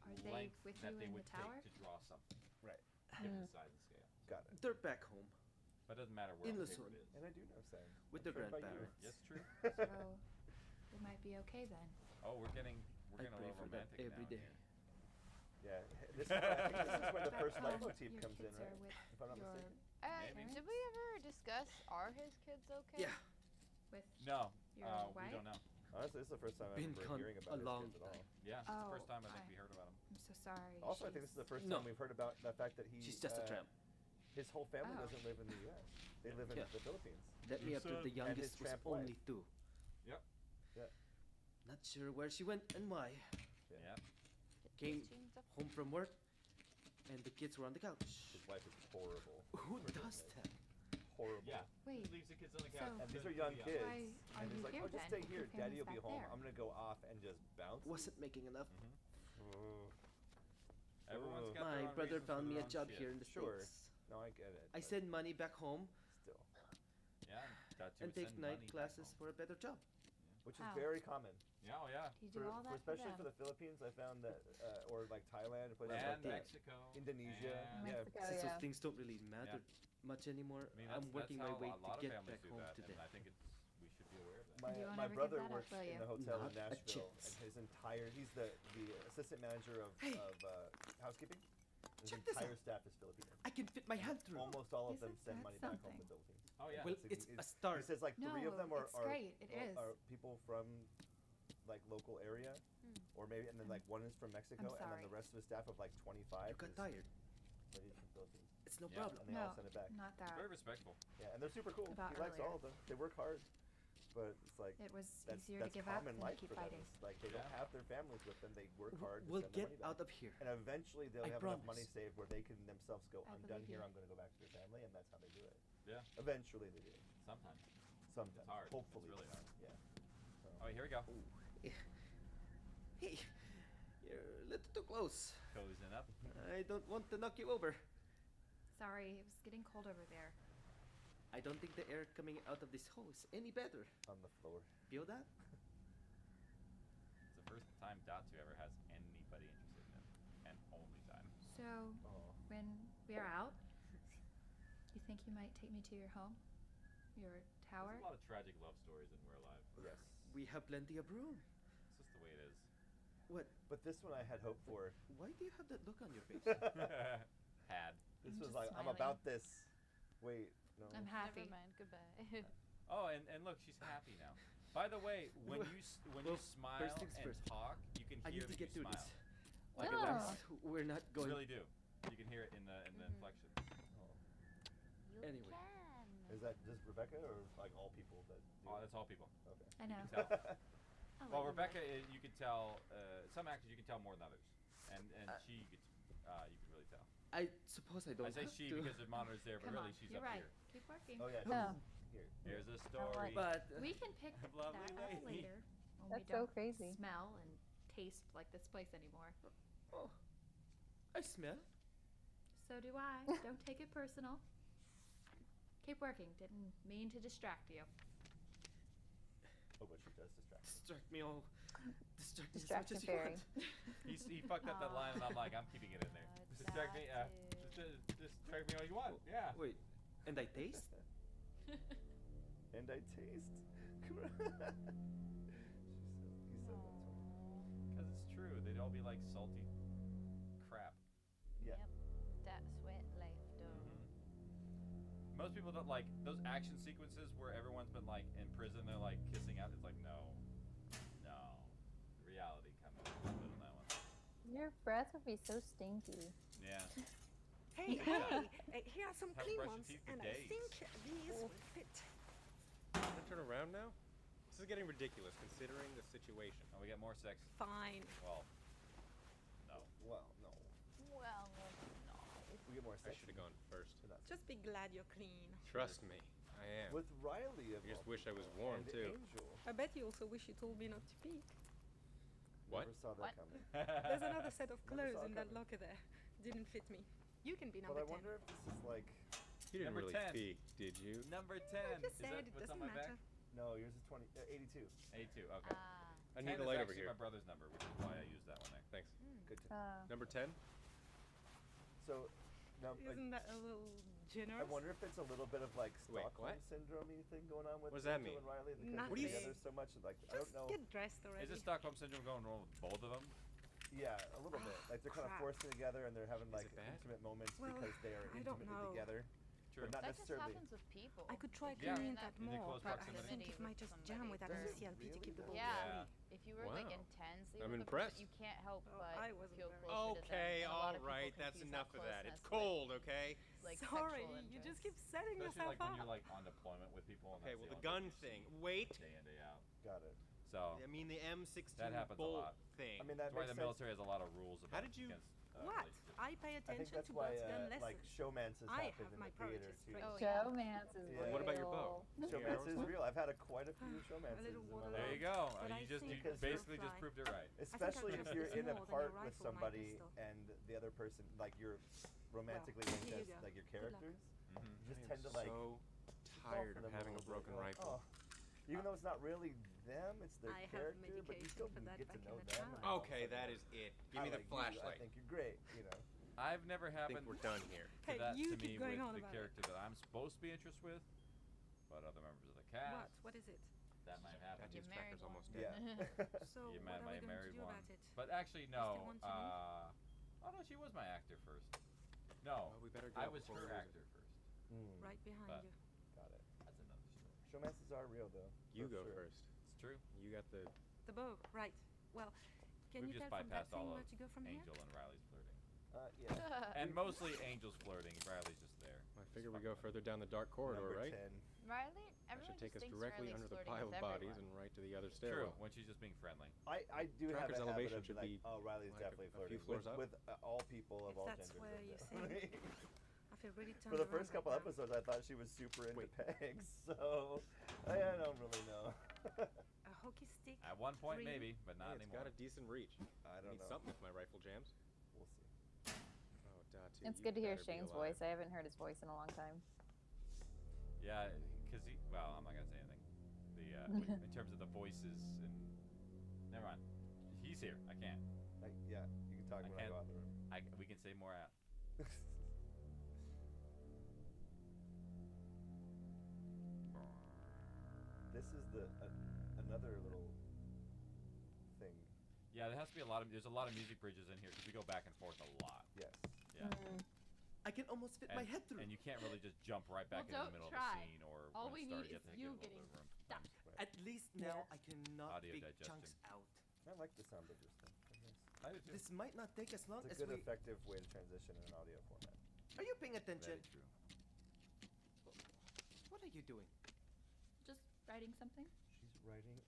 S8: Are they
S6: length
S8: with
S6: that
S8: you
S6: they
S8: in
S6: would
S8: the tower?
S6: take to draw something.
S5: Right.
S6: Different size and scale.
S5: Got it.
S7: They're back home
S6: But it doesn't matter where
S7: In
S6: on
S7: the
S6: paper
S7: sun.
S6: it is.
S5: And I do know sound.
S7: with
S5: I'm
S7: their
S5: trained by you.
S7: grandparents.
S6: Yes, true.
S8: So, it might be okay then.
S6: Oh, we're getting
S7: I
S6: a
S7: pray
S6: little
S7: for them
S6: romantic
S7: every
S6: now.
S7: day.
S5: Yeah. This is, I think this is where the
S8: But,
S5: first
S8: um,
S5: lifeboat team
S8: your
S5: comes in,
S8: kids are
S5: right?
S8: with
S5: If I'm not
S8: your
S5: mistaken.
S6: Maybe.
S2: Did we ever discuss are his kids okay?
S7: Yeah.
S8: With
S6: No,
S8: your
S6: we
S8: wife?
S6: don't know.
S5: Honestly, this is the first time I've
S7: Been
S5: ever
S7: gone
S5: hearing
S7: a
S5: about his
S7: long
S5: kids at all.
S6: Yeah, it's the first time I think
S8: I-
S6: we heard about him.
S8: I'm so sorry.
S5: Also, I think this is the first
S7: No.
S5: time we've heard about the fact that
S7: She's just a tramp.
S5: His whole family
S8: Oh.
S5: doesn't live in the U.S. They live in
S7: Yeah.
S5: the Philippines.
S7: Let me
S6: Your
S7: after
S6: son
S7: the
S5: and his
S7: youngest was
S5: tramp wife.
S7: only 2.
S6: Yep.
S7: Not sure where she went and why.
S6: Yeah.
S7: Came home from work, and the kids were on the couch.
S5: His wife is horrible.
S7: Who
S5: for doing
S7: does
S5: this.
S7: that?
S5: Horrible.
S6: Yeah.
S8: Wait.
S6: Leaves the kids on the
S8: So-
S6: couch.
S5: And these
S6: to-
S5: are young
S6: to,
S5: kids.
S8: Why are
S5: and
S8: you
S5: he's like,
S8: here
S5: oh, just
S8: then?
S5: stay
S8: If
S5: here.
S8: your
S5: Daddy will
S8: family's
S5: be
S8: back
S5: home.
S8: there?
S5: I'm going to go off and just bounce.
S7: Wasn't making enough.
S6: Everyone's got
S7: My
S6: their own
S7: brother
S6: reasons for
S7: found me
S6: their
S7: a
S6: own
S7: job
S6: shit.
S7: here in the
S5: Sure.
S7: States.
S5: No, I get it.
S7: I
S5: but
S7: send money back home
S5: still,
S6: Yeah. Got to
S7: and take
S6: send
S7: night
S6: money back
S7: classes
S6: home.
S7: for a better job.
S5: which is
S8: Wow.
S5: very common.
S6: Yeah, oh yeah.
S8: You do all that
S5: especially for
S8: them.
S5: the Philippines, I found that, or like Thailand, places
S6: And
S5: like that.
S6: Mexico.
S5: Indonesia.
S6: and-
S5: Yeah.
S1: Mexico,
S7: Since
S1: yeah.
S7: those things don't really matter much anymore,
S6: I mean,
S7: I'm
S6: that's
S7: working my
S6: how
S7: way
S6: a lot
S7: to
S6: of
S7: get
S6: families
S7: back
S6: do
S7: home
S6: that,
S7: to
S6: and
S7: them.
S6: I think we should be aware of that.
S5: My,
S8: You won't
S5: my
S8: ever give
S5: brother
S8: that up,
S5: works
S8: will
S5: in
S8: you?
S5: the hotel
S7: Not
S5: in
S7: a
S5: Nashville,
S7: chance.
S5: and his entire, he's the assistant manager of housekeeping. His
S7: Check this
S5: entire
S7: out.
S5: staff is Filipino.
S7: I can fit my hand through.
S5: Almost all of them
S8: Isn't
S5: send
S8: that
S5: money back home to
S8: something?
S5: the Philippines.
S6: Oh yeah.
S7: Well,
S5: It's-
S7: it's a
S5: He
S7: start.
S5: says like 3 of
S8: No,
S5: them are,
S8: it's great. It is.
S5: are people from like local area, or maybe, and then like one is from Mexico, and then
S8: sorry.
S5: the rest of his staff of like 25
S7: You got
S5: is
S7: tired.
S5: maybe from Philippines,
S7: It's no
S6: Yeah.
S7: problem.
S5: and they all
S8: No,
S5: send it back.
S8: not that.
S6: Very respectful.
S5: Yeah, and they're super cool.
S8: About
S5: He likes all
S8: earlier.
S5: of them. They work hard, but it's like
S8: It was
S5: that's
S8: easier to
S5: that's
S8: give up
S5: common
S8: than to
S5: life
S8: keep
S5: for them.
S8: fighting.
S5: It's like they
S6: Yeah.
S5: don't have their families with them. They work hard.
S7: We'll
S5: to send
S7: get
S5: the money
S7: out
S5: back.
S7: of here.
S5: And eventually they'll
S7: I
S5: have enough
S7: promise.
S5: money saved where they can themselves go,
S8: I
S5: I'm done
S8: believe
S5: here,
S8: you.
S5: I'm going to go back to their family, and that's how they do it.
S6: Yeah.
S5: Eventually they do it.
S6: Sometimes.
S5: Sometimes.
S6: It's hard.
S5: Hopefully.
S6: It's really hard.
S5: Yeah.
S6: Oh, here we go.
S7: Hey, you're a little too close.
S6: Cozying up.
S7: I don't want to knock you over.
S8: Sorry, it was getting cold over there.
S7: I don't think the air coming out of this hole is any better.
S5: On the floor.
S7: Feel that?
S6: It's the first time Datu ever has anybody interested in him, and only time.
S8: So,
S5: Oh.
S8: when we are out, you think you might take me to your home? Your tower?
S6: There's a lot of tragic love stories in We're Alive.
S5: Yes.
S7: We have plenty of room.
S6: It's just the way it is.
S7: What?
S5: But this one I had hope for.
S7: Why do you have that look on your face?
S6: Had.
S5: This
S8: I'm
S5: was
S8: just
S5: like, I'm
S8: smiling.
S5: about this. Wait, no.
S8: I'm happy.
S2: Never mind. Goodbye.
S6: Oh, and look, she's happy now. By the way, when
S7: Well,
S6: you smile
S7: first things
S6: and
S7: first.
S6: talk, you can
S7: I
S6: hear
S7: need to
S6: that
S7: get
S6: you
S7: through
S6: smile.
S7: this.
S6: Like
S1: Oh.
S6: Alexa.
S7: We're not
S6: You
S7: going.
S6: really do. You can hear it in the inflection.
S2: You
S7: Anyway.
S2: can.
S5: Is that just Rebecca or like all people that do
S6: Oh,
S5: it?
S6: that's all people.
S5: Okay.
S8: I know.
S6: You can tell.
S8: I'll
S6: Well,
S8: let you know.
S6: Rebecca, you could tell. Some actors you can tell more than others, and she you could really tell.
S7: I suppose I don't
S6: I say
S7: have
S6: she
S7: to.
S6: because the monitor's there, but
S8: Come
S6: really
S8: on,
S6: she's
S8: you're
S6: up
S8: right.
S6: here.
S8: Keep working.
S5: Oh yeah.
S1: Yeah.
S5: Here.
S6: Here's a story.
S7: But
S8: We can pick
S6: Lovely
S8: that up
S6: lady.
S8: later when
S1: That's
S8: we
S1: so
S8: don't
S1: crazy.
S8: smell and taste like this place anymore.
S7: oh, I smell.
S8: So do I. Don't take it personal. Keep working. Didn't mean to distract you.
S5: Oh, but she does distract.
S7: Distract me all. Distract me as much
S1: Distraction
S7: as you
S1: fairy.
S7: want.
S6: He fucked up that line, and I'm like, I'm keeping it in there. Distract me. Distract me all you want. Yeah.
S7: Wait, and I taste?
S5: And I taste. Come on. He said that to her.
S6: Because it's true. They'd all be like salty crap.
S5: Yeah.
S2: That's sweat left
S6: Most people don't like those action sequences where everyone's been like in prison. They're like kissing out. It's like no. Reality comes a little bit on that one.
S1: Your breath would be so stinky.
S6: Yeah.
S11: Hey,
S6: Yeah.
S11: hey, here are some
S6: Haven't
S11: clean
S6: brushed your
S11: ones,
S6: teeth for
S11: and
S6: days.
S11: I think these will fit.
S10: Can I turn around now? This is getting ridiculous considering the situation.
S6: Oh, we got more sex.
S11: Fine.
S6: Well, no.
S5: Well, no.
S2: Well, no.
S5: We get more
S10: I
S5: sex.
S10: should have gone first.
S11: Just be glad you're clean.
S10: Trust me, I am.
S5: With Riley of
S10: I just
S5: all
S10: wish I was
S5: people,
S10: warm
S5: and
S10: too.
S5: Angel.
S11: I bet you also wish you told me not to peek.
S10: What?
S5: Never saw that
S2: What?
S5: coming.
S11: There's another set of
S5: Never
S11: clothes
S5: saw
S11: in
S5: it
S11: that
S5: coming.
S11: locker there. Didn't fit me. You can be
S5: But
S11: number
S5: I
S11: 10.
S5: wonder if this is like.
S10: You didn't
S6: Number
S10: really
S6: 10.
S10: peek, did you?
S6: Number 10.
S11: I just
S6: Is
S11: said
S6: that
S11: it
S6: what's on
S11: doesn't
S6: my
S11: matter.
S6: back?
S5: No, yours is 82.
S6: 82. Okay.
S10: I
S6: 10
S10: need a
S6: is
S10: light over
S6: actually
S10: here.
S6: my brother's number, which is why I used that one there.
S10: Thanks.
S5: Good to
S10: Number 10?
S5: So, now,
S11: Isn't that a little generous?
S5: I wonder if it's a little bit of like
S10: Wait,
S5: Stockholm
S10: what?
S5: syndrome thing going on with
S10: What does that
S5: Angel
S10: mean?
S5: and Riley because
S11: Nothing.
S5: they're
S11: What do you
S5: together so much. Like I
S11: Just
S5: don't know.
S11: get dressed already.
S6: Is this Stockholm syndrome going on with both of them?
S5: Yeah, a little bit. Like they're kind of
S11: Crap.
S5: forced together and they're having
S10: Is
S5: like
S10: it bad?
S5: intimate moments
S11: Well,
S5: because they are
S11: I don't
S5: intimately
S11: know.
S5: together.
S6: True.
S5: but not
S2: That just
S5: necessarily.
S2: happens with people.
S11: I could try
S6: Yeah.
S11: cleaning
S2: You're
S11: that
S2: in
S6: In
S11: more,
S6: close
S11: but I
S6: proximity.
S11: think it might just jam with that
S5: Really?
S11: CLP to keep the ball
S2: Yeah.
S11: free.
S2: If you were like
S10: Wow.
S2: intensely
S10: I'm
S2: with
S10: impressed.
S2: the person, you can't help
S11: Oh,
S2: but
S11: I wasn't
S2: feel
S11: very-
S2: closer to them.
S10: Okay,
S2: And a lot
S10: all
S2: of people
S10: right, that's
S2: confuse
S10: enough of that. It's
S2: closeness with,
S10: cold, okay?
S2: like,
S11: Sorry,
S2: sexual
S11: you just
S2: interest.
S11: keep setting
S6: Especially
S11: yourself
S6: like when
S11: up.
S6: you're like on deployment with people. And
S10: Okay,
S6: that's
S10: well, the
S6: only
S10: gun
S6: thing you
S10: thing.
S6: see
S10: Wait.
S6: Day in, day out.
S5: Got it.
S6: So
S10: I mean, the M16
S6: That happens a
S10: bolt
S6: lot.
S10: thing.
S5: I mean, that
S6: that's why
S5: makes
S6: the
S5: sense.
S6: military has a lot of rules about
S10: did you-
S6: against
S11: What?
S6: relationships.
S11: I pay
S5: I think
S11: attention
S5: that's
S11: to
S5: why,
S11: both gun lessons.
S5: like, showmances
S11: I
S5: happen
S11: have
S5: in
S11: my
S5: the theater
S11: priorities
S5: too.
S11: straight.
S2: Oh, yeah.
S1: Showmance is
S5: Yeah.
S1: real.
S10: What about your bow?
S5: Showmance is
S10: Yeah.
S5: real. I've had quite a few showmances.
S11: little
S5: in my
S11: water
S5: life.
S6: There you go.
S11: But I
S6: You just
S11: think
S6: you
S5: it's
S6: basically
S11: your
S6: just
S11: fly.
S6: proved it right.
S5: Especially
S11: I'll
S5: if
S11: trust
S5: you're
S11: this
S5: in a
S11: more than
S5: part
S11: your
S5: with
S11: rifle, my
S5: somebody
S11: pistol.
S5: and the other person, like you're romantically
S11: Well,
S5: linked
S11: here
S5: as
S11: you go.
S5: like your
S11: Good luck.
S5: characters,
S6: Mhm.
S5: you just
S10: I am
S5: tend to like
S10: so
S5: fall
S10: tired
S5: for
S10: of
S5: them
S10: having a
S5: little bit.
S10: broken
S5: You're like,
S10: rifle.
S5: oh. Even though it's not really them, it's their
S11: I have
S5: character, but you
S11: medication
S5: still
S11: for that
S5: get to
S11: back in
S5: know
S11: the
S5: them.
S11: tower.
S5: and all of a
S10: Okay,
S5: sudden,
S10: that
S5: like,
S10: is it.
S5: I
S10: Give me the
S5: like you,
S10: flashlight.
S5: I think you're great, you know.
S6: I've never
S10: I
S6: happened
S10: think we're done here.
S6: to
S11: Hey,
S6: that
S11: you
S6: to
S11: keep
S6: me
S11: going
S6: with
S11: on
S6: the
S11: about
S6: character that I'm supposed to be interested with, but other members of the cast.
S11: What is it?
S6: That might happen.
S10: That
S2: You
S10: cheese
S2: married
S10: cracker's
S2: one.
S10: almost dead.
S5: Yeah.
S11: So
S6: You
S11: what
S6: might
S11: are we going to
S6: married
S11: do
S6: one.
S11: about it?
S6: But actually,
S11: still
S6: no.
S11: want to know?
S6: Oh no, she was my actor first. No,
S10: Well, we better go
S6: I was
S10: before we
S6: her
S10: lose
S6: actor
S10: it.
S6: first.
S11: Right behind
S6: But-
S11: you.
S5: Got it.
S6: That's another story.
S5: Showmances are real, though.
S10: You
S5: for
S10: go
S5: sure.
S10: first.
S6: It's true.
S10: You got the.
S11: The bow, right. Well, can
S6: We've
S11: you
S6: just
S11: tell from that
S6: bypassed
S11: thing
S6: all
S11: where
S6: of
S11: to go from
S6: Angel
S11: here?
S6: and Riley's flirting,
S5: Yeah.
S6: and mostly Angel's flirting. Riley's just there.
S10: I figure we go further down the dark corridor,
S5: Number
S10: right?
S5: 10.
S2: Riley,
S10: That
S2: everyone
S10: should take
S2: just
S10: us
S2: thinks
S10: directly
S2: Riley's
S10: under the
S2: flirting
S10: pile
S2: with
S10: of bodies
S2: everyone.
S10: and right to the other
S6: True.
S10: stairwell.
S6: When she's just being friendly.
S5: I do have
S10: Tracker's
S5: a
S10: elevation
S5: habit of
S10: should
S5: like,
S10: be
S5: oh, Riley's
S10: like
S5: definitely
S10: a few
S5: flirting
S10: floors up.
S5: with all people of
S11: If
S5: all
S11: that's
S5: genders.
S11: where you
S5: definitely.
S11: I feel really turned
S5: For the
S11: around
S5: first couple
S11: right now.
S5: episodes, I thought she was super into
S10: Wait.
S5: pegs, so I don't really know.
S11: A hockey stick.
S6: At one point,
S11: Three.
S6: maybe, but not
S10: Hey, it's
S6: anymore.
S10: got a decent reach.
S5: I
S10: Need
S5: don't know.
S10: something if my rifle jams.
S5: We'll see.
S10: Oh, Datu,
S1: It's
S10: you
S1: good to hear
S10: better be
S1: Shane's
S10: alive.
S1: voice. I haven't heard his voice in a long time.
S6: Yeah, because he. Well, I'm not gonna say anything. In terms of the voices and. Never mind. He's here. I can't.
S5: Yeah, you can talk
S6: I
S5: when I
S6: can't-
S5: go out the room.
S6: We can say more out.
S5: This is another little thing.
S6: Yeah, there has to be a lot of. There's a lot of music bridges in here because we go back and forth a lot.
S5: Yes.
S6: Yeah.
S7: I can almost fit my head through.
S6: And you can't really just jump right back
S8: Well,
S6: in the
S8: don't
S6: middle
S8: try.
S6: of the scene or
S8: All
S6: when
S8: we
S6: it starts.
S8: need
S6: You have
S8: is
S6: to
S8: you
S6: give a
S8: getting
S6: little bit of room.
S8: stuck.
S7: At least now
S1: Yeah.
S7: I can knock
S6: Audio
S7: big
S6: digestion.
S7: chunks out.
S5: I like the sound of this thing.
S6: I do too.
S7: This might not take as long
S5: It's
S7: as
S5: a good,
S7: we.
S5: effective way to transition in an audio format.
S7: Are you paying attention?
S6: Very true.
S7: What are you doing?
S8: Just writing something.
S5: She's writing in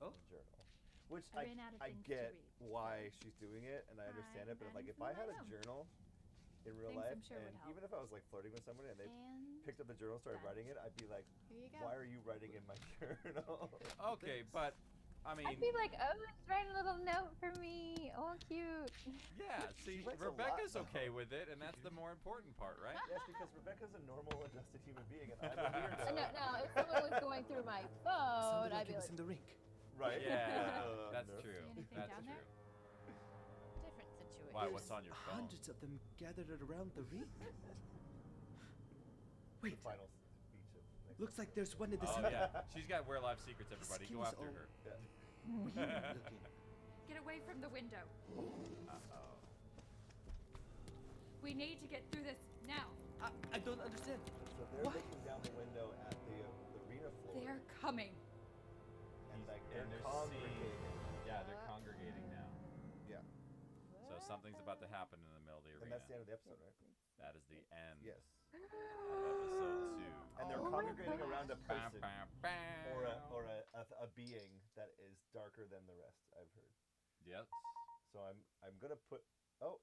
S7: Oh.
S5: a journal, which
S8: I ran out of
S5: I
S8: things to
S5: get
S8: read,
S5: why
S8: so-
S5: she's doing it, and I understand it. But
S8: I'm
S5: like, if
S8: adding
S5: I had
S8: some
S5: a
S8: of my own.
S5: journal in real
S8: Things
S5: life,
S8: I'm sure would
S5: and
S8: help.
S5: even if I was like flirting with somebody and they
S2: And
S5: picked up the journal, and started
S2: done.
S5: writing it, I'd be like,
S2: here you go.
S5: why are you writing in my journal?
S6: Okay, but I mean,
S1: I'd be like, oh, it's writing a little note for me. Oh, cute.
S6: yeah. See,
S5: writes a lot,
S6: Rebecca's
S5: though.
S6: okay with it, and that's the more important part, right?
S5: Yes, because Rebecca's a normal, adjusted human being, and I'm a weirdo.
S1: No, if someone was going through my phone,
S7: Sounded
S1: I'd
S7: like
S1: be
S7: it was
S1: like,
S7: in the rink.
S5: Right?
S6: Yeah, that's
S5: no.
S6: true.
S2: See anything
S6: That's
S2: down there?
S6: true.
S2: Different situation.
S6: Why?
S7: There's
S6: What's on your phone?
S7: Hundreds of them gathered around the rink.
S5: The
S7: Wait,
S5: final speech of next
S7: looks like there's one in the
S6: Oh
S7: center.
S6: yeah, she's got Where Live Secrets. Everybody,
S7: Skin
S6: go
S7: is
S6: after
S7: all-
S6: her.
S5: Yeah.
S7: What are you looking?
S8: Get away from the window.
S6: Uh-oh.
S8: We need to get through this now.
S7: I don't understand.
S5: So they're
S7: What?
S5: looking down the window at the arena floor,
S8: They're coming.
S5: and like
S6: And
S5: they're
S6: they're
S5: congregating.
S6: Yeah, they're congregating now.
S5: Yeah,
S6: So something's about to happen in the middle of the
S5: and
S6: arena.
S5: that's the end of the episode, right?
S6: That is the end
S5: Yes.
S6: of episode 2.
S5: And they're
S1: Oh my
S5: congregating around a
S6: Bam,
S5: person
S6: bam, bam.
S5: or a being that is darker than the rest. I've heard.
S6: Yes.
S5: So I'm gonna put. Oh,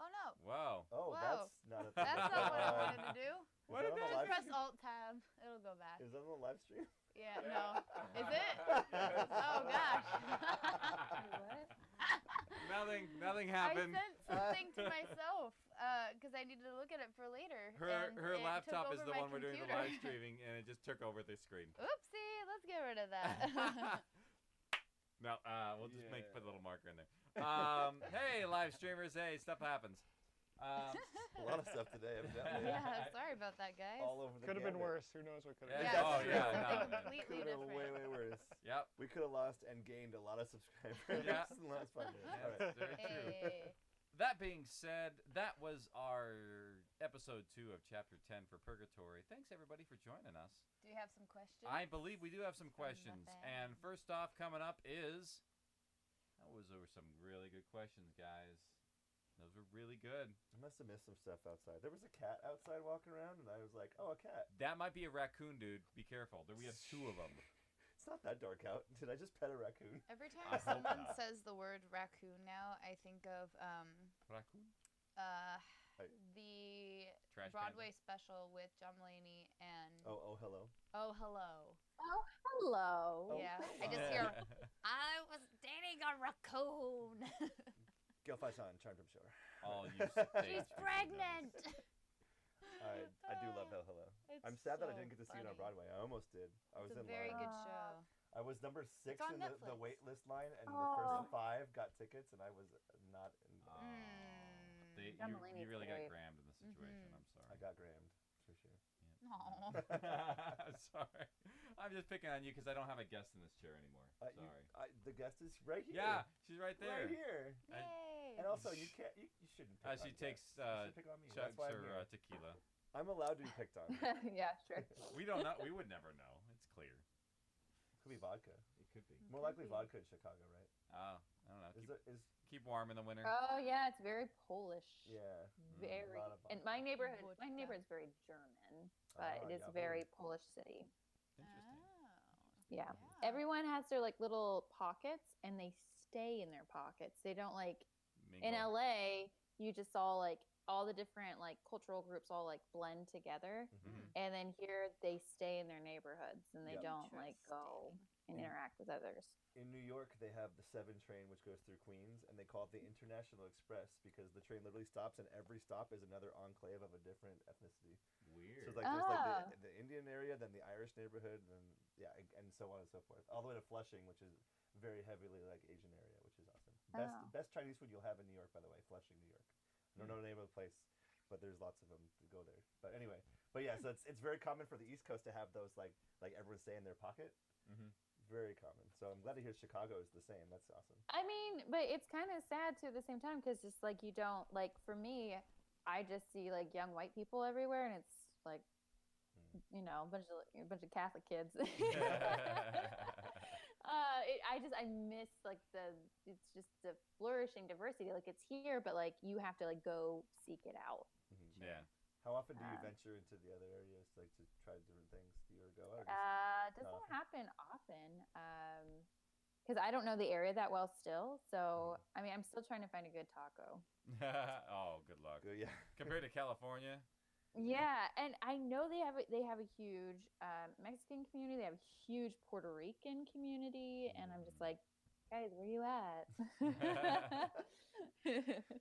S2: Oh no.
S6: Wow.
S5: oh,
S2: Whoa.
S5: that's not a.
S2: That's not what I wanted to do.
S6: What
S5: is that
S6: did
S5: on the
S2: Just
S5: live
S2: press
S5: stream?
S2: Alt Tab. It'll go back.
S5: Is that on the live stream?
S2: Yeah, no. Is it? Oh gosh.
S1: what?
S6: Nothing
S2: I
S6: happened.
S2: sent something to myself because I needed to look at it for later. and
S6: Her
S2: it
S6: laptop
S2: took
S6: is
S2: over
S6: the
S2: my
S6: one we're doing the
S2: computer.
S6: live streaming, and it just took over the screen.
S2: Oopsie, let's get rid of that.
S6: No, we'll just put a little marker in there.
S2: Oh,
S6: Hey, live streamers. Hey, stuff happens.
S5: A lot of stuff today, evidently.
S2: yeah, sorry about that, guys.
S5: All over the
S4: Could have been
S5: gamut.
S4: worse. Who knows what could
S6: Yeah,
S4: have been.
S6: oh,
S2: true.
S6: yeah,
S2: Something
S6: no,
S2: completely
S5: Could have been
S2: different.
S5: way worse.
S6: Yep.
S5: We could have lost and gained a lot of subscribers
S6: Yeah.
S5: in the last 5 minutes.
S6: Yeah,
S5: All right.
S6: that's very true.
S2: Hey.
S6: That being said, that was our episode 2 of Chapter 10 for Purgatory. Thanks, everybody, for joining us.
S2: Do you have some questions?
S6: I believe we do have some
S2: From the
S6: questions.
S2: fans.
S6: And first off, coming up is... Those were some really good questions, guys. Those were really good.
S5: I must have missed some stuff outside. There was a cat outside walking around, and I was like, oh, a cat.
S6: That might be a raccoon, dude. Be careful. We have 2 of them.
S5: It's not that dark out. Did I just pet a raccoon?
S2: Every time
S6: I hope
S2: someone
S6: not.
S2: says the word raccoon now, I think of
S6: Raccoon?
S2: the
S6: Trash
S2: Broadway special with John Mulaney and
S5: Oh, hello.
S2: Oh Hello.
S1: Oh, hello.
S2: Yeah, I just hear I was dating a raccoon.
S5: Go find on Charmed, I'm sure.
S6: All you
S2: She's pregnant.
S5: I do love Hell Hello.
S2: It's
S5: I'm sad that I
S2: so
S5: didn't get to see it on
S2: funny.
S5: Broadway. I almost did. I was
S2: It's a
S5: in
S2: very
S5: line.
S2: good show.
S5: I was number 6
S2: on
S5: in the
S2: Netflix.
S5: wait list line, and the
S1: Oh.
S5: first 5 got tickets, and I was not in.
S1: John
S6: You
S1: Mulaney's
S6: really got
S1: great.
S6: grammed in the situation. I'm sorry.
S5: I got grammed, for sure.
S2: Aw.
S6: Sorry. I'm just picking on you because I don't have a guest in this chair anymore. Sorry.
S5: The guest is right here.
S6: Yeah, she's right there.
S5: Right here.
S2: Yay.
S5: And also, you can't. You shouldn't. Pick on
S6: She takes
S5: guests. You should pick on me. That's
S6: chugs
S5: why I'm
S6: her
S5: here.
S6: tequila.
S5: I'm allowed to be picked on.
S1: Yeah, sure.
S6: We don't know. We would never know. It's clear.
S5: Could be vodka.
S6: It could be.
S5: More likely vodka in Chicago, right?
S6: I don't know. Keep warm in the winter.
S1: Oh yeah, it's very Polish.
S5: Yeah.
S1: Very.
S5: A lot of
S1: And my neighborhood's very German, but it is a very Polish city.
S6: Interesting.
S1: Yeah. Everyone has their like little pockets, and they stay in their pockets. They don't like. In
S6: Mingle.
S1: LA, you just saw like all the different like cultural groups all like blend together, and then here they stay in their neighborhoods and they
S5: Yep.
S1: don't like go and interact with others.
S5: In New York, they have the 7 train, which goes through Queens, and they call it the International Express because the train literally stops, and every stop is another enclave of a different ethnicity.
S6: Weird.
S5: So like there's like the Indian area, then the Irish neighborhood, and then and so on and so forth, all the way to Flushing, which is very heavily like Asian area, which is awesome. Best Chinese food you'll have in New York, by the way, Flushing, New York. I don't know the name of the place, but there's lots of them to go there. But anyway, yeah, so it's very common for the East Coast to have those like everyone stay in their pocket. Very common. So I'm glad to hear Chicago is the same. That's awesome.
S1: I mean, but it's kind of sad too at the same time because just like you don't like for me, I just see like young white people everywhere, and it's like a bunch of Catholic kids. I miss like it's just the flourishing diversity. Like it's here, but like you have to like go seek it out.
S6: Yeah.
S5: How often do you venture into the other areas, like to try different things? Do you ever go out?
S1: Doesn't happen often, because I don't know the area that well still. So I mean, I'm still trying to find a good taco.
S6: Oh, good luck.
S5: Yeah.
S6: Compared to California.
S1: Yeah, and I know they have a huge Mexican community. They have a huge Puerto Rican community, and I'm just like, guys, where you at?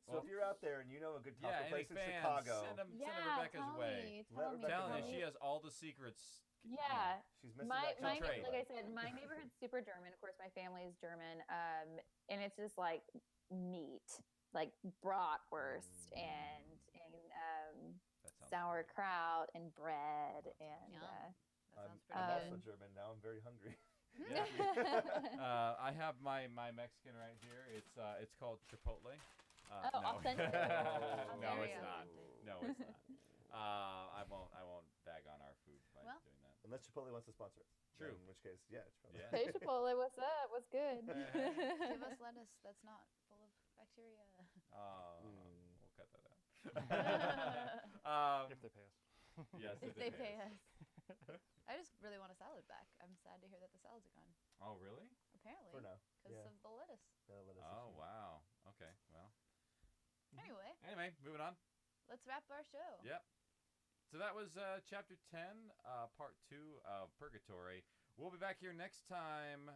S5: So if you're out there and you know a good taco
S6: any
S5: place in
S6: fans,
S5: Chicago,
S6: send them Rebecca's way.
S1: Tell me.
S6: Telling you, she has all the secrets.
S1: Yeah,
S5: she's missing
S1: my
S5: that
S6: trade.
S1: like I said, my neighborhood's super German. Of course, my family is German, and it's just like meat, like bratwurst and sauerkraut and bread and.
S2: That sounds
S5: I'm
S2: pretty
S5: also
S2: good.
S5: German now. I'm very hungry.
S6: I have my Mexican right here. It's called Chipotle. No.
S1: Authentic.
S6: No,
S2: Very
S6: it's not.
S2: authentic.
S6: No, it's not. I won't bag on our food by doing that.
S5: Unless Chipotle wants to sponsor us.
S6: True.
S5: In which case, yeah, Chipotle.
S6: Yeah.
S1: Hey Chipotle, what's up? What's good?
S2: Give us lettuce that's not full of bacteria.
S6: We'll cut that out.
S4: If they pay us.
S6: Yes,
S2: If they pay us. I just really want a salad back. I'm sad to hear that the salads are gone.
S6: Oh, really?
S2: Apparently.
S5: For now.
S2: Because of the lettuce.
S6: Oh, wow. Okay, well.
S2: Anyway,
S6: moving on.
S2: let's wrap our show.
S6: Yep. So that was Chapter 10, Part 2 of Purgatory. We'll be back here next time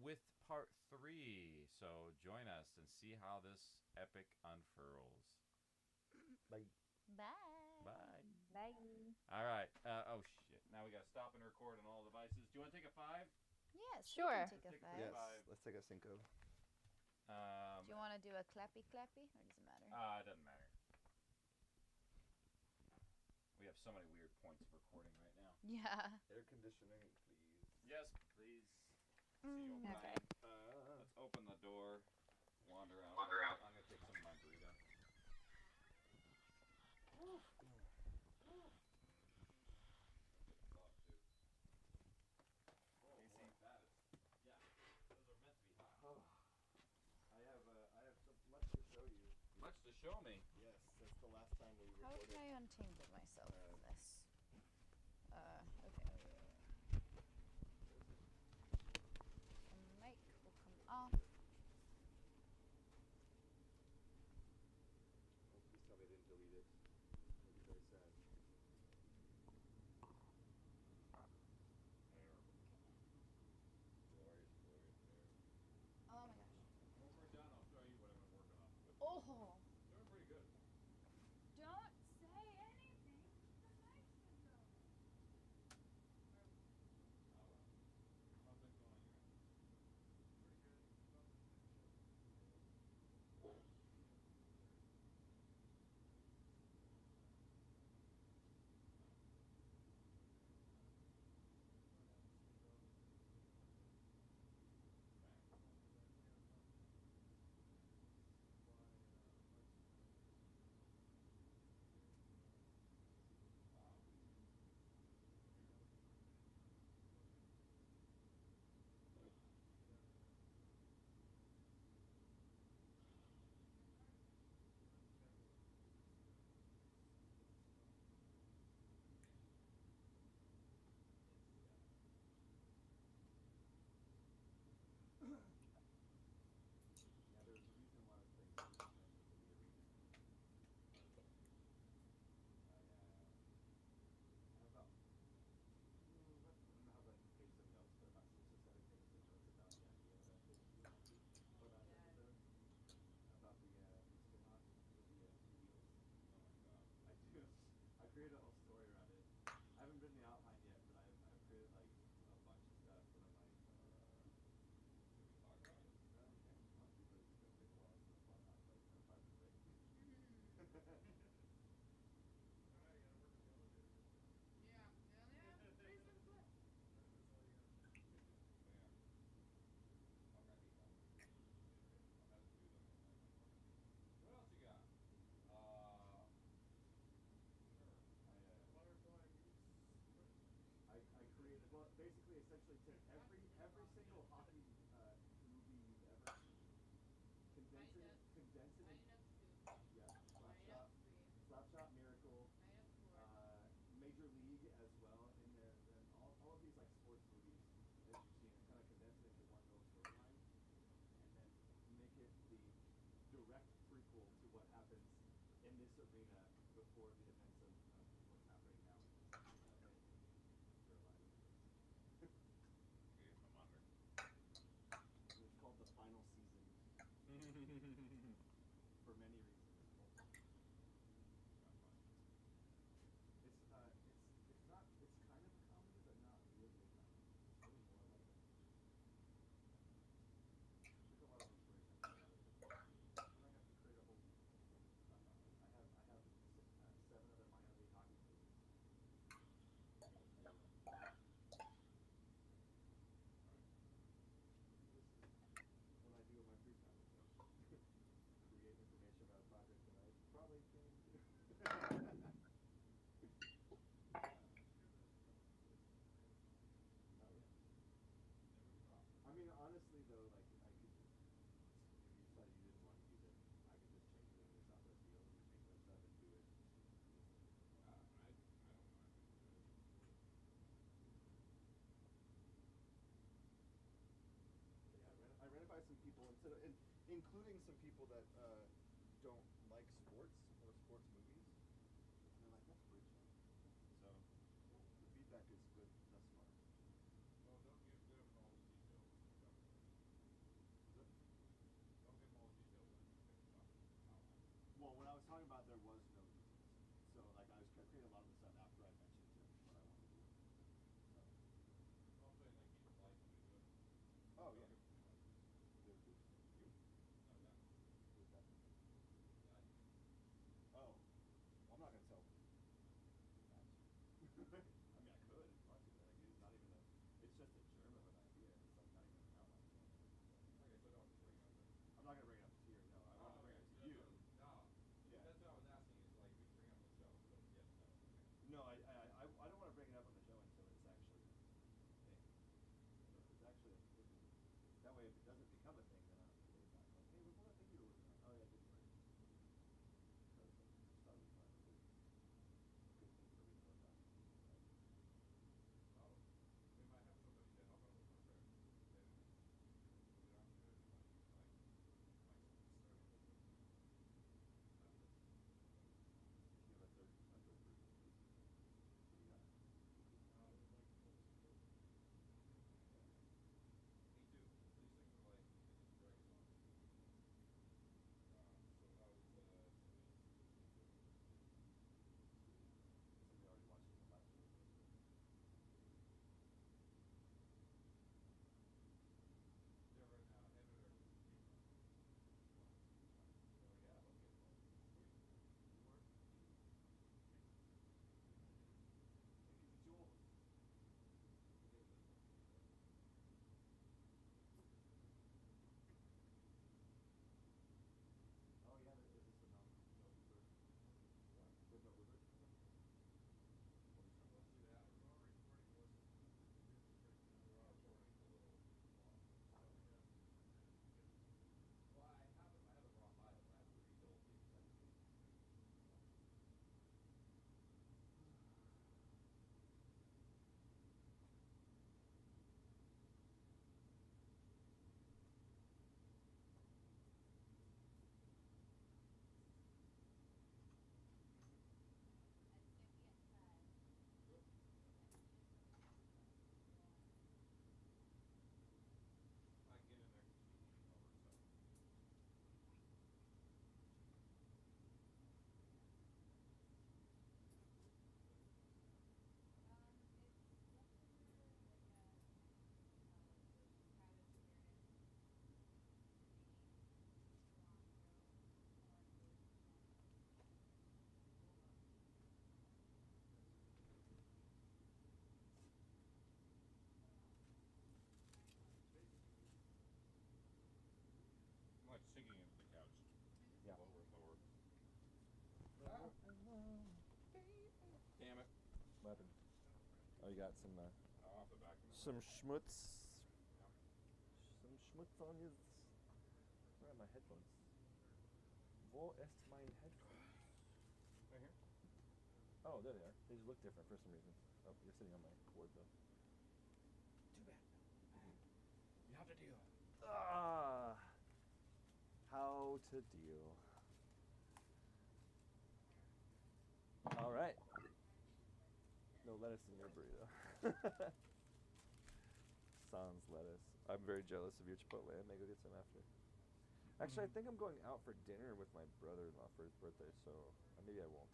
S6: with Part 3. So join us and see how this epic unfurls.
S5: Bye.
S2: Bye.
S6: Bye.
S1: Bye.
S6: All right. Oh, shit. Now we got to stop and record on all devices. Do you want to take a 5?
S2: Yes,
S1: Sure.
S2: We can take a 5.
S5: Yes,
S6: 5.
S5: let's take a Cinco.
S2: Do you want to do a clappy clappy, or does it matter?
S6: It doesn't matter. We have so many weird points of recording right now.
S2: Yeah.
S5: Air conditioning, please.
S6: Yes, please. See you
S1: Okay.
S6: Let's open the door. Wander out. I'm going to take some of my brew. show me.
S5: Yes, that's the last time we
S2: How
S5: recorded.
S2: can I untangle myself from this? Okay. The mic will come off.
S5: Oh, please tell me I didn't delete it. I'll be very sad.
S6: Glorious, glorious hair.
S2: Oh my gosh.
S6: When we're done, I'll show you what I've been working on. But
S2: Oh.
S6: doing pretty good.
S2: Don't say anything. The mic's gonna go.
S6: How's things going on your end?
S4: Pretty good. About to finish up.
S5: Yeah, there's a reason why I was playing Super Smash in the arena. I have about, I don't know how many pages of notes, but about 6 or 7 pages of notes about the idea that I pitched to Monty, or about the spin-off with the 2 wheels.
S6: Oh my god.
S5: I do. I created a whole story around it. I haven't written the outline yet, but I've created like a bunch of stuff, and I'm like,
S6: Should we talk about it?
S5: well, we can if you want to, but it's gonna take a while. It's gonna fly by like 5 minutes break.
S6: What else you got?
S5: I created, well, basically, essentially took every single hockey movie you've ever seen, condense it in, yeah, Slapshot, Miracle, Major League as well in there, and all of these like sports movies that you've seen, and kind of condense it into one little storyline, and then make it the direct prequel to what happens in this arena before the events of what's happening now in this arena, in your lives.
S6: Okay, I'm under.
S5: And it's called The Final Season for many reasons. It's not, it's kind of a comedy, but not really a comedy. It's really more like a, took a lot of inspiration from that. And I got to create a whole, I have 7 other minor league hockey movies. This is what I do in my free time, is create information about a project that I probably can't even do. Oh yeah. I mean, honestly though, like I could, if you decided you didn't want to use it, I could just change it into Southwest Field and take that stuff and do it.
S6: I don't mind if you do it.
S5: But yeah, I ran it by some people, including some people that don't like sports or sports movies. And they're like, that's bridge. So the feedback is good thus far.
S6: Well, don't give them all the details. Don't give them all the details when you finish off the outline.
S5: Well, when I was talking about, there was no details. So like I was creating a lot of the stuff after I mentioned to him what I wanted to do. So.
S6: I'm saying like keep it light when you do it.
S5: Oh
S6: Don't
S5: yeah.
S6: give them too much.
S5: You?
S6: No, that.
S5: Who's that?
S6: That.
S5: Oh. Well, I'm not gonna tell them. That. I mean, I could if you want to.
S3: Damn it.
S5: What happened? Oh, you got some
S3: I'll have to vacuum it.
S5: some schmutz. Some schmutz on his. Where are my headphones? Wo ist mein headphones?
S4: Right here.
S5: Oh, there they are. They just look different for some reason. Oh, you're sitting on my board though.
S3: Too bad. You have to deal.
S5: How to deal. All right. No lettuce in your burrito. Sans lettuce. I'm very jealous of your Chipotle. I may go get some after. Actually, I think I'm going out for dinner with my brother-in-law for his birthday, so maybe I won't.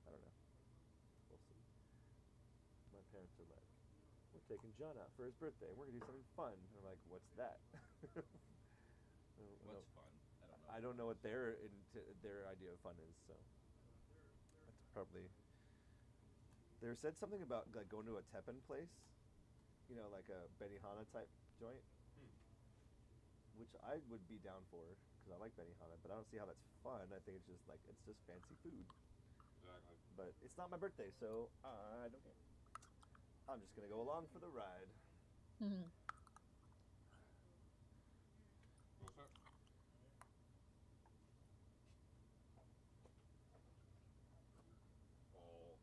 S5: I don't know. We'll see. My parents are like, we're taking John out for his birthday. We're gonna do something fun. And I'm like, what's that?
S3: What's fun?
S5: I don't know what their idea of fun is. So that's probably. They said something about like going to a Teppan place, you know, like a Benihana type joint, which I would be down for because I like Benihana, but I don't see how that's fun. I think it's just fancy food.
S3: Exactly.
S5: But it's not my birthday, so I don't care. I'm just gonna go along for the ride.
S1: Mm-hmm.
S3: What's that? Oh.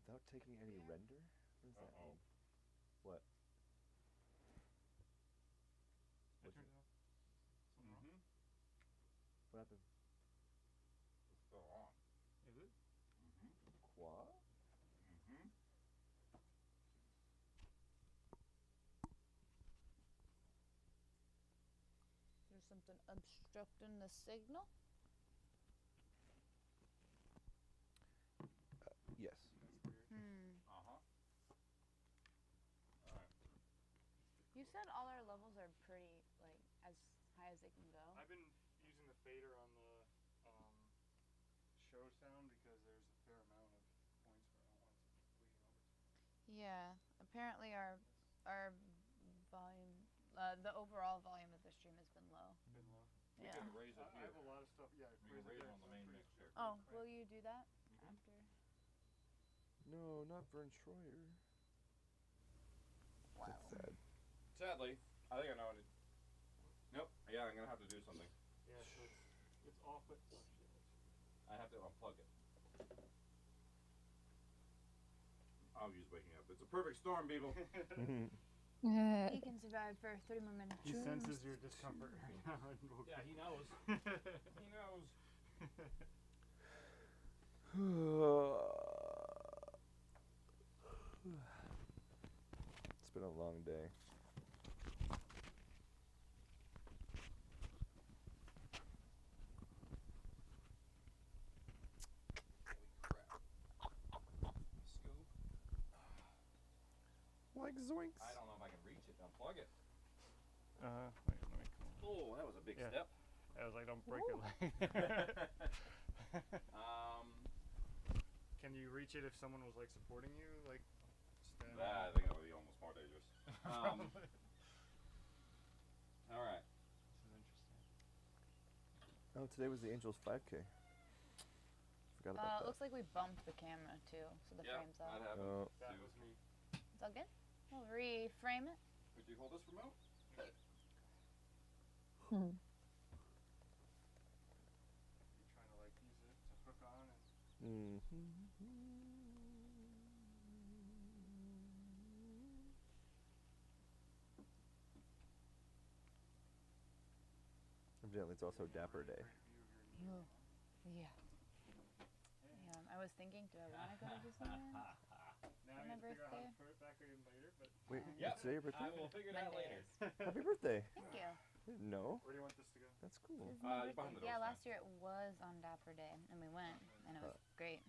S5: Without taking any render? What does that mean? What?
S4: I turned it off. Something wrong?
S5: What happened?
S3: It's still on.
S4: Is it?
S5: Qua?
S2: There's something obstructing the signal.
S5: Yes.
S3: Uh-huh. Alright.
S2: You said all our levels are pretty, like, as high as they can go.
S4: I've been using the fader on the show sound because there's a fair amount of points where I don't want it bleeding over.
S2: Yeah, apparently our volume, the overall volume of the stream has been low.
S4: Been low.
S3: We
S2: Yeah.
S3: can raise it
S4: I
S3: here.
S4: have a lot of stuff. Yeah,
S3: We can raise it on the main mixer.
S2: Oh, will you do that after?
S5: No, not Vern Troyer.
S2: Wow.
S5: That's sad.
S3: Sadly, I think I know what it. Nope. Yeah, I'm gonna have to do something.
S4: Yeah, so it's off, but oh, shit.
S3: I have to unplug it. I'll use waking up. It's a perfect storm, people.
S2: He can survive for 30 more minutes.
S4: He senses your discomfort right now. And will
S3: Yeah, he knows. He knows.
S5: It's been a long day.
S3: Scoop.
S5: Like zoinks.
S3: I don't know if I can reach it. Unplug it.
S4: Wait, let me come on.
S3: Oh, that was a big
S4: Yeah.
S3: step.
S4: I was like, don't break your leg. Can you reach it if someone was like supporting you, like standing?
S3: I think that would be almost more dangerous.
S4: Probably.
S3: All right.
S4: This is interesting.
S5: Oh, today was the Angels 5K. Forgot about
S2: It looks like we bumped the camera too, so the frame's
S3: that
S2: off.
S3: happened.
S5: Oh.
S4: That
S3: too.
S4: was me.
S2: It's all good. We'll reframe it.
S3: Would you hold this remote?
S4: You're trying to like use it to hook on and.
S5: Evidently, it's also Dapper Day.
S2: Oh, yeah. I was thinking, do I want to go to Disneyland?
S4: Now
S2: On
S4: you
S2: my
S4: have to figure out how
S2: birthday?
S4: to put it back in later, but.
S5: Wait,
S3: Yep.
S5: is today your birthday?
S3: I will figure it out later.
S5: Happy birthday!
S2: Thank you.
S5: I didn't know.
S4: Where do you want this to go?
S5: That's cool.
S2: This is my
S3: behind
S2: birthday.
S3: the
S2: Yeah,
S3: door's
S2: last year it was on Dapper Day, and we went, and it was great.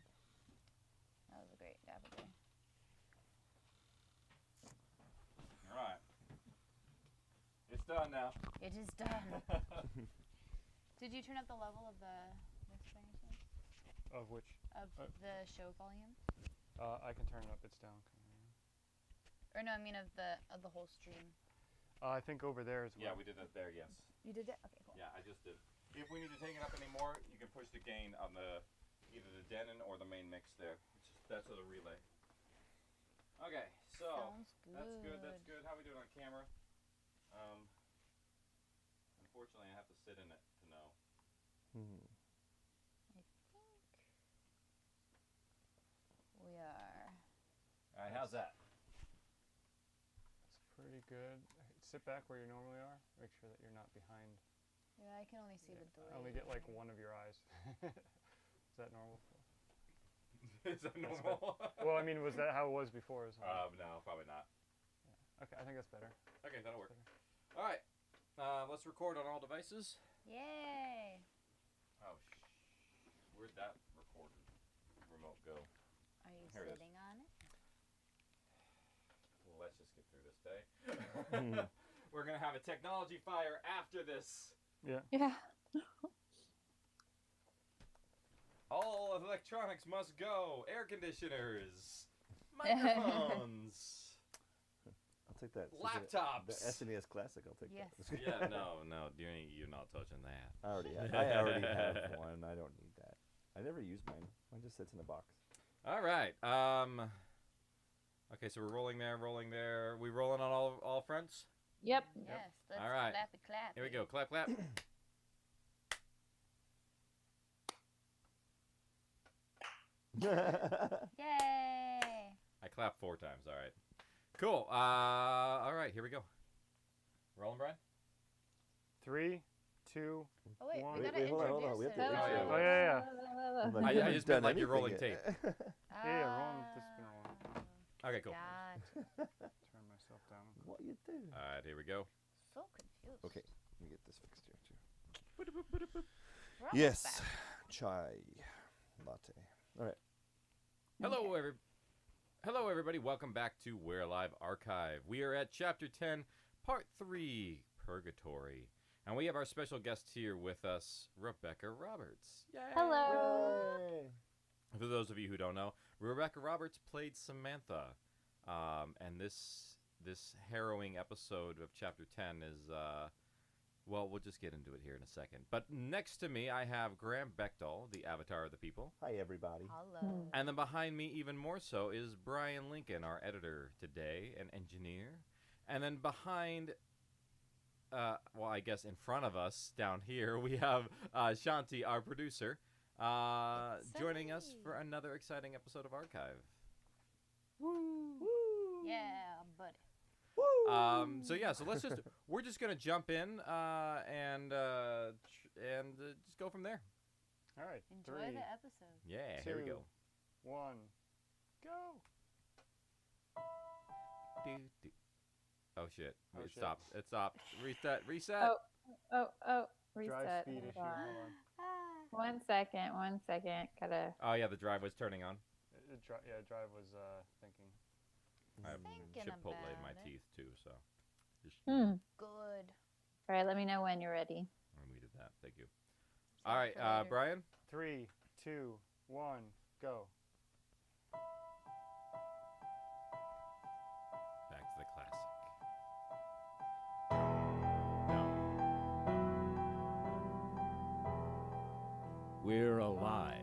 S2: That was a great Dapper Day.
S3: All right. It's done now.
S2: It is done. Did you turn up the level of the this by any chance?
S4: Of which?
S2: Of the show volume?
S4: I can turn it up. It's down.
S2: Or no, I mean of the whole stream.
S4: I think over there as well.
S6: Yeah, we did that there. Yes.
S2: You did that? Okay, cool.
S6: Yeah, I just did. If we need to take it up anymore, you can push the gain on the either the Denon or the main mix there. That's the relay. Okay, so
S2: Sounds good.
S6: that's good. That's good. How we doing on camera? Unfortunately, I have to sit in it to know.
S2: I think we are.
S6: All right, how's that?
S4: That's pretty good. Sit back where you normally are. Make sure that you're not behind.
S2: Yeah, I can only see the delay.
S4: I only get like one of your eyes. Is that normal?
S6: Is that normal?
S4: Well, I mean, was that how it was before?
S6: No, probably not.
S4: Yeah. Okay, I think that's better.
S6: Okay, that'll work. All right, let's record on all devices.
S2: Yay!
S6: Oh, where'd that recorder remote go?
S2: Are you
S6: Here it is.
S2: sitting on it?
S6: Well, let's just get through this day. We're gonna have a technology fire after this.
S4: Yeah.
S1: Yeah.
S6: All electronics must go. Air conditioners, microphones.
S5: I'll take that.
S6: Laptops.
S5: The SNES Classic. I'll take
S2: Yes.
S5: that.
S6: Yeah, no, you're not touching that.
S5: I already have one. I don't need that. I never use mine. Mine just sits in a box.
S6: All right. Okay, so we're rolling there. We rolling on all fronts?
S1: Yep.
S2: Yes. Let's
S6: All right.
S2: clap.
S6: Here we go. Clap, clap.
S2: Yay!
S6: I clapped 4 times. All right. Cool. All right, here we go. Rolling, Brian?
S4: 3, 2,
S2: Oh wait,
S4: 1.
S2: we gotta
S5: Wait, hold
S2: introduce
S5: on. We have
S2: it.
S5: to intro.
S4: Oh yeah.
S5: I'm like,
S6: I
S5: you haven't
S6: just meant
S5: done
S6: like you're rolling
S5: anything
S6: tape.
S5: yet.
S4: Yeah, rolling. This has been rolling.
S6: Okay, cool.
S2: God,
S4: Turn myself down.
S5: What you do?
S6: All right, here we go.
S2: so confused.
S5: Okay, let me get this fixed here too.
S2: We're almost
S5: Yes,
S2: back.
S5: chai latte. All right.
S6: Hello, everybody. Welcome back to We're Live Archive. We are at Chapter 10, Part 3, Purgatory. And we have our special guest here with us, Rebekah Roberts. Yay!
S1: Hello.
S5: Yay.
S6: For those of you who don't know, Rebekah Roberts played Samantha. And this harrowing episode of Chapter 10 is, well, we'll just get into it here in a second. But next to me, I have Graham Bechtel, the avatar of the people.
S5: Hi, everybody.
S2: Hello.
S6: And then behind me, even more so, is Brian Lincoln, our editor today, an engineer. And then behind, well, I guess in front of us down here, we have Shanti, our producer, joining us for another exciting episode of Archive.
S2: Woo! Yeah, buddy.
S6: So we're just gonna jump in and just go from there.
S4: All right.
S2: Enjoy
S4: 3,
S2: the episode.
S6: Yeah, here we
S4: 2,
S6: go.
S4: 1, go.
S6: Oh shit!
S4: Oh,
S6: It
S4: shit.
S6: stopped. It stopped. Reset.
S1: Oh, reset.
S4: Drive speed
S1: Hold
S4: issue.
S1: on.
S2: Ah.
S1: 1 second. Gotta.
S6: Oh yeah, the drive was turning on.
S4: Drive was thinking.
S6: I have
S2: Thinking
S6: Chipotle in
S2: about
S6: my
S2: it.
S6: teeth too, so. Just,
S2: Good.
S1: All right, let me know when you're ready.
S6: and we did that. Thank you. All right,
S2: for later.
S6: Brian.
S4: 3, 2, 1, go.
S6: Back to the classic.
S12: We're Alive,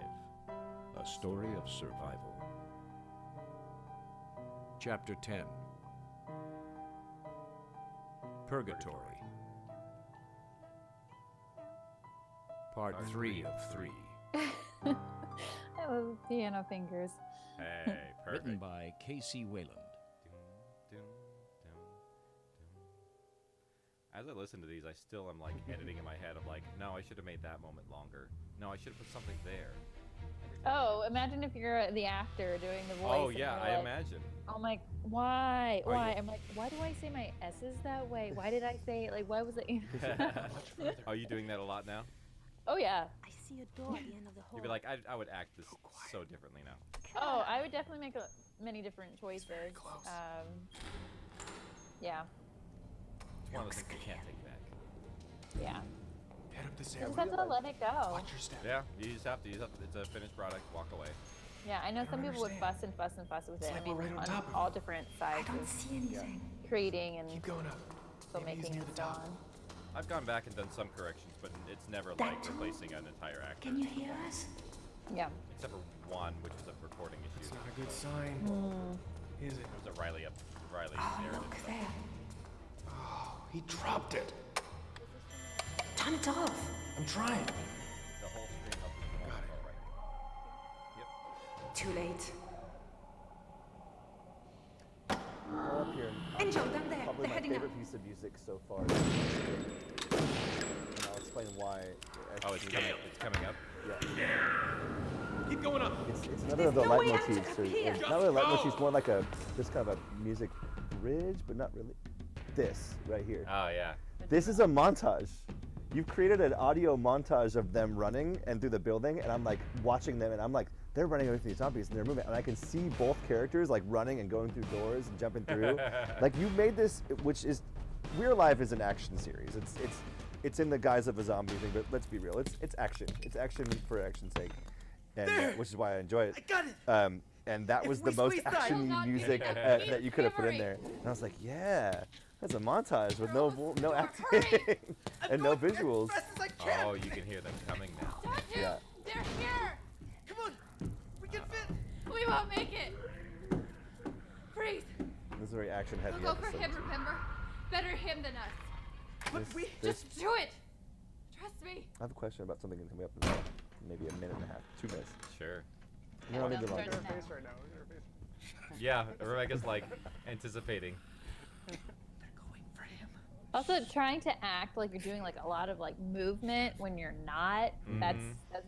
S12: a story of survival. Chapter 10, Purgatory. Part 3 of 3.
S1: I love piano fingers.
S6: Hey, perfect.
S12: Written by Casey Wayland.
S6: Dun, dun, dun, dun. As I listen to these, I still am like editing in my head of like, no, I should have made that moment longer. No, I should have put something there.
S1: Oh, imagine if you're the actor doing the voice.
S6: Oh
S1: and
S6: yeah,
S1: you're
S6: I
S1: like,
S6: imagine.
S1: I'm like, why?
S6: Are
S1: Why?
S6: you-
S1: I'm like, why do I say my S's that way? Why did I say it? Like, why was it?
S6: Are you doing that a lot now?
S1: Oh yeah.
S11: I see a door at the end of the hall.
S6: You'd be like, I would act this so differently now.
S1: Oh, I would definitely make many different choices. Yeah.
S6: It's one of the things you can't take back.
S1: Yeah.
S12: Head up
S13: this
S1: You just have to let it go.
S13: Watch your step.
S6: Yeah, you just have to. It's a finished product. Walk away.
S1: Yeah, I know some people would fuss and fuss and fuss with it.
S13: like
S1: I mean,
S13: we're right on
S1: on
S13: top of
S1: all different sides of creating and
S13: Keep going up.
S1: filmmaking and so on.
S6: I've gone back and done some corrections, but it's never like replacing an entire actor.
S11: Can you hear us?
S1: Yeah.
S6: Except for one, which was a recording issue.
S13: It's not a good sign, is it?
S6: It was a Riley
S11: Oh,
S6: narrative.
S11: look there.
S13: Oh, he dropped it.
S11: Turn it off.
S13: I'm trying.
S6: The whole screen up is the
S13: Got it.
S6: right. Yep.
S11: Too late.
S5: We're up here.
S11: Angel, down there.
S5: Probably
S11: They're
S5: my
S11: heading up.
S5: favorite piece of music so far. And I'll explain why.
S6: Oh, it's coming up.
S5: Yeah.
S13: Keep going up.
S5: It's another of the
S11: no way out
S5: leitmotifs.
S11: to come here.
S5: Not really leitmotifs, more like just kind of a music bridge, but not really. This right here.
S6: Oh yeah.
S5: This is a montage. You've created an audio montage of them running and through the building, and I'm like watching them, and I'm like, they're running away from these zombies and they're moving, and I can see both characters like running and going through doors and jumping through. Like you made this, which is, Real Life is an action series. It's in the guise of a zombie thing, but let's be real, it's action. It's action for action's sake, and which is why I enjoy it.
S7: I got it.
S5: And that was the most action music that you could have put in there. And I was like, yeah, that's a montage with no acting and no visuals.
S6: Oh, you can hear them coming now.
S5: Yeah.
S8: They're here.
S7: Come on. We can fit.
S8: We won't make it. Freeze.
S5: This is a very action heavy
S8: We'll go for
S5: episode.
S8: him, remember? Better him than us.
S5: This-
S8: Just do it. Trust me.
S5: I have a question about something coming up in maybe a minute and a half, 2 minutes.
S6: Sure.
S5: No, maybe
S1: Starts
S5: longer.
S1: now.
S4: Face right now. Look at her face.
S6: Yeah, Rebecca's like anticipating.
S1: Also, trying to act like you're doing like a lot of like movement when you're not. That's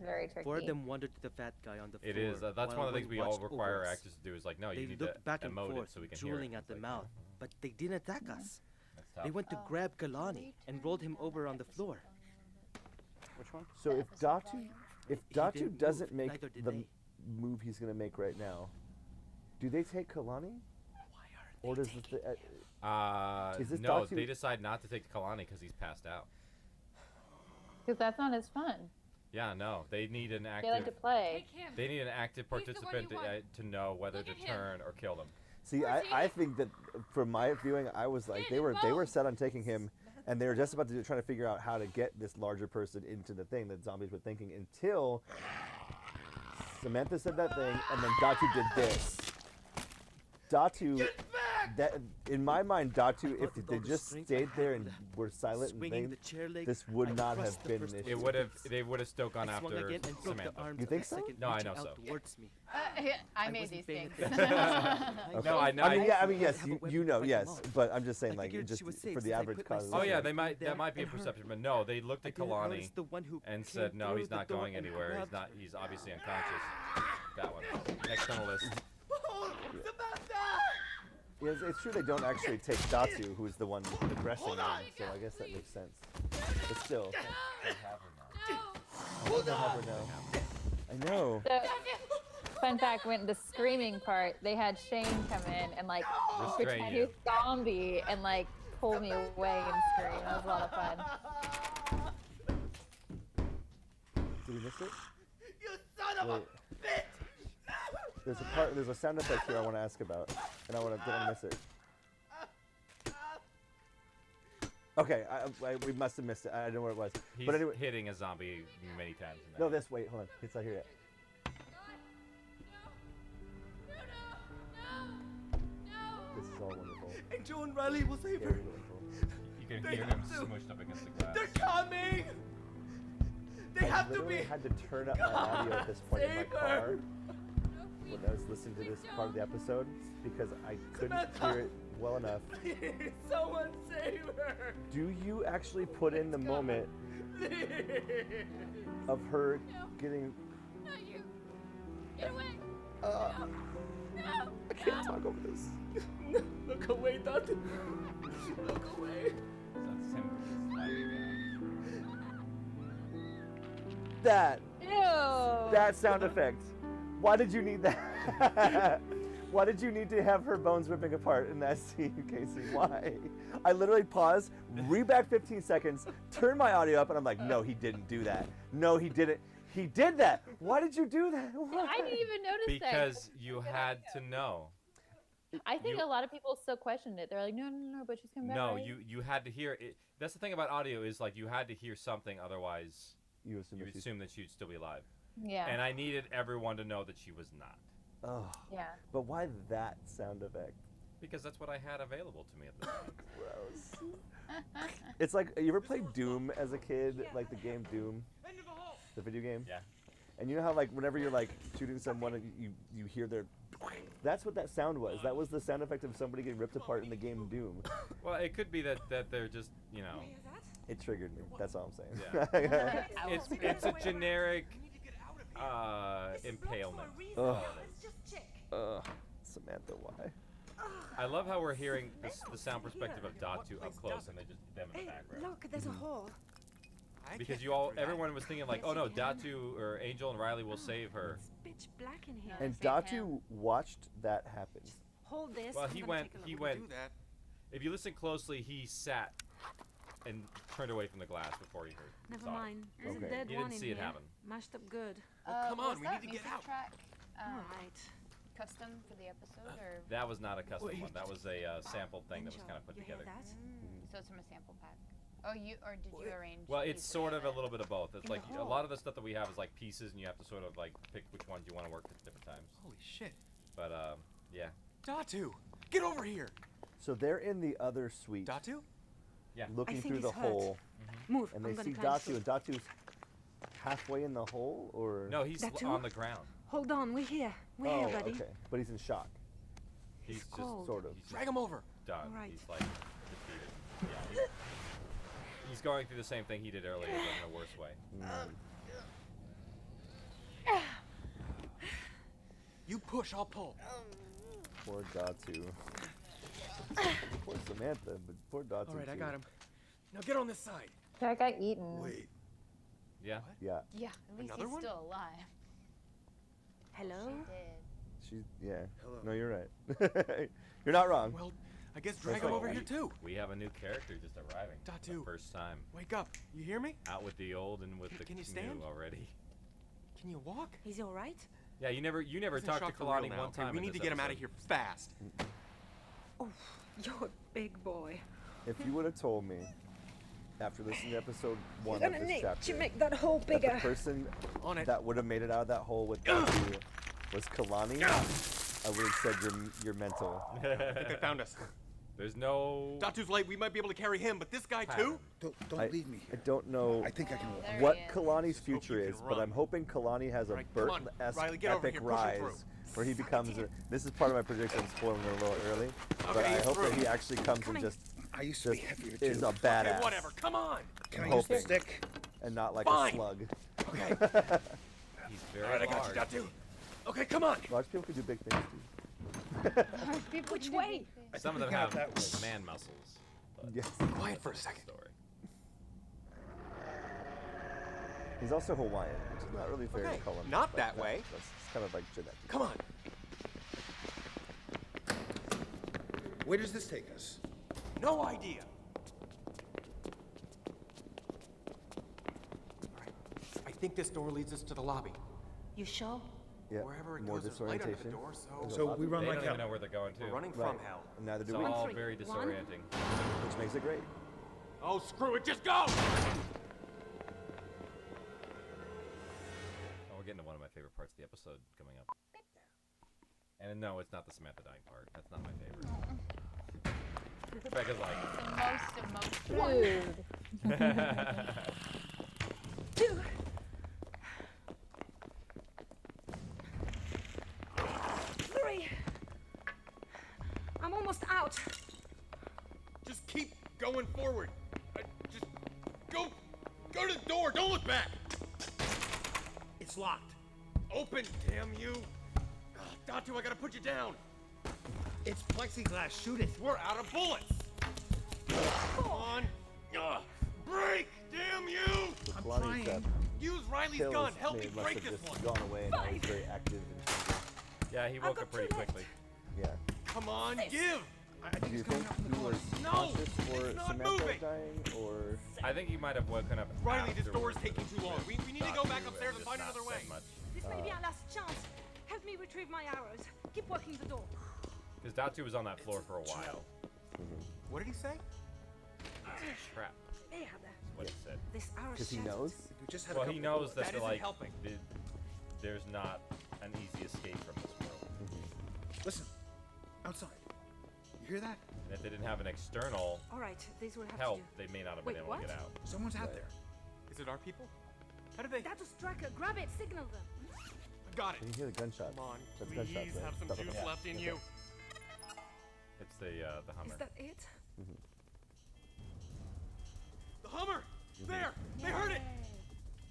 S1: very tricky.
S7: Four of them wandered to the fat guy on the floor.
S6: It is. That's one of the things we all
S7: watched
S6: require
S7: over us.
S6: actors to do. Is like, no,
S7: They
S6: you need to
S7: looked back and
S6: emote
S7: forth,
S6: it so we can hear it.
S7: drooling at the mouth, but they didn't attack us.
S6: That's tough.
S7: They went to grab Kalani and rolled him over on the floor.
S4: Which one?
S5: So if Datu
S7: didn't
S5: doesn't
S7: move,
S5: make
S7: neither did
S5: the
S7: they.
S5: move he's gonna make right now, do they take Kalani? Or does this, is this
S6: No,
S5: Datu?
S6: they decide not to take Kalani because he's passed out.
S1: Because that's not as fun.
S6: Yeah, no, they need an
S1: They like to
S6: active.
S1: play.
S8: Take him.
S6: They need an active
S8: He's the one
S6: participant
S8: you want.
S6: to know whether
S8: Look
S6: to
S8: at him.
S6: turn or kill them.
S5: See,
S8: Where's he?
S5: I think that from my viewing, I was like, they were set on taking him, and they were just about to trying to figure out how to get this larger person into the thing that zombies were thinking until Samantha said that thing, and then Datu did this. Datu, that in my mind, Datu, if they just stayed there and were silent and
S7: Swinging the
S5: things,
S7: chair leg,
S5: this would
S7: I
S5: not
S7: thrust
S5: have
S7: the
S5: been
S7: first
S5: an
S7: one
S5: issue.
S6: It would have. They would have still gone
S7: I swung
S6: after
S7: again and broke the
S6: Samantha.
S7: arms
S5: You
S7: of
S5: think
S7: the
S5: so?
S7: second
S6: No, I
S7: reaching
S6: know
S7: out
S6: so.
S7: towards me.
S9: I
S7: I
S9: made
S7: wasn't
S9: these
S7: paying
S9: things.
S7: attention.
S5: Okay.
S6: No, I know.
S5: I mean,
S6: I-
S5: yes,
S7: have a weapon
S5: you
S7: to
S5: know,
S7: fight
S5: yes,
S7: them off.
S5: but I'm just saying,
S7: I
S5: like,
S7: figured
S5: just
S7: she was safe
S5: for the
S7: since I
S5: average
S7: put
S5: cause.
S7: myself
S6: Oh yeah,
S7: Right
S6: they might.
S7: there
S6: That might be a
S7: and her.
S6: perception, but no, they looked
S7: I
S6: at
S7: didn't
S6: Kalani
S7: notice the one who
S6: and
S7: came
S6: said, "No,
S7: through
S6: he's
S7: the
S6: not
S7: door
S6: going
S7: and
S6: anywhere. He's
S7: grabbed-
S6: not. He's obviously unconscious." That one. Next on the list.
S5: Yes, it's true they don't actually take Datu, who's the one aggressing them, so I guess that makes sense. But still,
S8: No.
S5: I'll have her know. I know.
S1: So, fun fact, when the screaming part, they had Shane come in and like
S6: Restrain
S1: pretend he
S6: you.
S1: was zombie and like pull me away and scream. That was a lot of fun.
S5: Did we miss it?
S7: You son of
S5: Wait.
S7: a bitch!
S5: There's a sound effect here I want to ask about, and I don't want to miss it. Okay, we must have missed it. I don't know where it was.
S6: He's
S5: But anyway,
S6: hitting a zombie many times. In that.
S5: no, wait, hold on. It's not here yet. This is all wonderful.
S7: And Joe and Riley will save
S5: Very
S7: her.
S5: wonderful.
S6: You can
S7: They
S6: hear
S7: have
S6: him
S7: to.
S6: smushed up against the glass.
S7: They're coming! They
S5: I
S7: have to
S5: literally
S7: be!
S5: had to turn up my audio at this point in my
S7: Save her.
S5: car when I was listening to this part of the episode because I couldn't
S7: Samantha.
S5: hear it well enough.
S7: Please, someone save her!
S5: Do you actually put in the moment
S7: Please!
S5: of her getting?
S8: Not you. Get away.
S5: Uh,
S8: No.
S5: I can't talk over this.
S7: Look away, Datu! Look away!
S6: That's him sliding
S5: That
S1: Ew.
S5: sound effect. Why did you need that? Why did you need to have her bones ripping apart in that scene, Casey? Why? I literally paused, read back 15 seconds, turned my audio up, and I'm like, no, he didn't do that. No, he didn't. He did that. Why did you do that? Why?
S1: I didn't even notice that.
S6: Because you had to know.
S1: I think a lot of people still questioned it. They're like, no, but she's coming back.
S6: No,
S1: right?
S6: you had to hear it. That's the thing about audio is like you had to hear something, otherwise you assume that she'd still be alive.
S1: Yeah.
S6: And I needed everyone to know that she was not.
S5: Oh.
S1: Yeah.
S5: But why that sound effect?
S6: Because that's what I had available to me at the time.
S5: Gross. It's like, you ever played Doom as a kid? Like the game Doom? The video game?
S6: Yeah.
S5: And you know how like whenever you're like shooting someone, you hear their... That's what that sound was. That was the sound effect of somebody getting ripped apart in the game Doom.
S6: Well, it could be that they're just, you know...
S5: It triggered me. That's all I'm saying.
S6: Yeah. it's a generic impalement.
S5: Ugh. Samantha, why?
S6: I love how we're hearing the sound perspective of Datu up close and they just them in the background.
S11: Look, there's a hole.
S6: Because everyone was thinking like, oh no, Datu or Angel and Riley will save her.
S11: It's pitch black in here.
S5: And Datu watched that happen.
S11: Hold this.
S6: Well, he went. If you listen closely, he sat and turned away from the glass before he heard.
S11: Never
S6: saw it.
S11: mind. There's
S5: Okay.
S11: a dead
S6: He
S11: one
S6: didn't
S11: in
S6: see
S11: here.
S6: it happen.
S11: Mashed up good.
S13: Come on,
S9: was
S13: we
S9: that
S13: need to get
S9: music
S13: out.
S9: Track,
S11: All right.
S9: custom for the episode, or
S6: That was not a custom one. That was a sample thing that was kind of put
S11: You hear
S6: together.
S11: that?
S9: so it's from a sample pack. Oh, did you arrange?
S6: Well, it's
S9: these
S6: sort of a
S9: together?
S6: little bit of both. It's
S11: In
S6: like
S11: the
S6: a
S11: hole.
S6: lot of the stuff that we have is like pieces, and you have to sort of like pick which ones you want to work at different times.
S13: Holy shit.
S6: But yeah.
S13: Datu, get over here.
S5: So they're in the other suite,
S13: Datu?
S6: Yeah.
S5: looking
S11: I think
S5: through the
S11: he's hurt.
S5: hole,
S11: Move.
S5: and
S11: I'm
S5: they
S11: gonna
S5: see
S11: climb
S5: Datu,
S11: through.
S5: and Datu's halfway in the hole, or?
S6: No, he's
S11: Datu?
S6: on the ground.
S11: Hold on, we're here. We're
S5: Oh,
S11: here, buddy.
S5: okay. But he's in shock,
S6: He's just
S11: cold.
S5: sort of.
S6: he's
S13: Drag him over.
S6: done.
S11: All right.
S6: He's like defeated. Yeah. He's going through the same thing he did earlier, but in a worse way.
S13: You push, I'll pull.
S5: Poor Datu. Poor Samantha, but poor Datu.
S13: All right, I
S5: too.
S13: got him. Now get on this side.
S1: That got eaten.
S13: Wait.
S6: Yeah.
S5: Yeah,
S9: Yeah, at least
S13: Another
S9: he's
S13: one?
S9: still alive.
S11: Hello?
S9: She did.
S5: yeah.
S13: Hello.
S5: No, you're right. You're not wrong.
S13: Well, I guess drag
S5: That's
S13: him
S5: right.
S13: over here too.
S6: We have a new character just arriving.
S13: Datu.
S6: The first time.
S13: Wake up. You hear me?
S6: Out with the old and with
S13: Can-
S6: the
S13: can you
S6: new
S13: stand?
S6: already.
S13: Can you walk?
S11: He's all right?
S6: Yeah, you never
S13: He's in
S6: talked to
S13: shock for real
S6: Kalani
S13: now,
S6: one
S13: okay?
S6: time.
S13: We
S6: in
S13: need to
S6: this
S13: get him out of
S6: episode.
S13: here fast.
S11: Oh, you're a big boy.
S5: If you would have told me after listening to episode 1
S11: You're
S5: of
S11: gonna
S5: this
S11: need
S5: chapter
S11: to make that hole
S5: that
S11: bigger.
S5: the person
S13: On it.
S5: that would have made it out of that hole with Datu was Kalani, I would have said you're mental.
S13: I think they found us.
S6: There's no.
S13: Datu's late. We might be able to carry him, but this guy
S6: pattern.
S13: too?
S5: I,
S14: leave me
S5: I don't know
S14: I think I can walk.
S9: There
S5: what
S9: he is.
S5: Kalani's
S13: Just hope
S5: future
S13: you
S5: is,
S13: can
S5: but
S13: run.
S5: I'm hoping Kalani has a
S13: All right, come on.
S5: Bert-esque
S13: Riley, get over
S5: epic
S13: here. Push him
S5: rise
S13: through.
S5: where he becomes this is part of my prediction, spoiling it a little early, but
S13: Okay,
S5: I
S13: he's
S5: hope that
S13: through.
S5: he actually comes and just
S14: I used to be
S5: just
S14: heavier
S5: is
S14: too.
S5: a badass
S13: Okay, whatever. Come on.
S14: Can
S5: I'm
S14: I use the
S5: hoping.
S14: stick?
S5: and not like
S13: Fine.
S5: a slug.
S13: Okay.
S6: He's very
S13: All right, I got
S6: large.
S13: you, Datu. Okay, come on.
S5: Large people can do big things too.
S11: Which way?
S6: Some of them
S14: think
S6: have
S14: out that way.
S6: man muscles. But
S5: Yes.
S13: Quiet for a
S6: that's
S13: second.
S6: the story.
S5: He's also Hawaiian, which is not really fair
S13: Okay,
S5: to call him.
S13: not
S5: like
S13: that way.
S5: That's kind of like genetic.
S13: Come on.
S14: Where does this take us?
S13: No idea. All right. I think this door leads us to the lobby.
S11: You sure?
S5: Yeah.
S13: Wherever it
S5: More
S13: goes, there's light under the
S5: disorientation.
S13: door,
S5: There's a
S14: So
S5: lot
S14: we
S5: of-
S14: run
S6: They
S14: like
S6: don't
S14: hell.
S6: even know where they're going to.
S13: We're running
S5: Right.
S13: from hell.
S5: Neither do
S6: It's
S5: we,
S6: all
S11: three.
S6: very
S11: One.
S6: disorienting.
S5: which makes it great.
S13: Oh, screw it. Just go.
S6: Oh, we're getting to one of my favorite parts of the episode coming up. And no, it's not the Samantha dying part. That's not my favorite. Rebecca's like,
S9: The most emotional.
S1: Dude.
S11: 3. I'm almost out.
S13: Just keep going forward. Just go to the door. Don't look back. It's locked. Open, damn you. Datu, I gotta put you down.
S14: It's plexiglass. Shoot it.
S13: We're out of bullets. Come on. Break, damn you.
S5: So
S14: I'm
S5: Kalani's
S14: trying.
S13: Use Riley's
S5: kills
S13: gun. Help me
S5: must
S13: break
S5: have
S13: this
S5: just
S13: one.
S5: gone away and now he's very active and changing.
S6: yeah, he woke up pretty quickly.
S5: Yeah.
S13: Come on, give!
S5: Do you think he was
S13: No,
S5: conscious for
S13: it's not
S5: Samantha
S13: moving.
S5: dying, or?
S6: I think he might have woken up.
S13: Riley, this door is
S6: afterwards
S13: taking too long. We need to go back upstairs and
S6: just
S13: find
S6: not
S13: another
S6: said
S13: way.
S6: much.
S11: This may be our last chance. Help me retrieve my arrows. Keep working the door.
S6: Because Datu was on that floor for a while.
S13: What did he say?
S6: Trap.
S11: There,
S6: That's what he said.
S11: this arrow.
S5: Because he knows.
S6: Well, he knows that,
S13: That isn't
S6: like,
S13: helping.
S6: there's not an easy escape from this world.
S14: Listen, outside. You hear that?
S6: And if they didn't have an external
S11: All right, these will have
S6: help,
S11: to.
S6: they may not have
S11: Wait,
S6: been able
S11: what?
S6: to get out.
S14: Someone's out there.
S13: Is it our people? How did they?
S11: That's a striker. Grab it. Signal them.
S13: Got it.
S5: Can you hear the gunshots?
S13: Come on,
S5: That's
S13: please
S5: gunshots, right?
S13: have some
S5: Stuff
S13: juice
S5: like that.
S13: left in
S5: Okay.
S13: you.
S6: It's the Hummer.
S11: Is that it?
S13: The Hummer! There! They heard it!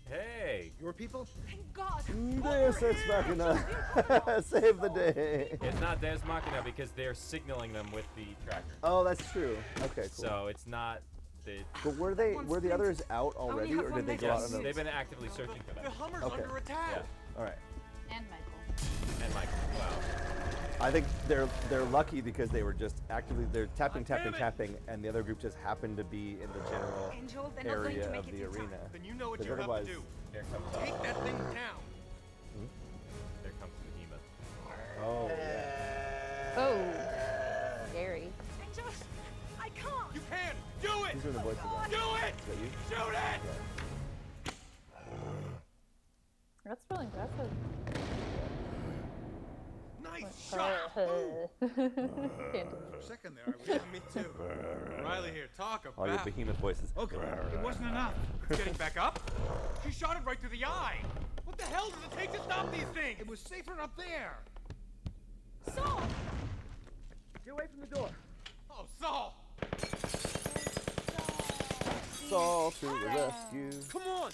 S6: Hey!
S14: Your people?
S11: Thank God.
S5: Deus Ex Machina. Save the day.
S6: It's not Deus Machina because they're signaling them with the tracker.
S5: Oh, that's true. Okay, cool.
S6: So it's not the.
S5: But were the others out already,
S11: have
S5: or
S11: one
S5: did they
S11: leg
S5: go out
S11: left.
S5: on
S6: They've been actively searching for them.
S13: The Hummer's
S5: Okay.
S13: under attack!
S6: Yeah.
S5: All right.
S9: And Michael.
S6: And Michael. Wow.
S5: I think they're lucky because they were just actively tapping, and the other group just happened to be in the general
S11: Angel, they're not going
S5: area
S11: to make
S5: of
S11: it
S5: the
S11: in time.
S5: arena.
S13: Then you know what
S5: Because
S13: you have
S5: otherwise,
S13: to do.
S6: Here comes
S13: Take that thing down.
S6: There comes the Behemoth.
S5: oh yeah.
S1: Oh, scary.
S11: Angel, I can't.
S13: You can! Do it!
S5: Who's doing the voice of that?
S13: Do it!
S5: Is that you?
S13: Shoot it!
S1: That's really impressive.
S13: Nice shot!
S14: For a second there, I was.
S13: Yeah, me too. Riley here, talk
S5: All your
S13: about.
S5: behemoth voices.
S14: Okay, it wasn't enough.
S13: It's getting back up? She shot it right through the eye! What the hell does it take to stop these things?
S14: It was safer up there.
S11: Saul!
S14: Get away from the door.
S13: Oh, Saul!
S5: Saul to the rescue.
S13: Come on!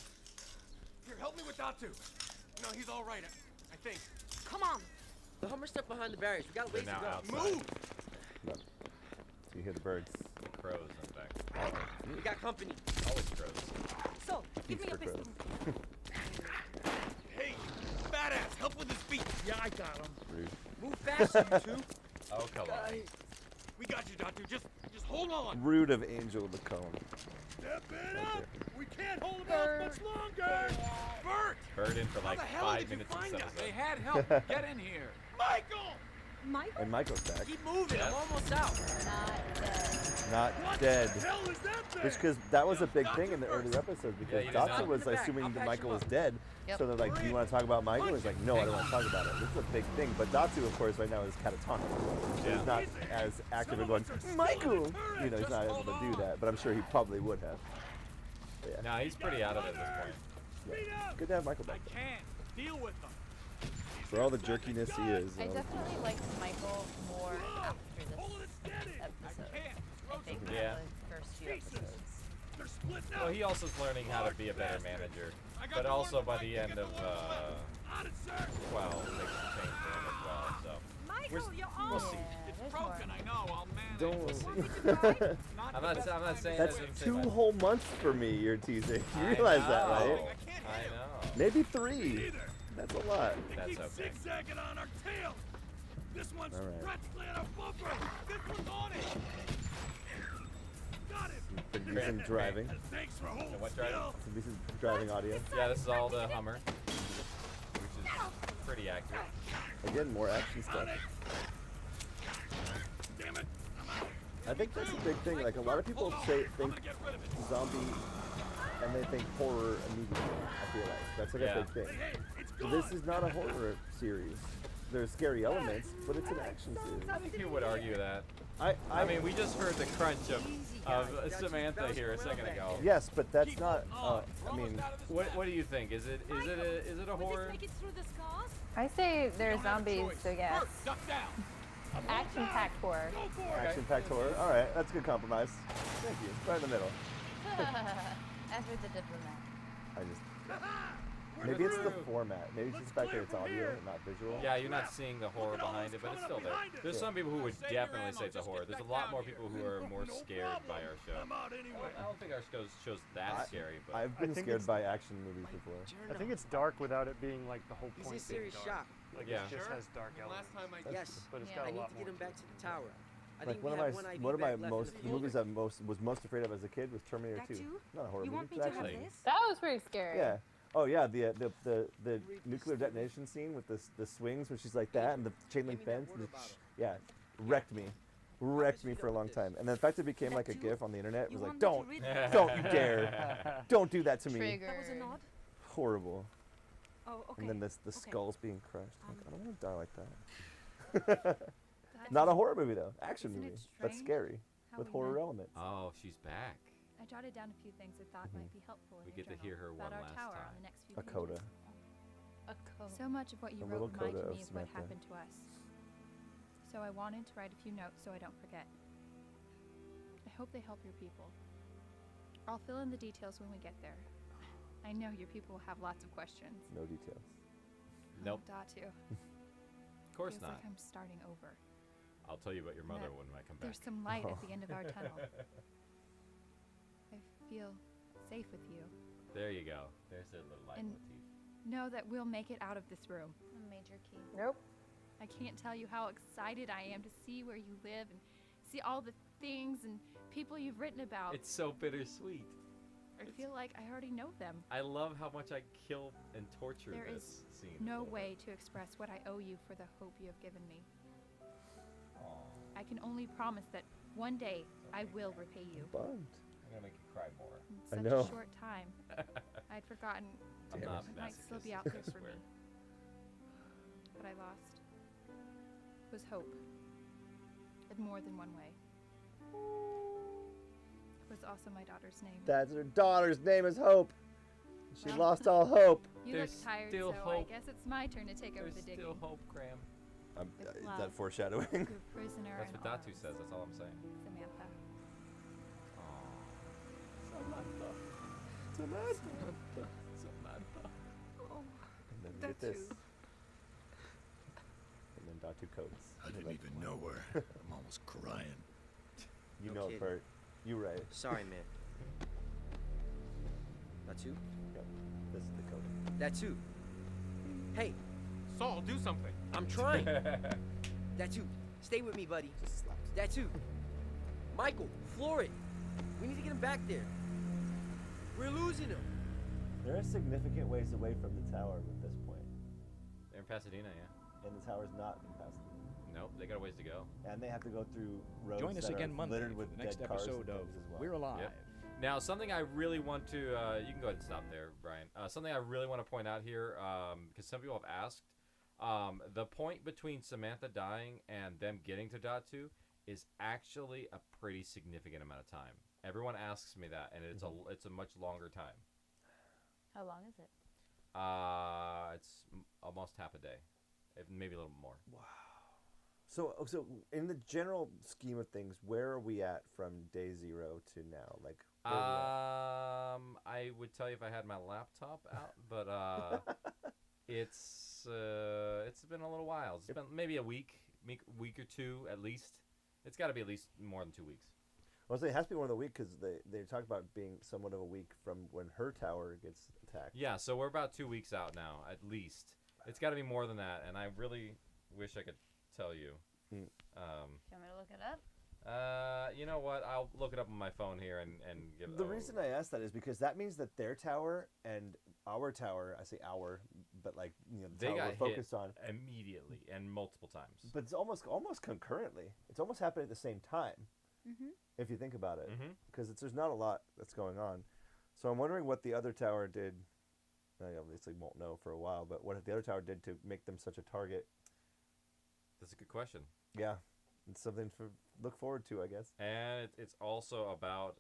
S13: Here, help me with Datu. No, he's all right, I think.
S11: Come on.
S15: The Hummer's stuck behind the barriers. We got a
S6: They're
S15: ways to
S6: now
S15: go.
S6: outside.
S13: Move!
S5: No. So you hear the birds.
S6: The crows, in fact.
S15: We got company.
S6: Always crows.
S11: So, give
S5: Beats
S11: me a
S5: for
S11: pistol.
S5: crows.
S13: Hey, you badass, help with his feet.
S14: Yeah, I got him.
S5: Rude.
S15: Move faster, you two.
S6: Oh, come on.
S13: We got you, Datu. Just hold on.
S5: Rude of Angel the Cone.
S13: Step it
S5: Right
S13: up.
S5: there.
S13: We can't hold him off much longer. Bert!
S6: Bird in for like
S13: How the hell
S6: 5
S13: did you
S6: minutes
S13: find
S6: and
S13: us?
S6: stuff.
S13: had help. Get in here. Michael!
S11: Michael?
S5: And Michael's back.
S15: Keep moving. I'm almost out.
S1: Not dead.
S5: Not dead.
S13: What the hell is that thing?
S5: Which, because that was a big thing in the earlier episodes, because
S6: you did
S5: Dotson
S6: not.
S5: was
S15: Back.
S5: assuming
S15: I'll
S5: that
S15: patch
S5: Michael
S15: him
S5: was
S15: up.
S5: dead.
S1: Yep.
S5: So they're like, do you want to talk about Michael? He's like, no, I don't want to talk about it. This is a big thing. But Datu, of course, right now is catatonic. So he's not as active in going, Michael! You know, he's not able to do that, but I'm sure he probably would have. But yeah.
S6: Nah, he's pretty out of it at this point.
S5: Yeah. Good to have Michael back.
S13: Can't deal with them.
S5: For all the jerkiness he is.
S1: I definitely liked Michael more after this episode. I think than
S6: Yeah.
S1: the first few episodes.
S6: Well, he also is learning how to be a better manager. But also by the end of 12, things will change for him as well. So
S11: Michael, you're
S6: we'll
S11: on.
S6: see.
S1: It's broken,
S13: I know. I'll manage.
S5: Don't.
S6: I'm not saying
S5: That's
S6: that doesn't say
S5: 2
S6: much.
S5: whole months for me, you're teasing. You
S6: I
S5: realize that,
S6: know.
S5: right?
S6: I know.
S5: Maybe 3. That's a lot.
S6: That's okay.
S13: Zigzagging on our tail. This one's
S5: All right.
S13: practically on a bumper. This one's on it. Got it.
S5: Some decent driving.
S13: Thanks for holding
S6: And what driving?
S5: Some decent driving audio.
S6: Yeah, this is all the Hummer, which is pretty accurate.
S5: Again, more action stuff.
S13: Damn it.
S5: I think that's a big thing. Like, a lot of people think zombie and they think horror immediately. I feel like that's like
S6: Yeah.
S5: a big thing. So this is not a horror series. There's scary elements, but it's an action series.
S6: I think you would argue that.
S5: I
S6: mean, we just heard the crunch of Samantha here a second ago.
S5: yes, but that's not. I mean,
S6: What do you think? Is it a horror?
S11: Make it through the scars?
S1: I say they're zombies, so yes.
S13: Duck down.
S1: Action-packed horror.
S5: action-packed horror. All right, that's a good compromise. Thank you. Right in the middle.
S1: As with the diplomat.
S5: I just. Maybe it's the format. Maybe it's just the fact that it's audio and not visual.
S6: Yeah, you're not seeing the horror behind it, but it's still there. There's some people who would definitely say it's a horror. There's a lot more people who are more scared by our show. I don't think our show's that scary, but
S5: I've been scared by action movies before.
S4: I think it's dark without it being like the whole
S15: He's
S4: point.
S15: in serious
S4: being
S15: shock.
S4: dark. Like
S6: Yeah.
S4: it just has dark
S13: Last
S4: elements.
S13: time I
S15: Yes.
S4: But it's
S2: Yeah.
S4: got
S15: I
S4: a
S15: need
S4: lot
S15: to
S4: more.
S15: get him back to the tower. I
S5: Like
S15: think
S5: one
S15: we
S5: of
S15: have
S5: my
S15: one IV
S5: one of my
S15: back left in
S5: most
S15: the
S5: the
S15: field.
S5: movies I was most afraid of as a kid was Terminator
S11: That
S5: 2.
S11: too?
S5: Not a horror
S11: You
S5: movie.
S11: want me
S5: It's
S11: to have
S5: actually
S11: this?
S1: That was pretty scary.
S5: yeah. Oh yeah, the nuclear detonation scene with the swings when she's like that and the chain link fence. And yeah, wrecked me for a long time. And the fact that it became like a GIF on the internet was like, don't you dare, don't do that to me.
S11: That was a nod.
S5: Horrible.
S11: Oh, okay.
S5: And then the
S11: Okay.
S5: skulls being crushed. Like, I don't want to die like that. Not a horror movie though, action
S8: Isn't it
S5: movie. That's
S8: strange
S5: scary
S8: how
S5: with
S8: we
S5: horror
S8: met?
S5: elements.
S6: oh, she's back.
S8: I jotted down a few things I thought might be helpful in
S6: We
S8: your
S6: get to
S8: journal
S6: hear her
S8: about
S6: one
S8: our
S6: last
S8: tower
S6: time.
S8: on the next few
S5: A coda.
S8: pages.
S2: A code.
S8: So much of what you
S5: A
S8: wrote
S5: little coda
S8: reminded
S5: of
S8: me of what
S5: Samantha.
S8: happened to us. So I wanted to write a few notes so I don't forget. I hope they help your people. I'll fill in the details when we get there. I know your people will have lots of questions.
S5: No details.
S6: Nope.
S8: Datu.
S6: Of course
S8: Feels
S6: not.
S8: like I'm starting over.
S6: I'll tell you about your mother
S8: That
S6: when I come back.
S8: There's some light at the end of our tunnel. I feel safe with you.
S6: There you go. There's a little light
S8: And
S6: motif.
S8: know that we'll make it out of this room.
S2: A major key.
S1: Nope.
S8: I can't tell you how excited I am to see where you live and see all the things and people you've written about.
S6: It's so bittersweet.
S8: I feel like I already know them.
S6: I love how much I kill and torture
S8: There
S6: this
S8: is
S6: scene.
S8: no way to express what I owe you for the hope you have given me. I can only promise that one day I will repay you.
S5: Bummed.
S6: I'm gonna make you cry more.
S8: In
S5: I
S8: such
S5: know.
S8: a short time, I'd forgotten
S6: I'm
S8: it
S6: not
S8: might still be
S6: masochist,
S8: out
S6: I
S8: there for
S6: swear.
S8: me. What I lost was hope. In more than one way. It was also my daughter's name.
S5: That's her daughter's name is Hope. She
S8: Well,
S5: lost all hope.
S8: You
S6: There's
S8: look tired,
S6: still
S8: so I
S6: hope.
S8: guess it's my turn to take over
S6: There's
S8: the digging.
S6: still hope, Graham.
S8: With
S5: Is
S8: love,
S5: that foreshadowing?
S8: Your prisoner
S6: That's
S8: in
S6: what Datu
S8: arms,
S6: says. That's all I'm saying.
S8: Samantha.
S6: Samantha.
S5: Samantha.
S6: Samantha.
S11: Oh,
S5: And then
S11: Datu.
S5: get this. And then Datu codes.
S12: I didn't even know her. I'm almost crying.
S5: You
S15: No
S5: know,
S15: kidding.
S5: Bert. You right.
S15: Sorry, man. That's you?
S5: Yep. This is the code.
S15: That's you. Hey,
S13: Saul, do something.
S15: I'm trying. That's you. Stay with me, buddy.
S5: Just slaps.
S15: That's you. Michael, floor it. We need to get him back there. We're losing him.
S5: They're a significant ways away from the tower at this point.
S6: They're in Pasadena, yeah.
S5: And the tower's not in Pasadena.
S6: Nope, they got a ways to go.
S5: And they have to go through roads
S12: Join us
S5: that
S12: again
S5: are
S12: Monday
S5: littered
S12: for
S5: with
S12: the next
S5: dead cars and
S12: episode of
S5: things as well.
S12: We're Alive.
S6: Yep. Now, something I really want to, you can go ahead and stop there, Brian. Something I really want to point out here, because some people have asked, the point between Samantha dying and them getting to Datu is actually a pretty significant amount of time. Everyone asks me that, and it's a much longer time.
S2: How long is it?
S5: Mm-hmm.
S6: It's almost half a day, if maybe a little more.
S5: Wow. So in the general scheme of things, where are we at from day 0 to now? Like, where are we at?
S6: I would tell you if I had my laptop out, but it's been a little while. It's been maybe a week or two at least. It's got to be at least more than 2 weeks.
S5: Well, it has to be more than a week because they talk about being somewhat of a week from when her tower gets attacked.
S6: Yeah, so we're about 2 weeks out now, at least. It's got to be more than that, and I really wish I could tell you.
S2: Do you want me to look it up?
S6: You know what? I'll look it up on my phone here and give.
S5: The reason I asked that is because that means that their tower and our tower, I say our, but like the
S6: they
S5: tower
S6: got
S5: we're
S6: hit
S5: focused on
S6: immediately and multiple times.
S5: But it's almost concurrently. It's almost happening at the same time.
S8: Mm-hmm.
S5: If you think about it,
S6: Mhm.
S5: because there's not a lot that's going on. So I'm wondering what the other tower did. I obviously won't know for a while, but what the other tower did to make them such a target.
S6: That's a good question.
S5: Yeah, it's something to look forward to, I guess.
S6: And it's also about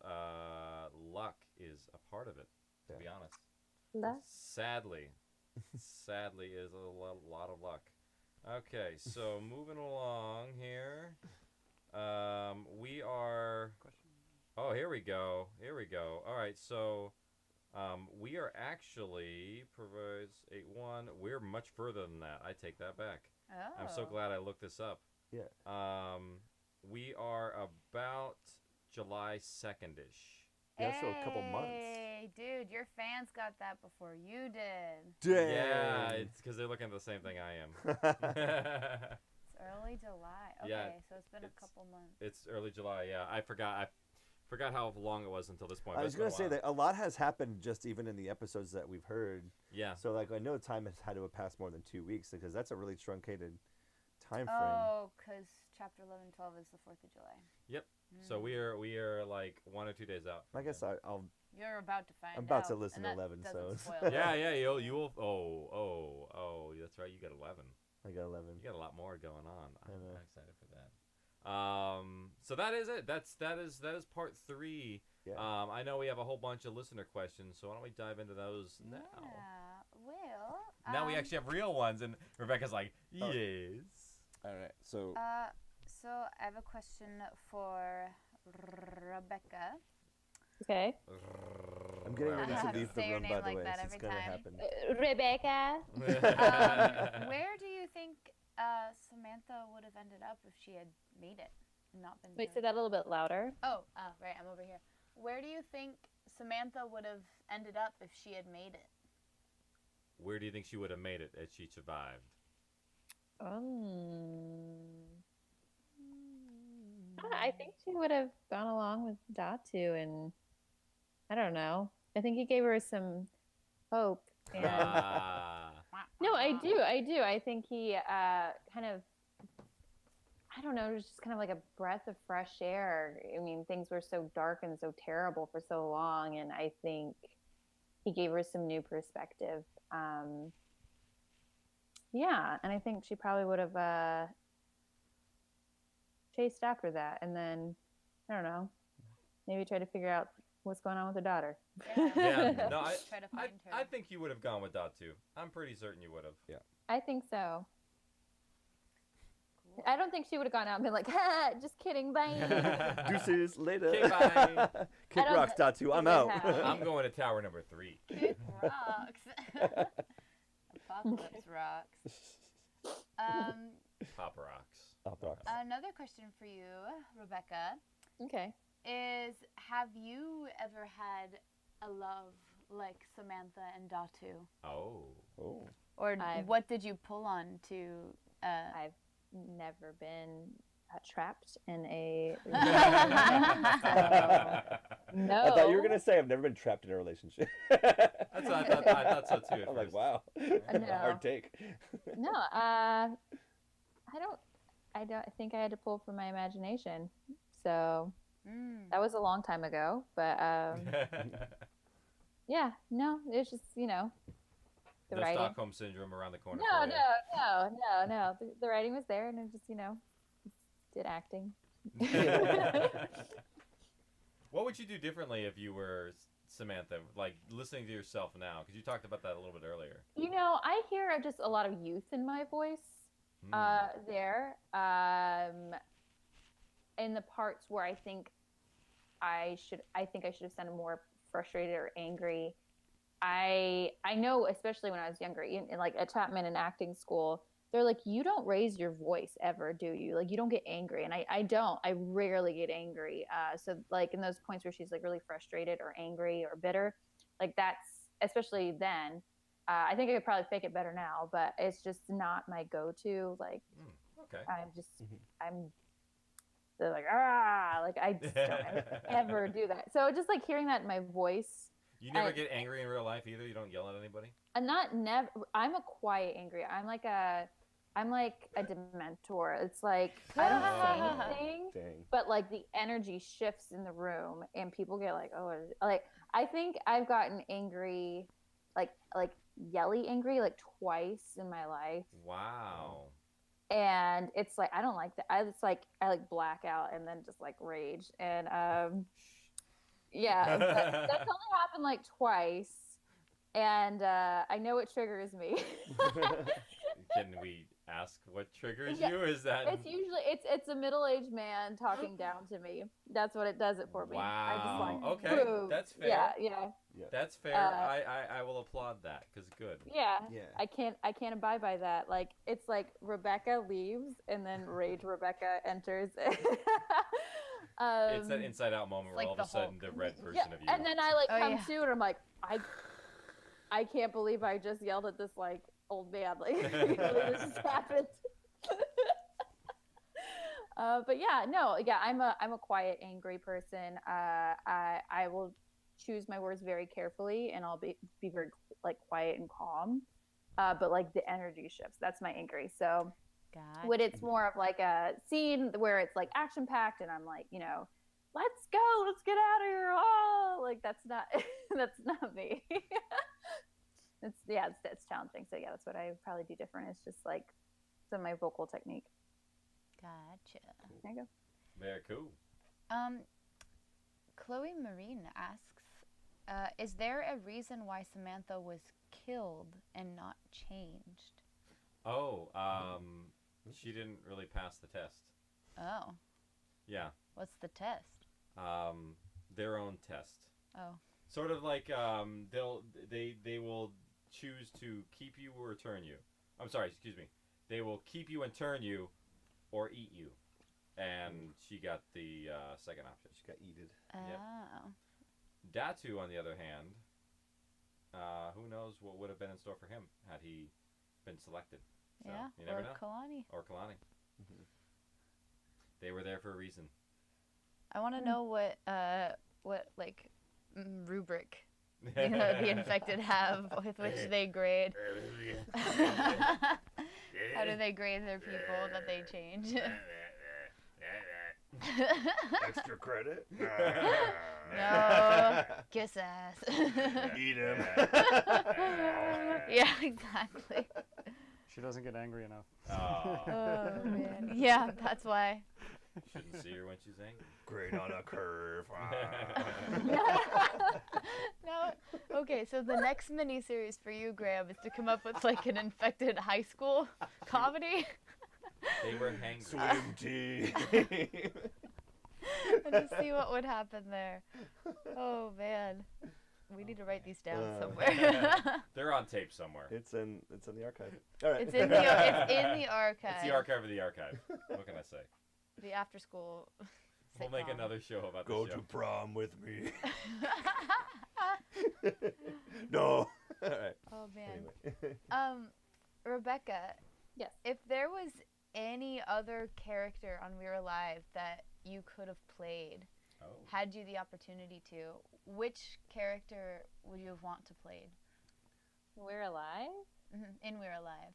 S6: luck is a part of it, to be honest.
S1: Luck?
S6: Sadly is a lot of luck. Okay, so moving along here. We are... Oh, here we go. All right, so We are actually provides 8-1. We're much further than that. I take that back.
S2: Oh.
S6: I'm so glad I looked this up.
S5: Yeah.
S6: We are about July 2nd-ish.
S5: Yeah, so a couple months.
S2: Hey, dude, your fans got that before you did.
S5: Dang.
S6: Yeah, it's because they're looking at the same thing I am.
S2: It's early July. Okay,
S6: Yeah,
S2: so it's been a couple months.
S6: It's early July. Yeah, I forgot how long it was until this point.
S5: I
S6: but
S5: was
S6: it's been
S5: gonna say
S6: a while.
S5: that a lot has happened just even in the episodes that we've heard.
S6: Yeah.
S5: So like I know time has had to have passed more than 2 weeks because that's a really truncated time frame.
S2: Oh, because chapter 11 and 12 is the 4th of July.
S6: Yep. So we are like 1 or 2 days out.
S5: I guess I'll.
S2: You're about to find out.
S5: I'm about to listen
S2: and
S5: to
S2: that
S5: 11,
S2: doesn't
S5: so.
S2: spoil
S6: Yeah,
S2: it.
S6: yeah. You will. Oh. That's right. You got 11.
S5: I got 11.
S6: You got a lot more going on.
S5: I know.
S6: I'm excited for that. So that is it. That is part 3.
S5: Yeah.
S6: I know we have a whole bunch of listener questions, so why don't we dive into those now?
S2: Yeah, well.
S6: Now we actually have real ones, and Rebecca's like, yes.
S10: All right, so.
S2: So I have a question for Rebecca.
S1: Okay.
S5: I'm getting ready
S2: I
S5: to
S2: have to
S5: leave the
S2: say your
S5: room,
S2: name
S5: by the
S2: like
S5: way.
S2: that
S5: So it's
S2: every
S5: gonna
S2: time.
S5: happen.
S1: Rebecca.
S2: Where do you think Samantha would have ended up if she had made it and not been?
S1: Wait, say that a little bit louder.
S2: Oh, right. I'm over here. Where do you think Samantha would have ended up if she had made it?
S6: Where do you think she would have made it if she survived?
S1: I think she would have gone along with Datu, and I don't know. I think he gave her some hope. And no, I do. I think he kind of, I don't know, it was just kind of like a breath of fresh air. I mean, things were so dark and so terrible for so long, and I think he gave her some new perspective. Yeah, and I think she probably would have chased after that, and then I don't know, maybe try to figure out what's going on with her daughter.
S6: Yeah, no,
S2: Try to find her.
S6: I think you would have gone with Datu. I'm pretty certain you would have.
S10: Yeah.
S1: I think so. I don't think she would have gone out and been like, ha, just kidding, bye.
S5: Deuces, later.
S6: Okay, bye.
S5: Kick rocks, Datu. I'm out.
S6: I'm going to tower number 3.
S2: Kick rocks. Apocalypse rocks.
S6: Pop rocks.
S5: Pop rocks.
S2: Another question for you, Rebecca.
S1: Okay.
S2: Is have you ever had a love like Samantha and Datu?
S6: Oh.
S2: Or what did you pull on to?
S1: I've never been trapped in a. No.
S5: I thought you were gonna say I've never been trapped in a relationship.
S6: That's what I thought so too.
S5: I'm like, wow,
S1: No.
S5: hard take.
S1: No, I think I had to pull from my imagination. So that was a long time ago, but yeah, no, it's just the
S6: no
S1: writing.
S6: Stockholm syndrome around the corner.
S1: No. The writing was there, and I just did acting.
S6: What would you do differently if you were Samantha, like listening to yourself now? Because you talked about that a little bit earlier.
S1: I hear just a lot of youth in my voice there. In the parts where I think I should have sounded more frustrated or angry. I know, especially when I was younger, in like at Chapman in acting school, they're like, you don't raise your voice ever, do you? Like, you don't get angry. And I don't. I rarely get angry. So like in those points where she's like really frustrated or angry or bitter, like that's, especially then, I think I could probably fake it better now, but it's just not my go-to. Like,
S6: okay.
S1: They're like, like I just don't ever do that. So just like hearing that in my voice.
S6: You never get angry in real life either? You don't yell at anybody?
S1: I'm a quiet angry. I'm like a Dementor. It's like I don't say anything, but like the energy shifts in the room and people get like, oh, like I think I've gotten angry, like yelly angry like twice in my life.
S6: Wow.
S1: And it's like I don't like that. I like black out and then just like rage. And yeah, that's only happened like twice. and I know it triggers me.
S6: Can we ask what triggers you? Is that
S1: It's usually it's a middle-aged man talking down to me. That's what it does it for me. I just
S6: wow?
S1: like,
S6: Okay,
S1: boom.
S6: that's fair.
S1: Yeah.
S6: That's fair. I will applaud that because good.
S1: Yeah.
S5: Yeah.
S1: I can't abide by that. Like it's like Rebekah leaves and then Rage Rebekah enters.
S6: It's that Inside Out moment where
S2: like
S6: all of a sudden
S2: Hulk.
S6: the red version of you.
S1: And then I like
S2: Oh,
S1: come
S2: yeah.
S1: to and I'm like, I can't believe I just yelled at this like old man. Like this just happened. But yeah, no, yeah, I'm a quiet, angry person. I will choose my words very carefully, and I'll be very like quiet and calm. But like the energy shifts. That's my angry. So when it's more of like a scene where it's like action packed, and I'm like, you know, let's go, let's get out of here. Oh, like that's not that's not me. It's challenging. So yeah, that's what I would probably do different. It's just like some of my vocal technique.
S2: Gotcha.
S1: There you go.
S6: Very cool.
S2: Chloe Marine asks, is there a reason why Samantha was killed and not changed?
S6: Oh, she didn't really pass the test.
S2: Oh.
S6: Yeah.
S2: What's the test?
S6: Their own test.
S2: Oh.
S6: Sort of like they will choose to keep you or turn you. I'm sorry, excuse me. They will keep you and turn you, or eat you. And she got the second option.
S5: She got eated.
S2: Oh.
S6: Yep. Datu, on the other hand, who knows what would have been in store for him had he been selected. So,
S2: Yeah.
S6: you never
S2: Or
S6: know.
S2: Kalani.
S6: Or Kalani. Mm-hmm. They were there for a reason.
S2: I want to know what like rubric the infected have with which they grade. How do they grade their people that they change?
S12: Extra credit?
S2: No, kiss ass.
S12: Eat him.
S2: Yeah, exactly.
S4: She doesn't get angry enough.
S2: Oh man, yeah, that's why.
S6: Shouldn't see her when she's angry.
S12: Great on a curve.
S2: No, okay. So the next miniseries for you, Graham, is to come up with like an infected high school comedy.
S6: They were hangry.
S12: Swim tea.
S2: And to see what would happen there. Oh man, we need to write these down somewhere.
S6: They're on tape somewhere.
S5: It's in the archive. All right.
S2: It's in the archive.
S6: It's the archive of the archive. What can I say?
S2: The after school.
S6: We'll make another show about
S12: Go
S6: the show.
S12: to prom with me.
S5: No. All right.
S2: Oh man.
S5: Anyway.
S2: Rebekah.
S1: Yes.
S2: If there was any other character on We're Alive that you could have played, had you the opportunity to, which character would you have want to played?
S1: We're Alive?
S2: Mm-hmm. In We're Alive.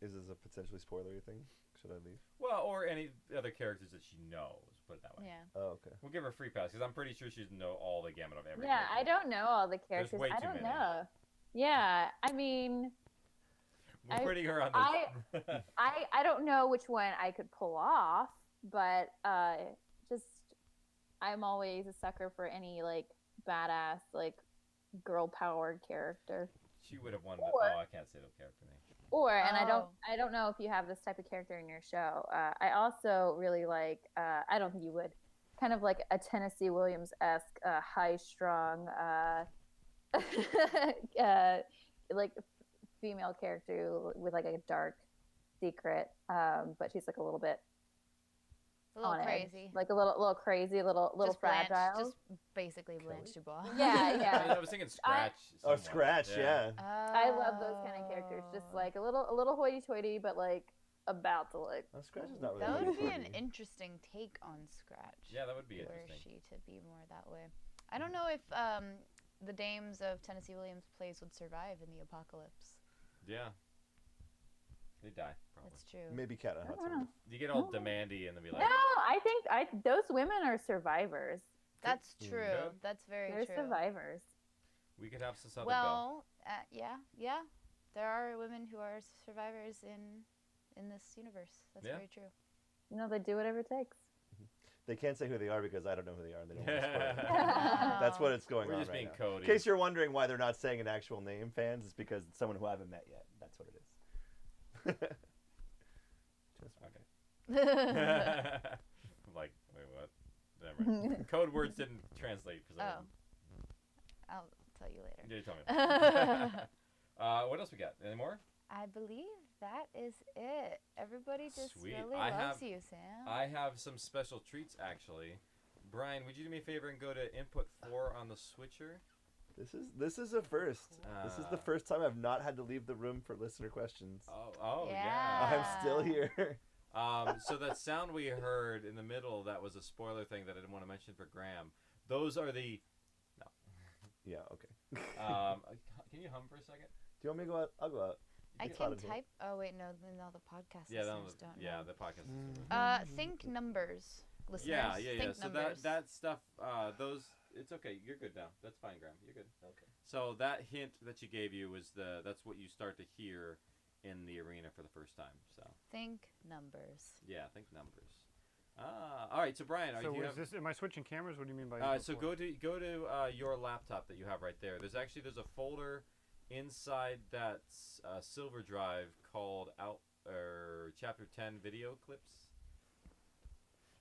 S5: Is this a potentially spoilery thing? Should I leave?
S6: Well, or any other characters that she knows. Put it that way.
S2: Yeah.
S5: Oh, okay.
S6: We'll give her a free pass because I'm pretty sure she doesn't know all the gamut of every.
S1: Yeah,
S6: character.
S1: I don't know all the
S6: There's
S1: characters.
S6: way
S1: I
S6: too
S1: don't
S6: many.
S1: know. Yeah, I mean,
S6: We're putting her on the.
S1: I don't know which one I could pull off, but just I'm always a sucker for any like badass like girl powered character.
S6: She would have won.
S1: Or-
S6: I can't say the character name.
S1: And I don't know if you have this type of character in your show. I also really like I don't think you would, kind of like a Tennessee Williams-esque high strung like female character with like a dark secret, but she's like a little bit
S2: A little
S1: on edge.
S2: crazy.
S1: Like a little crazy, little
S2: Just Blanche,
S1: fragile.
S2: just basically Blanche Dubois.
S1: Yeah.
S6: I was thinking Scratch.
S5: Oh, Scratch, yeah.
S1: I love those kind of characters. Just like a little hoity-toity, but like about to like.
S5: Oh, Scratch is not really.
S2: That would be an
S5: hoity-toity.
S2: interesting take on Scratch.
S6: Yeah, that would be
S2: Were
S6: interesting.
S2: she to be more that way. I don't know if the dames of Tennessee Williams plays would survive in the apocalypse.
S6: Yeah. They die. Probably.
S2: That's true.
S5: Maybe Cat on Hot
S1: I don't know.
S6: You get all demandy and then be like.
S1: No, I think those women are survivors.
S2: That's true.
S6: Good.
S2: That's very
S1: They're
S2: true.
S1: survivors.
S6: We could have Southern Belle.
S2: Well, yeah. There are women who are survivors in this universe. That's
S6: Yeah.
S2: very true.
S1: You know, they do whatever it takes.
S5: They can't say who they are because I don't know who they are and they don't want to spoil it. That's what it's going
S6: We're
S5: on
S6: just
S5: right
S6: being
S5: now.
S6: Cody.
S5: In case you're wondering why they're not saying an actual name, fans, it's because it's someone who I haven't met yet. That's what it is.
S6: Like, wait, what? Never mind. Code words didn't translate because
S2: I'll tell you later.
S6: Yeah, you tell me. What else we got? Any more?
S2: I believe that is it. Everybody just
S6: Sweet.
S2: really loves you, Sam.
S6: I have some special treats actually. Brian, would you do me a favor and go to input 4 on the switcher?
S5: This is a first. This is the first time I've not had to leave the room for listener questions.
S6: Oh yeah.
S5: I'm still here.
S6: So that sound we heard in the middle, that was a spoiler thing that I didn't want to mention for Graham. Those are the... No.
S5: Yeah, okay.
S6: Can you hum for a second?
S5: Do you want me to go out? I'll go out.
S2: I can type. Oh wait, no, the podcast listeners don't know.
S6: The podcast listeners.
S2: Think numbers, listeners.
S6: Yeah.
S2: Think
S6: So
S2: numbers.
S6: that stuff, those, it's okay. You're good now. That's fine, Graham. You're good. Okay. So that hint that she gave you was that's what you start to hear in the arena for the first time. So
S2: think numbers.
S6: Yeah, think numbers. All right. So Brian,
S4: am I switching cameras? What do you mean by?
S6: So go to your laptop that you have right there. There's a folder inside that silver drive called Chapter 10 video clips.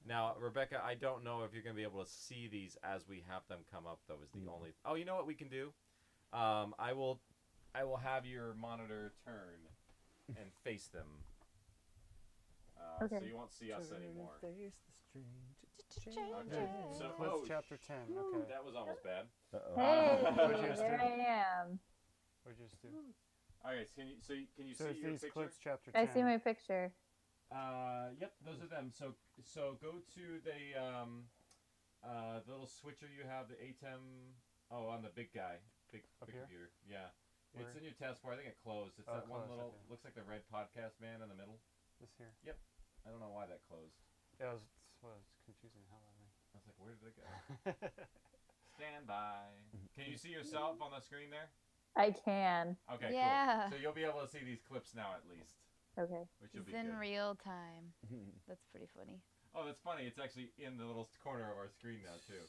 S6: Now, Rebecca, I don't know if you're going to be able to see these as we have them come up. Though is the only. Oh, you know what we can do? I will have your monitor turn and face them.
S1: Okay.
S6: So you won't see us anymore.
S5: Okay.
S6: So
S4: Chapter 10. Okay.
S6: That was almost bad.
S1: Hey, there I am.
S4: What'd you just do?
S6: Okay, can you see your
S4: these
S6: picture?
S4: clips, Chapter 10.
S1: I see my picture.
S6: Yep, those are them. So go to the little switcher you have, the ATEM. Oh, on the big guy, big computer. Yeah,
S4: Where?
S6: it's in your taskbar. I think it closed. It's that one
S4: closed,
S6: little.
S4: okay.
S6: Looks like the red podcast man in the middle.
S4: This here.
S6: Yep. I don't know why that closed.
S4: Yeah, it's confusing the hell out of me.
S6: I was like, where did it go? Stand by. Can you see yourself on the screen there?
S1: I can.
S6: Okay,
S2: Yeah.
S6: cool. So you'll be able to see these clips now at least.
S1: Okay.
S6: Which will
S2: It's
S6: be
S2: in
S6: good.
S2: real time. That's pretty funny.
S6: Oh, that's funny. It's actually in the little corner of our screen now too.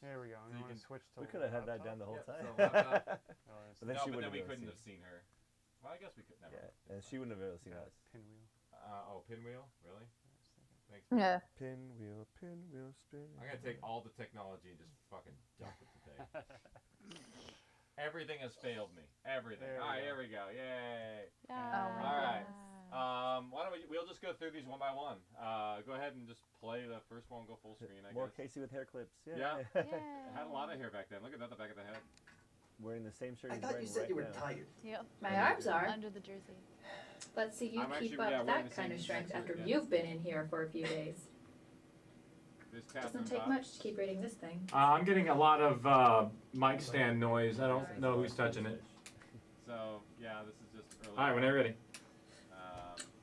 S4: There we go.
S6: So
S4: You
S6: you
S4: can
S6: can
S4: switch to.
S5: We could have had that down the whole
S6: Yep,
S5: time.
S6: so laptop.
S5: But then
S6: no,
S5: she
S6: but then
S5: wouldn't
S6: we
S5: have
S6: couldn't have
S5: seen.
S6: seen her. Well, I guess we could. Never.
S5: Yeah, and she wouldn't have been able to see us.
S4: Pinwheel.
S6: Pinwheel? Really? Thanks.
S1: Yeah.
S5: Pinwheel spin.
S6: I'm gonna take all the technology and just fucking dump it today. Everything has failed me. Everything.
S4: There we
S6: All right,
S4: go.
S6: here we go. Yay!
S1: Oh my
S6: All right.
S1: goodness.
S6: Why don't we'll just go through these one by one. Go ahead and just play the first one. Go full screen. I
S5: More
S6: guess.
S5: Casey with hair clips.
S6: Yeah.
S5: Yeah.
S6: I had a lot of hair back then. Look at that, the back of the head.
S5: Wearing the same shirt
S16: I
S5: he's
S16: thought
S5: wearing
S16: you said
S5: right
S16: you were
S5: now.
S16: tired.
S2: Yep.
S17: My arms are.
S2: Under the jersey.
S17: Let's see you
S6: I'm
S17: keep
S6: actually,
S17: up
S6: wearing the
S17: that kind
S6: same
S17: of strength
S6: exact
S17: after
S6: shirt,
S17: you've been in here for a few days.
S6: There's
S17: Doesn't take much to keep reading this thing.
S3: I'm getting a lot of mic stand noise. I don't know who's touching it.
S6: So yeah, this is just early.
S3: All right, whenever you're ready.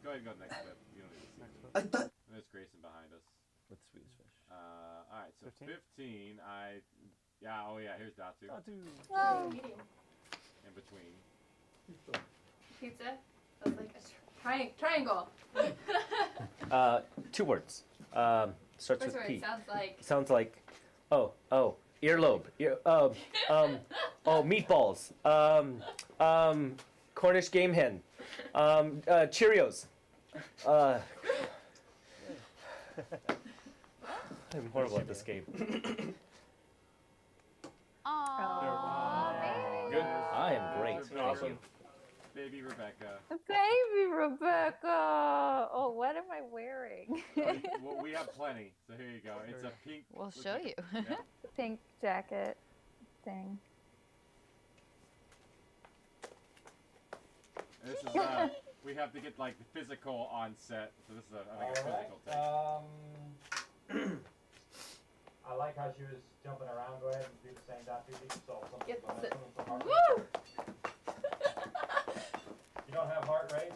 S6: Go ahead and go to the next clip. You don't need to see
S16: I
S6: it.
S16: thought.
S6: There's Grayson behind us.
S5: With Swedish fish.
S6: All right, so
S4: 15?
S6: 15. Here's Datu.
S1: Oh.
S6: In between.
S17: Pizza? That's like a triangle.
S15: 2 words. Starts
S17: First
S15: with
S17: word
S15: P.
S17: sounds like
S15: Earlobe. Meatballs. Cornish game hen. Cheerios. I'm horrible at this game.
S2: Aww, baby.
S6: Good.
S15: I am great. Thank
S6: Awesome.
S15: you.
S6: Baby Rebecca.
S1: Baby Rebecca. Oh, what am I wearing?
S6: Well, we have plenty. So here you go. It's a pink.
S2: We'll
S6: looks
S2: show
S6: like
S2: you.
S6: Yeah.
S1: Pink jacket thing.
S6: This is we have to get like the physical on set. So this is I think a physical take.
S3: I like how she was jumping around. Go ahead and do the same, Dr.
S17: Get the-
S3: Woo! You don't have heart rate?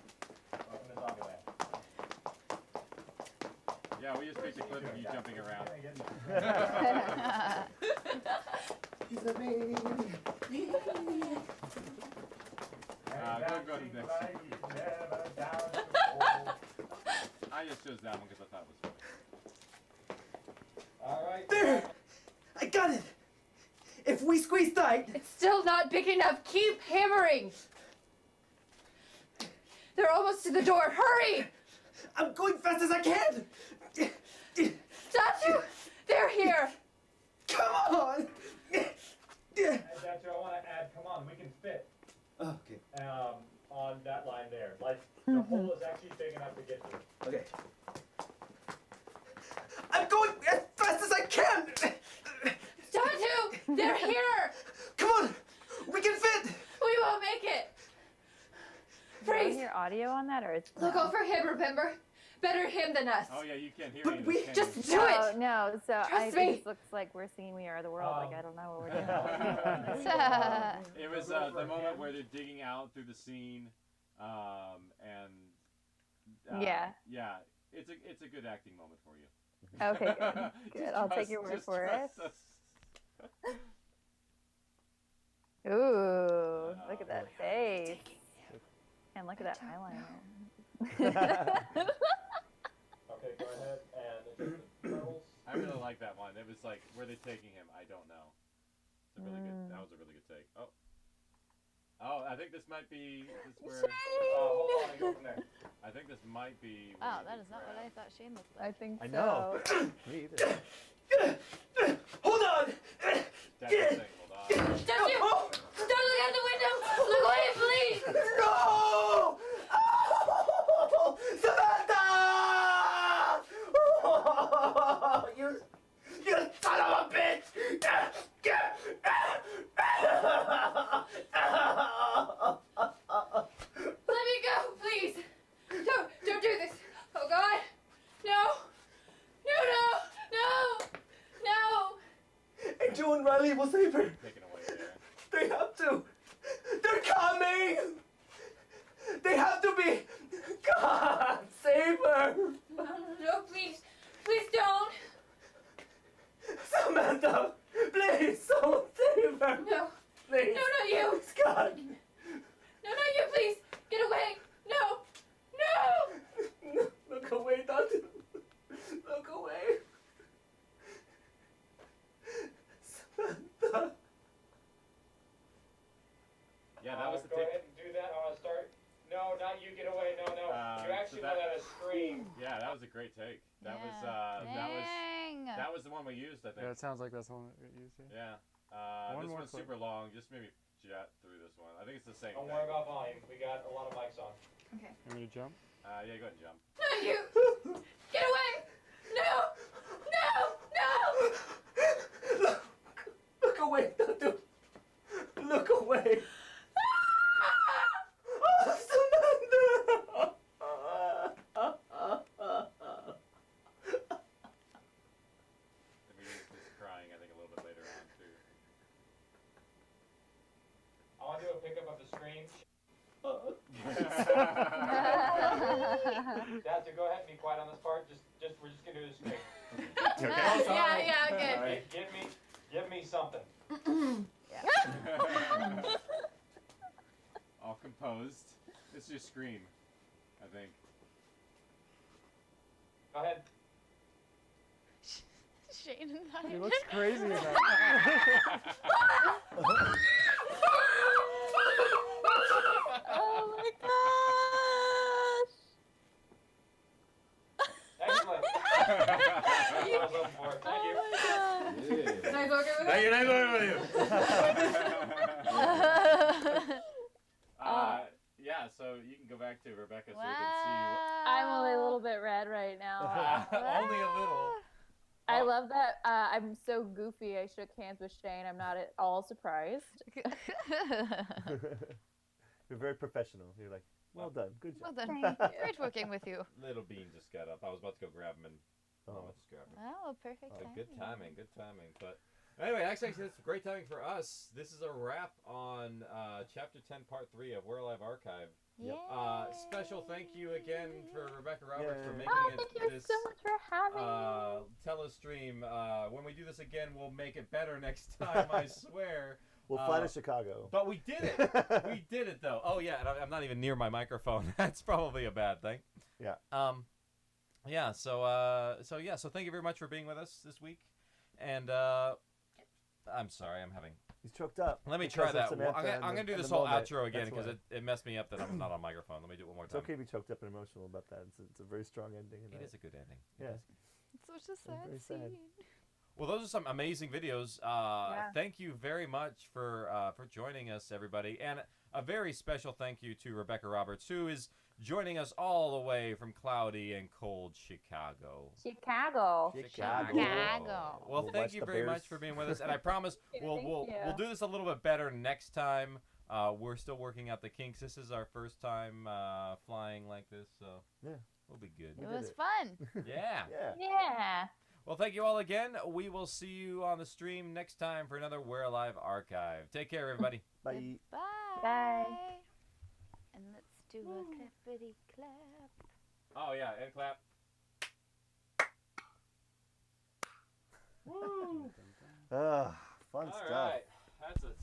S3: Welcome to Zombieland.
S6: Yeah, we just picked a clip of you jumping around.
S16: He's a baby.
S6: Go to the next. I just chose that one because I thought it was funny.
S3: All right.
S7: There! I got it! If we squeeze tight...
S17: It's still not big enough. Keep hammering. They're almost to the door. Hurry!
S7: I'm going fast as I can!
S17: Datu! They're here!
S7: Come on!
S3: Hey, Datu, I want to add, come on, we can fit.
S7: Okay.
S3: On that line there. Like, the hole is actually big enough to get through.
S7: Okay. I'm going as fast as I can!
S17: Datu! They're here!
S7: Come on! We can fit!
S17: We won't make it!
S1: Do you
S17: Freeze!
S1: hear audio on that, or it's
S17: Look over him, remember? Better him than us.
S6: Oh yeah, you can't hear
S7: But
S6: me.
S7: we
S17: just do
S1: no,
S17: it!
S1: No, so
S17: Trust
S1: it
S17: me.
S1: just looks like we're singing "We Are the World." Like I don't know what we're doing.
S6: It was the moment where they're digging out through the scene, and
S1: Yeah.
S6: yeah, it's a good acting moment for you.
S1: Okay, good. Good.
S6: Just
S1: I'll take
S6: trust-
S1: your word
S6: just
S1: for it.
S6: trust us.
S1: Ooh, look at that face, and look at that eyeliner.
S3: Okay, go ahead and adjust the pedals.
S6: I really like that one. It was like, where are they taking him? I don't know. It's a really good. That was a really good take. Oh, I think this might be. This where.
S3: Hold on and go from there.
S6: I think this might be. where
S2: Wow,
S6: you
S2: that
S6: get
S2: is not what I
S6: grabbed.
S2: thought Shane looked
S1: I
S2: like.
S1: think
S5: I
S1: so.
S5: know. Me either.
S7: Hold on!
S6: That's the thing. Hold on.
S17: Datu! Don't look out the window! Look away, please!
S7: No! Oh! Samantha! Oh, you son of a bitch!
S17: Let me go, please! Don't do this! Oh God! No! No!
S7: And Joe and Riley will save her.
S6: Taken away there.
S7: They have to. They're coming. They have to be. God, save her.
S17: No, please! Please don't!
S7: Samantha, please, someone save her.
S17: No!
S7: Please.
S17: No, not you!
S7: Scott.
S17: No, not you, please! Get away! No! No!
S7: Look away, Datu. Look away. Samantha.
S6: Yeah, that was the
S3: Go
S6: take.
S3: ahead and do that. I want to start. No, not you. Get away. No, no. You actually
S6: so that-
S3: let out a scream.
S6: Yeah, that was a great take. That was
S2: Dang.
S6: that was the one we used, I think.
S4: Yeah, it sounds like that's the one that we used. Yeah.
S6: Yeah.
S4: One
S6: This
S4: more
S6: one's
S4: clip.
S6: super long. Just maybe jet through this one. I think it's the same
S3: Don't
S6: thing.
S3: worry about volume. We got a lot of mics on.
S17: Okay.
S4: You want me to jump?
S6: Yeah, go ahead and jump.
S17: Not you! Get away! No! No! No!
S7: Look away, Datu. Look away. Oh, Samantha.
S6: The music's crying, I think, a little bit later on, too.
S3: I want to do a pickup of the scream. Dad, so go ahead and be quiet on this part. We're just gonna do the scream.
S17: Yeah, good.
S3: Right. Give me something.
S6: All composed. It's your scream, I think.
S3: Go ahead.
S2: Shane and I.
S4: He looks crazy in that.
S1: Oh my gosh!
S3: Excellent. That's what I was hoping for. Thank you.
S17: Nice working with
S12: Thank you, nice working with you.
S6: Yeah, so you can go back to Rebekah so we can see.
S1: I'm only a little bit red right now.
S6: Only a little.
S1: I love that. I'm so goofy. I shook hands with Shane. I'm not at all surprised.
S5: You're very professional. You're like, well done, good job.
S2: Well done.
S1: Thank you.
S2: Great working with you.
S6: Little Bean just got up. I was about to go grab him and.
S5: Oh.
S6: Just grab him.
S2: Oh, perfect
S6: Oh,
S2: timing.
S6: good timing, good timing. But anyway, actually, it's great timing for us. This is a wrap on Chapter 10, Part 3 of We're Alive Archive.
S2: Yay.
S6: Special thank you again for Rebekah Roberts for making
S1: Oh,
S6: it
S1: thank you
S6: this
S1: so much for having me.
S6: telestream. When we do this again, we'll make it better next time, I swear.
S5: We'll fly to Chicago.
S6: But we did it. We did it, though. Oh, yeah, and I'm not even near my microphone. That's probably a bad thing.
S5: Yeah.
S6: Yeah, so thank you very much for being with us this week. And I'm sorry, I'm having.
S5: He's choked up.
S6: Let me
S5: because
S6: try
S5: of
S6: that.
S5: Samantha
S6: I'm
S5: and
S6: gonna do
S5: and
S6: this
S5: the
S6: whole
S5: moment.
S6: outro again
S5: That's
S6: because
S5: why.
S6: it messed me up that I'm not on microphone. Let me do it one more
S5: It's
S6: time.
S5: okay to be choked up and emotional about that. It's a very strong ending.
S6: It is a good ending.
S5: Yeah.
S8: It's such a
S5: It's very
S8: sad
S5: sad.
S8: scene.
S6: Well, those are some amazing videos. Thank you very much for joining us, everybody, and a very special thank you to Rebekah Roberts, who is joining us all the way from cloudy and cold Chicago.
S1: Chicago.
S6: Well,
S5: We'll
S6: thank
S5: watch
S6: you
S5: the
S6: very
S5: Bears.
S6: much for being with us, and I promise we'll do this a little bit better next time. We're still working out the kinks. This is our first time flying like this, so
S5: yeah,
S6: we'll be good.
S2: It was fun.
S6: Yeah.
S1: Yeah.
S6: Well, thank you all again. We will see you on the stream next time for another We're Alive archive. Take care, everybody.
S5: Bye.
S2: Bye.
S1: Bye.
S2: And let's do a clappity clap.
S6: Oh, yeah, and clap.
S5: Woo! Fun
S6: All
S5: stuff.
S6: right. That's a